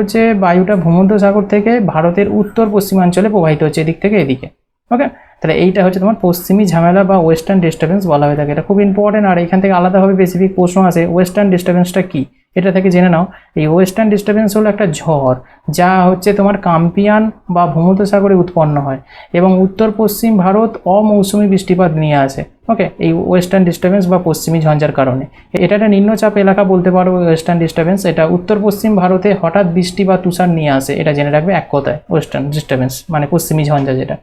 বায়ুটা ভূমধ্যসাগর থেকে ভারতের উত্তর পশ্চিমাঞ্চলে প্রবাহিত হচ্ছে, এদিক থেকে এদিকে। ওকে, তাহলে এইটা হচ্ছে তোমার পশ্চিমী ঝামেলা বা ওয়েস্টার্ন ডিস্টারবেন্স বলা হয়ে থাকে। এটা খুব ইম্পর্টেন্ট। আর এখান থেকে আলাদাভাবে স্পেসিফিক প্রশ্ন আসে, ওয়েস্টার্ন ডিস্টারবেন্সটা কী এটা থেকে জেনে নাও। এই ওয়েস্টার্ন ডিস্টারবেন্স হলো একটা ঝড় যা হচ্ছে তোমার কাম্পিয়ান বা ভূমধ্যসাগরে উৎপন্ন হয় এবং উত্তর পশ্চিম ভারত অমৌসুমী বৃষ্টিপাত নিয়ে আসে। ওকে, এই ওয়েস্টার্ন ডিস্টারবেন্স বা পশ্চিমী ঝঞ্ঝার কারণে এটা একটা নিম্নচাপ এলাকা বলতে পারো। ওয়েস্টার্ন ডিস্টারবেন্স এটা উত্তর পশ্চিম ভারতে হঠাৎ বৃষ্টি বা তুষার নিয়ে আসে, এটা জেনে রাখবে এক কথায়। ওয়েস্টার্ন ডিস্টারবেন্স মানে পশ্চিমী ঝঞ্ঝা যেটা।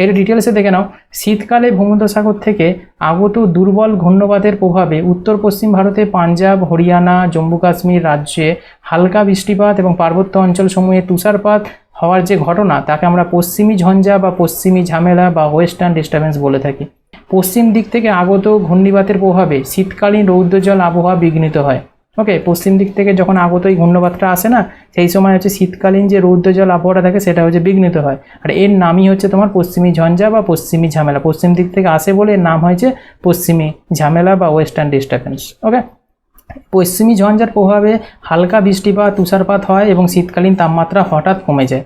এর ডিটেলসে দেখে নাও। শীতকালে ভূমধ্যসাগর থেকে আগত দুর্বল ঘূর্ণবাতের প্রভাবে উত্তর পশ্চিম ভারতে পাঞ্জাব, হরিয়ানা, জম্মু কাশ্মীর রাজ্যে হালকা বৃষ্টিপাত এবং পার্বত্য অঞ্চলসমূহে তুষারপাত হওয়ার যে ঘটনা তাকে আমরা পশ্চিমী ঝঞ্ঝা বা পশ্চিমী ঝামেলা বা ওয়েস্টার্ন ডিস্টারবেন্স বলে থাকি। পশ্চিম দিক থেকে আগত ঘূর্ণিবাতের প্রভাবে শীতকালীন রৌদ্রজল আবহাওয়া বিঘ্নিত হয়। ওকে, পশ্চিম দিক থেকে যখন আগত এই ঘূর্ণিবাতটা আসে না, সেই সময় হচ্ছে শীতকালীন যে রৌদ্রজল আবহাওয়াটা থাকে সেটা হচ্ছে বিঘ্নিত হয়। আর এর নামই হচ্ছে তোমার পশ্চিমী ঝঞ্ঝা বা পশ্চিমী ঝামেলা। পশ্চিম দিক থেকে আসে বলে এর নাম হয়েছে পশ্চিমী ঝামেলা বা ওয়েস্টার্ন ডিস্টারবেন্স। ওকে, পশ্চিমী ঝঞ্ঝার প্রভাবে হালকা বৃষ্টিপাত তুষারপাত হয় এবং শীতকালীন তাপমাত্রা হঠাৎ কমে যায়।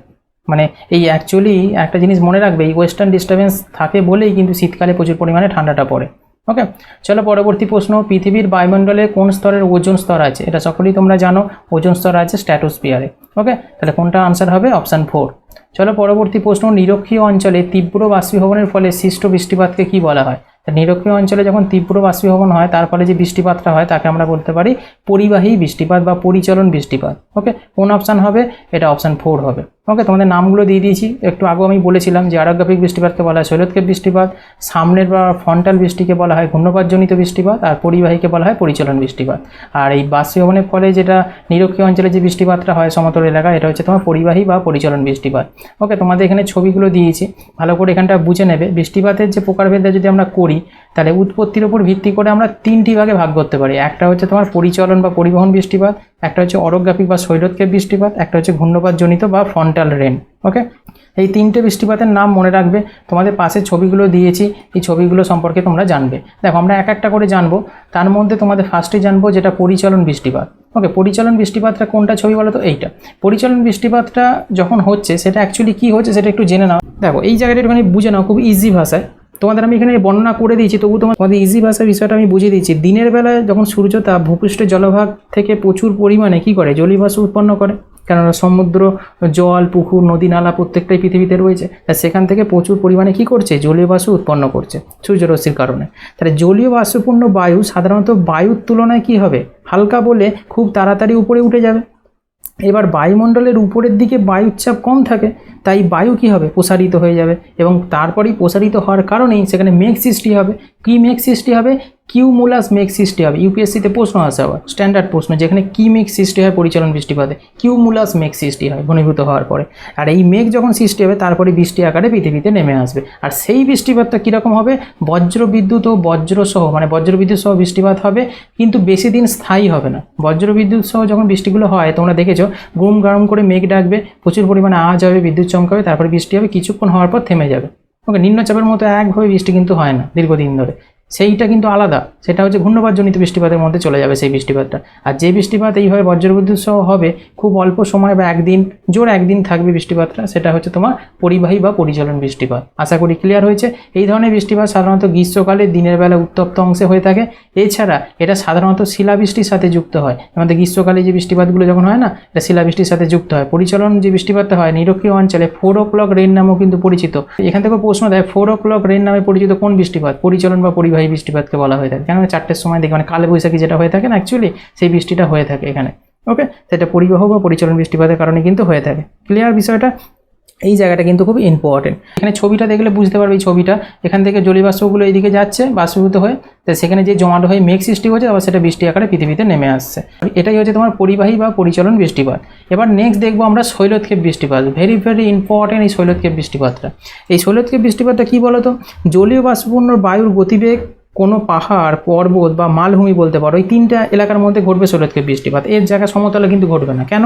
মানে এই অ্যাকচুয়ালি একটা জিনিস মনে রাখবে, এই ওয়েস্টার্ন ডিস্টারবেন্স থাকে বলেই কিন্তু শীতকালে প্রচুর পরিমাণে ঠান্ডাটা পড়ে। ওকে, চলো পরবর্তী প্রশ্ন। পৃথিবীর বায়ুমণ্ডলে কোন স্তরের ওজোন স্তর আছে? এটা সকলেই তোমরা জানো, ওজোন স্তর আছে স্ট্র্যাটোস্ফিয়ারে। ওকে, তাহলে কোনটা আনসার হবে? অপশান 4। চলো পরবর্তী প্রশ্ন। নিরক্ষীয় অঞ্চলে তীব্র বাষ্পীভবনের ফলে সৃষ্ট বৃষ্টিপাতকে কি বলা হয়? নিরক্ষীয় অঞ্চলে যখন তীব্র বাষ্পীভবন হয় তার ফলে যে বৃষ্টিপাতটা হয় তাকে আমরা বলতে পারি পরিবাহী বৃষ্টিপাত বা পরিচলন বৃষ্টিপাত। ওকে, কোন অপশান হবে? এটা অপশান 4 হবে। ওকে, তোমাদের নামগুলো দিয়ে দিয়েছি। একটু আগে আমি বলেছিলাম যে আরগ্রাফিক বৃষ্টিপাতকে বলা হয় শৈলতক্ষেপ বৃষ্টিপাত, সামনের বা ফ্রন্টাল বৃষ্টিকে বলা হয় ঘূর্ণপাতজনিত বৃষ্টিপাত, আর পরিবাহীকে বলা হয় পরিচলন বৃষ্টিপাত। আর এই বাষ্পীভবনের ফলে যেটা নিরক্ষীয় অঞ্চলে যে বৃষ্টিপাতটা হয় সমতল এলাকায়, এটা হচ্ছে তোমার পরিবাহী বা পরিচলন বৃষ্টিপাত। ওকে, তোমাদের এখানে ছবিগুলো দিয়েছি, ভালো করে এখানটা বুঝে নেবে। বৃষ্টিপাতের যে প্রকারভেদটা যদি আমরা করি তাহলে উৎপত্তির উপর ভিত্তি করে আমরা 3টি ভাগে ভাগ করতে পারি। একটা হচ্ছে তোমার পরিচলন বা পরিবহন বৃষ্টিপাত, একটা হচ্ছে অরগ্রাফিক বা শৈলতক্ষেপ বৃষ্টিপাত, একটা হচ্ছে ঘূর্ণপাতজনিত বা ফ্রন্টাল রেন। ওকে, এই 3টে বৃষ্টিপাতের নাম মনে রাখবে। তোমাদের পাশে ছবিগুলো দিয়েছি, এই ছবিগুলো সম্পর্কে তোমরা জানবে। দেখো, আমরা এক একটা করে জানবো। তার মধ্যে তোমাদের ফার্স্টে জানবো যেটা পরিচলন বৃষ্টিপাত। ওকে, পরিচলন বৃষ্টিপাতটা কোনটা ছবি বলো তো? এইটা পরিচলন বৃষ্টিপাতটা যখন হচ্ছে সেটা অ্যাকচুয়ালি কী হচ্ছে সেটা একটু জেনে নাও। দেখো, এই জায়গাটা একটুখানি বুঝে নাও খুব ইজি ভাষায়। তোমাদের আমি এখানে বর্ণনা করে দিয়েছি, তবু তোমাদের ইজি ভাষার বিষয়টা আমি বুঝিয়ে দিচ্ছি। দিনের বেলায় যখন সূর্যতাপ ভূপৃষ্ঠের জলভাগ থেকে প্রচুর পরিমাণে কী করে? জলীয় বাষ্প উৎপন্ন করে। কেননা সমুদ্র, জল, পুকুর, নদী, নালা প্রত্যেকটাই পৃথিবীতে রয়েছে। তা সেখান থেকে প্রচুর পরিমাণে কী করছে? জলীয় বাষ্প উৎপন্ন করছে সূর্যরশ্মির কারণে। তাহলে জলীয় বাষ্পপূর্ণ বায়ু সাধারণত বায়ুর তুলনায় কী হবে? হালকা বলে খুব তাড়াতাড়ি উপরে উঠে যাবে। এবার বায়ুমণ্ডলের উপরের দিকে বায়ুর চাপ কম থাকে, তাই বায়ু কী হবে? প্রসারিত হয়ে যাবে এবং তারপরেই প্রসারিত হওয়ার কারণেই সেখানে মেঘ সৃষ্টি হবে। কী মেঘ সৃষ্টি হবে? কিউমুলাস মেঘ সৃষ্টি হবে। ইউপিএসসিতে প্রশ্ন আসে আবার, স্ট্যান্ডার্ড প্রশ্ন, যেখানে কী মেঘ সৃষ্টি হয় পরিচলন বৃষ্টিপাতে? কিউমুলাস মেঘ সৃষ্টি হয় ঘনীভূত হওয়ার পরে। আর এই মেঘ যখন সৃষ্টি হবে তারপরে বৃষ্টি আকারে পৃথিবীতে নেমে আসবে। আর সেই বৃষ্টিপাতটা কীরকম হবে? বজ্রবিদ্যুৎ ও বজ্রসহ, মানে বজ্রবিদ্যুৎ সহ বৃষ্টিপাত হবে, কিন্তু বেশি দিন স্থায়ী হবে না। বজ্রবিদ্যুৎ সহ যখন বৃষ্টিগুলো হয় তোমরা দেখেছো, গুম গারম করে মেঘ ডাকবে, প্রচুর পরিমাণে আওয়াজ হবে, বিদ্যুৎ চমকাবে, তারপরে বৃষ্টি হবে, কিছুক্ষণ হওয়ার পর থেমে যাবে। ওকে, নিম্নচাপের মতো একভাবে বৃষ্টি কিন্তু হয় না দীর্ঘদিন ধরে। সেইটা কিন্তু আলাদা, সেটা হচ্ছে ঘূর্ণপাতজনিত বৃষ্টিপাতের মধ্যে চলে যাবে সেই বৃষ্টিপাতটা। আর যে বৃষ্টিপাত এইভাবে বজ্রবিদ্যুৎ সহ হবে খুব অল্প সময় বা একদিন, জোর একদিন থাকবে বৃষ্টিপাতটা, সেটা হচ্ছে তোমার পরিবাহী বা পরিচলন বৃষ্টিপাত। আশা করি ক্লিয়ার হয়েছে। এই ধরনের বৃষ্টিপাত সাধারণত গ্রীষ্মকালে দিনের বেলা উত্তপ্ত অংশে হয়ে থাকে। এছাড়া এটা সাধারণত শিলাবৃষ্টির সাথে যুক্ত হয়। আমাদের গ্রীষ্মকালে যে বৃষ্টিপাতগুলো যখন হয় না, এটা শিলাবৃষ্টির সাথে যুক্ত হয়। পরিচলন যে বৃষ্টিপাতটা হয় নিরক্ষীয় অঞ্চলে 4 o'clock রেন নামেও কিন্তু পরিচিত। এখান থেকে প্রশ্ন দেয় 4 o'clock রেন নামে পরিচিত কোন বৃষ্টিপাত? পরিচলন বা পরিবাহী বৃষ্টিপাতকে বলা হয়ে থাকে। কেননা 4টের সময় দেখে, মানে কালে বৈশাখী যেটা হয়ে থাকে না, অ্যাকচুয়ালি সেই বৃষ্টিটা হয়ে থাকে এখানে। ওকে, সেটা পরিবাহ বা পরিচলন বৃষ্টিপাতের কারণে কিন্তু হয়ে থাকে। ক্লিয়ার বিষয়টা? এই জায়গাটা কিন্তু খুব ইম্পর্টেন্ট। এখানে ছবিটা দেখলে বুঝতে পারবে, এই ছবিটা এখান থেকে জলীয় বাষ্পগুলো এইদিকে যাচ্ছে বাষ্পীভূত হয়ে, তো সেখানে যে জমাট হয়ে মেঘ সৃষ্টি হচ্ছে আবার সেটা বৃষ্টি আকারে পৃথিবীতে নেমে আসছে। এটাই হচ্ছে তোমার পরিবাহী বা পরিচলন বৃষ্টিপাত। এবার নেক্সট দেখবো আমরা শৈলতক্ষেপ বৃষ্টিপাত। ভেরি ভেরি ইম্পর্টেন্ট এই শৈলতক্ষেপ বৃষ্টিপাতটা। এই শৈলতক্ষেপ বৃষ্টিপাতটা কী বলো তো? জলীয় বাষ্পপূর্ণ বায়ুর গতিবেগ কোনো পাহাড়, পর্বত বা মালভূমি বলতে পারো, এই 3টা এলাকার মধ্যে ঘটবে শৈলতক্ষেপ বৃষ্টিপাত। এর জায়গা সমতলে কিন্তু ঘটবে না। কেন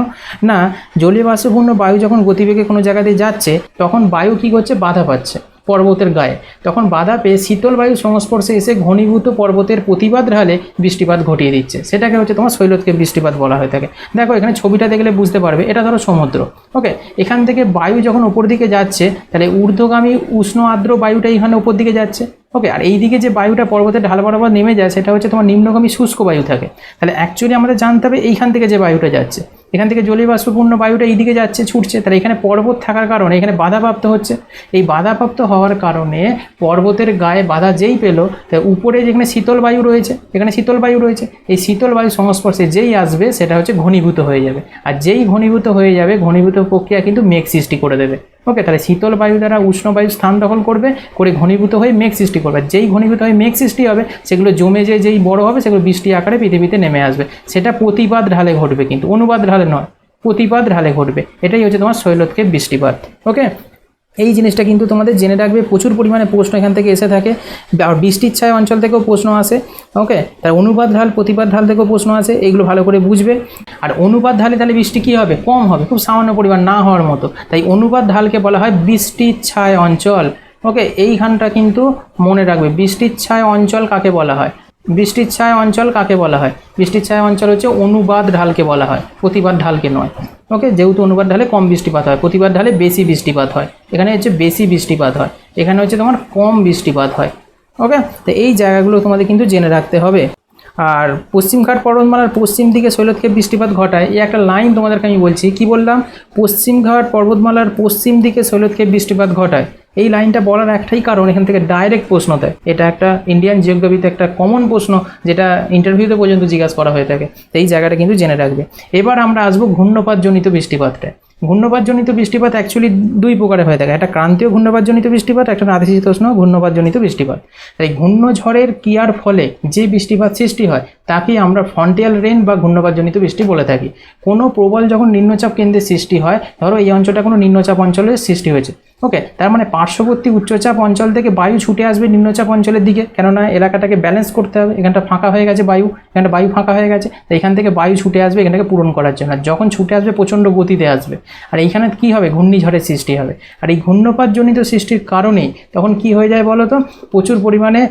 না? জলীয় বাষ্পপূর্ণ বায়ু যখন গতিবেগে কোনো জায়গা দিয়ে যাচ্ছে তখন বায়ু কী করছে? বাধা পাচ্ছে। পর্বতের গায়ে, তখন বাধা পেয়ে শীতল বায়ুর সংস্পর্শে এসে ঘনীভূত পর্বতের প্রতিবাদ ঢালে বৃষ্টিপাত ঘটিয়ে দিচ্ছে, সেটাকে হচ্ছে তোমার শৈলতক্ষেপ বৃষ্টিপাত বলা হয়ে থাকে। দেখো এখানে ছবিটা দেখলে বুঝতে পারবে, এটা ধরো সমুদ্র, ওকে, এখান থেকে বায়ু যখন উপর দিকে যাচ্ছে তাহলে ঊর্ধ্বগামী উষ্ণ আর্দ্র বায়ুটা এখানে উপর দিকে যাচ্ছে, ওকে, আর এই দিকে যে বায়ুটা পর্বতের ঢাল বরাবর নেমে যায় সেটা হচ্ছে তোমার নিম্নগামী শুষ্ক বায়ু থাকে। তাহলে অ্যাকচুয়ালি আমাদের জানতে হবে এইখান থেকে যে বায়ুটা যাচ্ছে, এখান থেকে জলীয় বাষ্পপূর্ণ বায়ুটা এইদিকে যাচ্ছে, ছুটছে, তাহলে এখানে পর্বত থাকার কারণে এখানে বাধাপ্রাপ্ত হচ্ছে। এই বাধাপ্রাপ্ত হওয়ার কারণে পর্বতের গায়ে বাধা যেই পেলো, তাই উপরে যেখানে শীতল বায়ু রয়েছে, এখানে শীতল বায়ু রয়েছে, এই শীতল বায়ু সংস্পর্শে যেই আসবে সেটা হচ্ছে ঘনীভূত হয়ে যাবে, আর যেই ঘনীভূত হয়ে যাবে ঘনীভূত প্রক্রিয়া কিন্তু মেঘ সৃষ্টি করে দেবে, ওকে। তাহলে শীতল বায়ু দ্বারা উষ্ণ বায়ু স্থান দখল করবে, করে ঘনীভূত হয়ে মেঘ সৃষ্টি করবে, যেই ঘনীভূত হয়ে মেঘ সৃষ্টি হবে সেগুলো জমে যেই বড় হবে সেগুলো বৃষ্টি আকারে পৃথিবীতে নেমে আসবে, সেটা প্রতিবাদ ঢালে ঘটবে, কিন্তু অনুবাদ ঢালে নয়, প্রতিবাদ ঢালে ঘটবে। এটাই হচ্ছে তোমার শৈলতক্ষেপ বৃষ্টিপাত, ওকে। এই জিনিসটা কিন্তু তোমাদের জেনে রাখবে, প্রচুর পরিমাণে প্রশ্ন এখান থেকে এসে থাকে, আর বৃষ্টির ছায়া অঞ্চল থেকেও প্রশ্ন আসে, ওকে। তার অনুপাত ঢাল প্রতিপাদ ঢাল থেকেও প্রশ্ন আসে, এগুলো ভালো করে বুঝবে। আর অনুপাত ঢালে তাহলে বৃষ্টি কী হবে, কম হবে, খুব সামান্য পরিমাণ না হওয়ার মতো, তাই অনুপাত ঢালকে বলা হয় বৃষ্টির ছায়া অঞ্চল, ওকে। এইখানটা কিন্তু মনে রাখবে, বৃষ্টির ছায়া অঞ্চল কাকে বলা হয়, বৃষ্টির ছায়া অঞ্চল কাকে বলা হয়, বৃষ্টির ছায়া অঞ্চল হচ্ছে অনুবাদ ঢালকে বলা হয়, প্রতিবাদ ঢালকে নয়, ওকে। যেহেতু অনুবাদ ঢালে কম বৃষ্টিপাত হয়, প্রতিবাদ ঢালে বেশি বৃষ্টিপাত হয়, এখানে হচ্ছে বেশি বৃষ্টিপাত হয়, এখানে হচ্ছে তোমার কম বৃষ্টিপাত হয়, ওকে। তো এই জায়গাগুলো তোমাদের কিন্তু জেনে রাখতে হবে। আর পশ্চিমঘাট পর্বতমালার পশ্চিম দিকে শৈলতক্ষেপ বৃষ্টিপাত ঘটায়, এই একটা লাইন তোমাদেরকে আমি বলছি, কি বললাম, পশ্চিমঘাট পর্বতমালার পশ্চিম দিকে শৈলতক্ষেপ বৃষ্টিপাত ঘটায়। এই লাইনটা বলার একটাই কারণ, এখান থেকে ডাইরেক্ট প্রশ্ন দেয়, এটা একটা ইন্ডিয়ান জিওগ্রাফিতে একটা কমন প্রশ্ন, যেটা ইন্টারভিউতে পর্যন্ত জিজ্ঞাসা করা হয়ে থাকে, তো এই জায়গাটা কিন্তু জেনে রাখবে। এবার আমরা আসবো ঘূর্ণপাতজনিত বৃষ্টিপাতটা। ঘূর্ণপাতজনিত বৃষ্টিপাত অ্যাকচুয়ালি দুই প্রকারের হয়ে থাকে, একটা ক্রান্তীয় ঘূর্ণপাতজনিত বৃষ্টিপাত, একটা নাতিশীতোষ্ণ ঘূর্ণপাতজনিত বৃষ্টিপাত। তাই ঘূর্ণঝড়ের ক্রিয়ার ফলে যে বৃষ্টিপাত সৃষ্টি হয় তাকে আমরা ফ্রন্টিয়াল রেন বা ঘূর্ণপাতজনিত বৃষ্টি বলে থাকি। কোনো প্রবল যখন নিম্নচাপ কেন্দ্রের সৃষ্টি হয়, ধরো এই অঞ্চলটা কোনো নিম্নচাপ অঞ্চলের সৃষ্টি হয়েছে, ওকে, তার মানে পার্শ্ববর্তী উচ্চচাপ অঞ্চল থেকে বায়ু ছুটে আসবে নিম্নচাপ অঞ্চলের দিকে, কেননা এলাকাটাকে ব্যালেন্স করতে হবে, এখানটা ফাঁকা হয়ে গেছে বায়ু, এখানটা বায়ু ফাঁকা হয়ে গেছে, তো এখান থেকে বায়ু ছুটে আসবে এখানটাকে পূরণ করার জন্য, যখন ছুটে আসবে প্রচণ্ড গতিতে আসবে, আর এইখানে কী হবে, ঘূর্ণিঝড়ের সৃষ্টি হবে। আর এই ঘূর্ণপাতজনিত সৃষ্টির কারণেই তখন কি হয়ে যায় বলো তো, প্রচুর পরিমাণে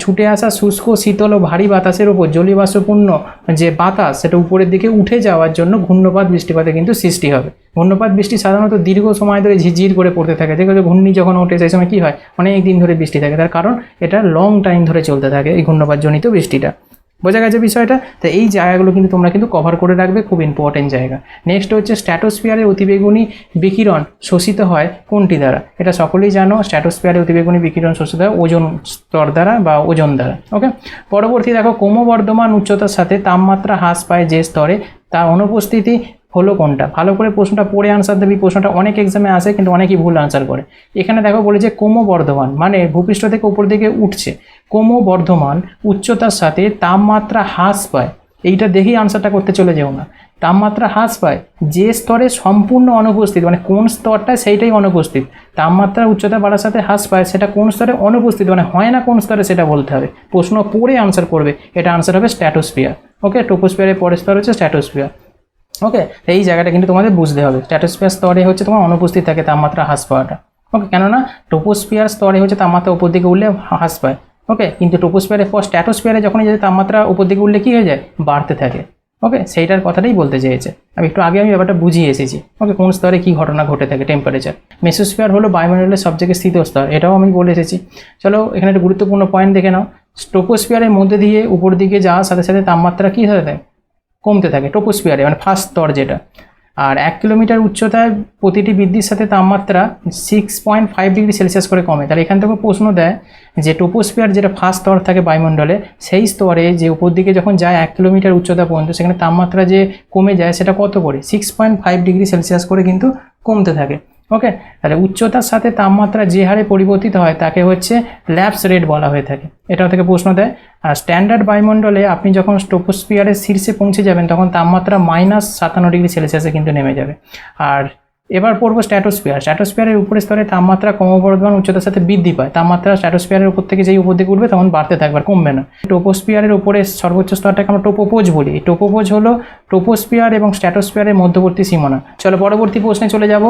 ছুটে আসা শুষ্ক শীতল ও ভারী বাতাসের ওপর জলীয় বাষ্পপূর্ণ যে বাতাস সেটা উপরের দিকে উঠে যাওয়ার জন্য ঘূর্ণপাত বৃষ্টিপাতে কিন্তু সৃষ্টি হবে। ঘূর্ণপাত বৃষ্টি সাধারণত দীর্ঘ সময় ধরে ঝিরঝির করে পড়তে থাকে, দেখো ঘূর্ণি যখন ওঠে সেই সময় কী হয়, অনেক দিন ধরে বৃষ্টি থাকে, তার কারণ এটা লং টাইম ধরে চলতে থাকে এই ঘূর্ণপাতজনিত বৃষ্টিটা। বোঝা গেছে বিষয়টা? তো এই জায়গাগুলো কিন্তু তোমরা কিন্তু কভার করে রাখবে, খুব ইম্পর্টেন্ট জায়গা। নেক্সট হচ্ছে স্ট্র্যাটোস্ফিয়ারে অতিবেগুনি বিকিরণ শোষিত হয় কোনটি দ্বারা, এটা সকলেই জানো, স্ট্র্যাটোস্ফিয়ারে অতিবেগুনি বিকিরণ শোষিত হয় ওজোন স্তর দ্বারা বা ওজোন দ্বারা, ওকে। পরবর্তী দেখো, ক্রমবর্ধমান উচ্চতার সাথে তাপমাত্রা হ্রাস পায় যে স্তরে, তার অনুপস্থিতি হলো কোনটা। ভালো করে প্রশ্নটা পড়ে আনসার দেবে, প্রশ্নটা অনেক এক্সামে আসে কিন্তু অনেকেই ভুল আনসার করে। এখানে দেখো বলেছে ক্রমবর্ধমান, মানে ভূপৃষ্ঠ থেকে উপর দিকে উঠছে, ক্রমবর্ধমান উচ্চতার সাথে তাপমাত্রা হ্রাস পায়, এইটা দেখেই আনসারটা করতে চলে যেও না। তাপমাত্রা হ্রাস পায় যে স্তরে সম্পূর্ণ অনুপস্থিত, মানে কোন স্তরটা সেইটাই অনুপস্থিত, তাপমাত্রা উচ্চতা বাড়ার সাথে হ্রাস পায় সেটা কোন স্তরে অনুপস্থিত, মানে হয় না কোন স্তরে সেটা বলতে হবে, প্রশ্ন পড়ে আনসার করবে, এটা আনসার হবে স্ট্র্যাটোস্ফিয়ার, ওকে। ট্রপোস্ফিয়ারের পরের স্তর হচ্ছে স্ট্র্যাটোস্ফিয়ার, ওকে। এই জায়গাটা কিন্তু তোমাদের বুঝতে হবে, স্ট্র্যাটোস্ফিয়ার স্তরে হচ্ছে তোমার অনুপস্থিত থাকে তাপমাত্রা হ্রাস পাওয়াটা, ওকে, কেননা ট্রপোস্ফিয়ার স্তরে হচ্ছে তাপমাত্রা উপর দিকে উঠলে হ্রাস পায়, ওকে, কিন্তু ট্রপোস্ফিয়ারের পর স্ট্র্যাটোস্ফিয়ারে যখনই যে তাপমাত্রা উপর দিকে উঠলে কী হয়ে যায়, বাড়তে থাকে, ওকে। সেইটার কথাটাই বলতে চেয়েছে, আমি একটু আগে ব্যাপারটা বুঝিয়ে এসেছি, ওকে, কোন স্তরে কী ঘটনা ঘটে থাকে টেম্পারেচার। মেসোস্ফিয়ার হলো বায়ুমণ্ডলের সবথেকে স্থিত স্তর, এটাও আমি বলে এসেছি। চলো এখানে একটা গুরুত্বপূর্ণ পয়েন্ট দেখে নাও, ট্রপোস্ফিয়ারের মধ্যে দিয়ে উপর দিকে যাওয়ার সাথে সাথে তাপমাত্রা কী হয়ে থাকে, কমতে থাকে ট্রপোস্ফিয়ারে, মানে ফার্স্ট স্তর যেটা। আর 1 কিলোমিটার উচ্চতায় প্রতিটি বৃদ্ধির সাথে তাপমাত্রা 6.5 ডিগ্রি সেলসিয়াস করে কমে। তাহলে এখান থেকে প্রশ্ন দেয় যে ট্রপোস্ফিয়ার যেটা ফার্স্ট স্তর থাকে বায়ুমণ্ডলে, সেই স্তরে যে উপর দিকে যখন যায় 1 কিলোমিটার উচ্চতা পর্যন্ত, সেখানে তাপমাত্রা যে কমে যায় সেটা কত করে, 6.5 ডিগ্রি সেলসিয়াস করে কিন্তু কমতে থাকে, ওকে। তাহলে উচ্চতার সাথে তাপমাত্রা যে হারে পরিবর্তিত হয় তাকে হচ্ছে ল্যাপস রেট বলা হয়ে থাকে, এটা থেকে প্রশ্ন দেয়। আর স্ট্যান্ডার্ড বায়ুমণ্ডলে আপনি যখন ট্রপোস্ফিয়ারের শীর্ষে পৌঁছে যাবেন তখন তাপমাত্রা -57 ডিগ্রি সেলসিয়াসে কিন্তু নেমে যাবে। আর এবার পড়বো স্ট্র্যাটোস্ফিয়ার। স্ট্র্যাটোস্ফিয়ারের উপরের স্তরে তাপমাত্রা ক্রমবর্ধমান উচ্চতার সাথে বৃদ্ধি পায়। তাপমাত্রা স্ট্র্যাটোস্ফিয়ারের উপর থেকে যেই উপর দিকে উঠবে তখন বাড়তে থাকবে, আর কমবে না। ট্রোপোস্ফিয়ারের উপরে সর্বোচ্চ স্তরটাকে আমরা ট্রোপোপোজ বলি। এই ট্রোপোপোজ হলো ট্রোপোস্ফিয়ার এবং স্ট্র্যাটোস্ফিয়ারের মধ্যবর্তী সীমানা। চলো পরবর্তী প্রশ্নে চলে যাব।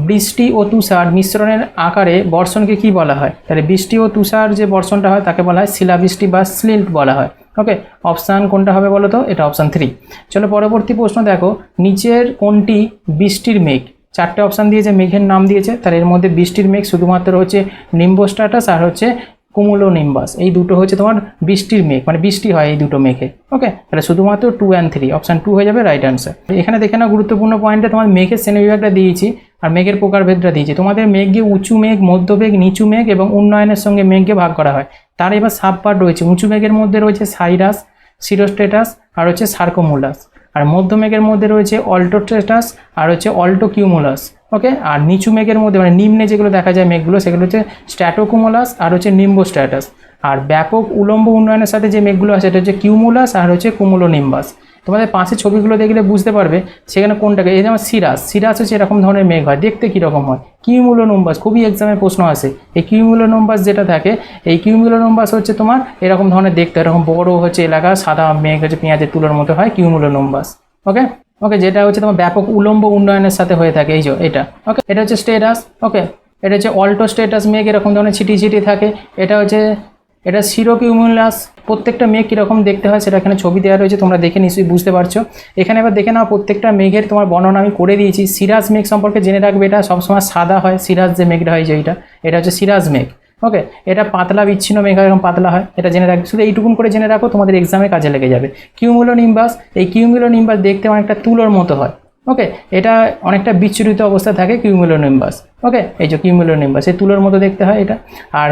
বৃষ্টি ও তুষার মিশ্রণের আকারে বর্ষণকে কি বলা হয়? তাহলে বৃষ্টি ও তুষার যে বর্ষণটা হয় তাকে বলা হয় শিলাবৃষ্টি বা স্লিল্ট বলা হয়। ওকে, অপশান কোনটা হবে বলো তো? এটা অপশান 3। চলো পরবর্তী প্রশ্ন দেখো, নিচের কোনটি বৃষ্টির মেঘ? 4টে অপশান দিয়েছে, মেঘের নাম দিয়েছে, তাহলে এর মধ্যে বৃষ্টির মেঘ শুধুমাত্র হচ্ছে নিম্বোস্ট্রাটাস আর হচ্ছে কুমুলোনিম্বাস। এই দুটো হচ্ছে তোমার বৃষ্টির মেঘ, মানে বৃষ্টি হয় এই দুটো মেঘে। ওকে, তাহলে শুধুমাত্র 2 and 3, অপশান 2 হয়ে যাবে রাইট অ্যান্সার। এখানে দেখে নাও গুরুত্বপূর্ণ পয়েন্টে তোমার মেঘের শ্রেণীবিভাগটা দিয়েছি আর মেঘের প্রকারভেদটা দিয়েছি। তোমাদের মেঘকে উঁচু মেঘ, মধ্যমেঘ, নিচু মেঘ এবং উন্নয়নের সঙ্গে মেঘকে ভাগ করা হয়। তার এবার সাব পার্ট রয়েছে। উঁচু মেঘের মধ্যে রয়েছে সাইরাস, সিরোস্ট্রেটাস আর হচ্ছে সার্কোমুলাস। আর মধ্যমেঘের মধ্যে রয়েছে অল্টোস্ট্রেটাস আর হচ্ছে অল্টোকিউমুলাস। ওকে, আর নিচু মেঘের মধ্যে মানে নিম্নে যেগুলো দেখা যায় মেঘগুলো সেগুলো হচ্ছে স্ট্র্যাটোকুমুলাস আর হচ্ছে নিম্বোস্ট্র্যাটাস। আর ব্যাপক উলম্ব উন্নয়নের সাথে যে মেঘগুলো আছে সেটা হচ্ছে কিউমুলাস আর হচ্ছে কুমুলোনিম্বাস। তোমাদের পাশে ছবিগুলো দেখলে বুঝতে পারবে সেখানে কোনটাকে। এই যেমন সিরাস, সিরাস হচ্ছে এরকম ধরনের মেঘ হয়, দেখতে কীরকম হয়। কিউমুলোনিম্বাস, খুবই এক্সামে প্রশ্ন আসে। এই কিউমুলোনিম্বাস যেটা থাকে, এই কিউমুলোনিম্বাস হচ্ছে তোমার এরকম ধরনের দেখতে, এরকম বড় হচ্ছে এলাকা, সাদা মেঘ হচ্ছে পেঁয়াজের তুলোর মতো হয়, কিউমুলোনিম্বাস। ওকে ওকে, যেটা হচ্ছে তোমার ব্যাপক উলম্ব উন্নয়নের সাথে হয়ে থাকে, এই যে এটা। ওকে, এটা হচ্ছে স্টেটাস। ওকে, এটা হচ্ছে অল্টো স্টেটাস মেঘ, এরকম ধরনের ছিটি ছিটি থাকে। এটা সিরোকিউমুলাস। প্রত্যেকটা মেঘ কীরকম দেখতে হয় সেটা এখানে ছবি দেওয়া রয়েছে, তোমরা দেখে নিশ্চয়ই বুঝতে পারছো। এখানে এবার দেখে নাও, প্রত্যেকটা মেঘের তোমার বর্ণনা আমি করে দিয়েছি। সিরাজ মেঘ সম্পর্কে জেনে রাখবে, এটা সবসময় সাদা হয়। সিরাজ যে মেঘটা হয়, যে এটা হচ্ছে সিরাজ মেঘ। ওকে, এটা পাতলা বিচ্ছিন্ন মেঘ হয়, এরকম পাতলা হয়, এটা জেনে রাখবে। শুধু এইটুকুন করে জেনে রাখো, তোমাদের এক্সামে কাজে লেগে যাবে। কিউমুলোনিম্বাস, এই কিউমুলোনিম্বাস দেখতে অনেকটা তুলোর মতো হয়। ওকে, এটা অনেকটা বিচ্ছুরিত অবস্থায় থাকে কিউমুলোনিম্বাস। ওকে, এই যে কিউমুলোনিম্বাস, এই তুলোর মতো দেখতে হয় এটা। আর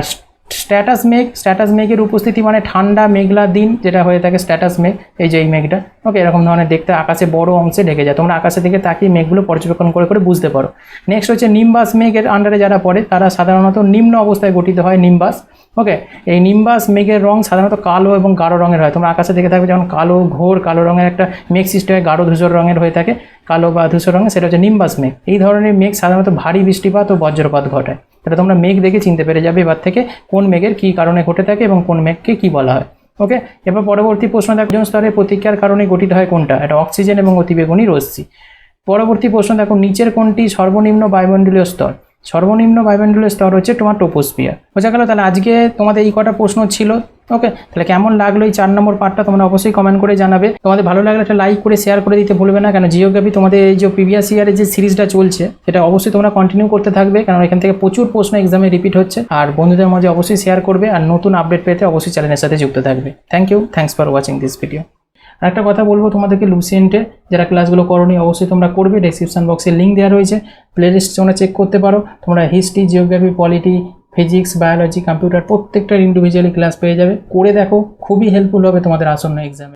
স্ট্যাটাস মেঘের উপস্থিতি মানে ঠান্ডা মেঘলা দিন যেটা হয়ে থাকে স্ট্যাটাস মেঘ, এই যে এই মেঘটা। ওকে, এরকম ধরনের দেখতে, আকাশে বড় অংশে ঢেকে যায়। তোমরা আকাশের দিকে তাকিয়ে মেঘগুলো পর্যবেক্ষণ করে করে বুঝতে পারো। নেক্সট হচ্ছে নিম্বাস মেঘের আন্ডারে যারা পড়ে তারা সাধারণত নিম্ন অবস্থায় গঠিত হয়, নিম্বাস। ওকে, এই নিম্বাস মেঘের রং সাধারণত কালো এবং গাঢ় রঙের হয়। তোমরা আকাশে দেখে থাকবে যেমন কালো, ঘোর কালো রঙের একটা মেঘ সৃষ্টি হয়, গাঢ় ধূসর রঙের হয়ে থাকে, কালো বা ধূসর রঙের, সেটা হচ্ছে নিম্বাস মেঘ। এই ধরনের মেঘ সাধারণত ভারী বৃষ্টিপাত ও বজ্রপাত ঘটায়। এটা তোমরা মেঘ দেখে চিনতে পেরে যাবে এবার থেকে কোন মেঘের কী কারণে ঘটে থাকে এবং কোন মেঘকে কী বলা হয়। ওকে, এবার পরবর্তী প্রশ্ন দেখো, ওজোন স্তরের প্রতিক্রিয়ার কারণে গঠিত হয় কোনটা? এটা অক্সিজেন এবং অতিবেগুনি রশ্মি। পরবর্তী প্রশ্ন দেখো, নিচের কোনটি সর্বনিম্ন বায়ুমণ্ডলীয় স্তর? সর্বনিম্ন বায়ুমণ্ডলীয় স্তর হচ্ছে তোমার ট্রোপোস্ফিয়ার। বোঝা গেল? তাহলে আজকে তোমাদের এই কটা প্রশ্ন ছিল। ওকে, তাহলে কেমন লাগলো এই 4 নম্বর পার্টটা তোমরা অবশ্যই কমেন্ট করে জানাবে। তোমাদের ভালো লাগলে একটা লাইক করে শেয়ার করে দিতে ভুলবে না, কেন জিওগ্রাফি তোমাদের এই যে প্রিভিয়াস ইয়ারের যে সিরিজটা চলছে এটা অবশ্যই তোমরা কন্টিনিউ করতে থাকবে, কারণ এখান থেকে প্রচুর প্রশ্ন এক্সামে রিপিট হচ্ছে। আর বন্ধুদের মাঝে অবশ্যই শেয়ার করবে, আর নতুন আপডেট পেতে অবশ্যই চ্যানেলের সাথে যুক্ত থাকবে। Thanks for watching this video. আর একটা কথা বলবো তোমাদেরকে, লুসিয়েন্টে যারা ক্লাসগুলো করোনি অবশ্যই তোমরা করবে। ডেসক্রিপশন বক্সে লিঙ্ক দেওয়া রয়েছে, প্লেলিস্ট তোমরা চেক করতে পারো। তোমরা history, geography, polity, physics, biology, computer প্রত্যেকটার ইন্ডিভিজুয়ালি ক্লাস পেয়ে যাবে। করে দেখো, খুবই হেল্পফুল হবে তোমাদের আসন্ন এক্সামে।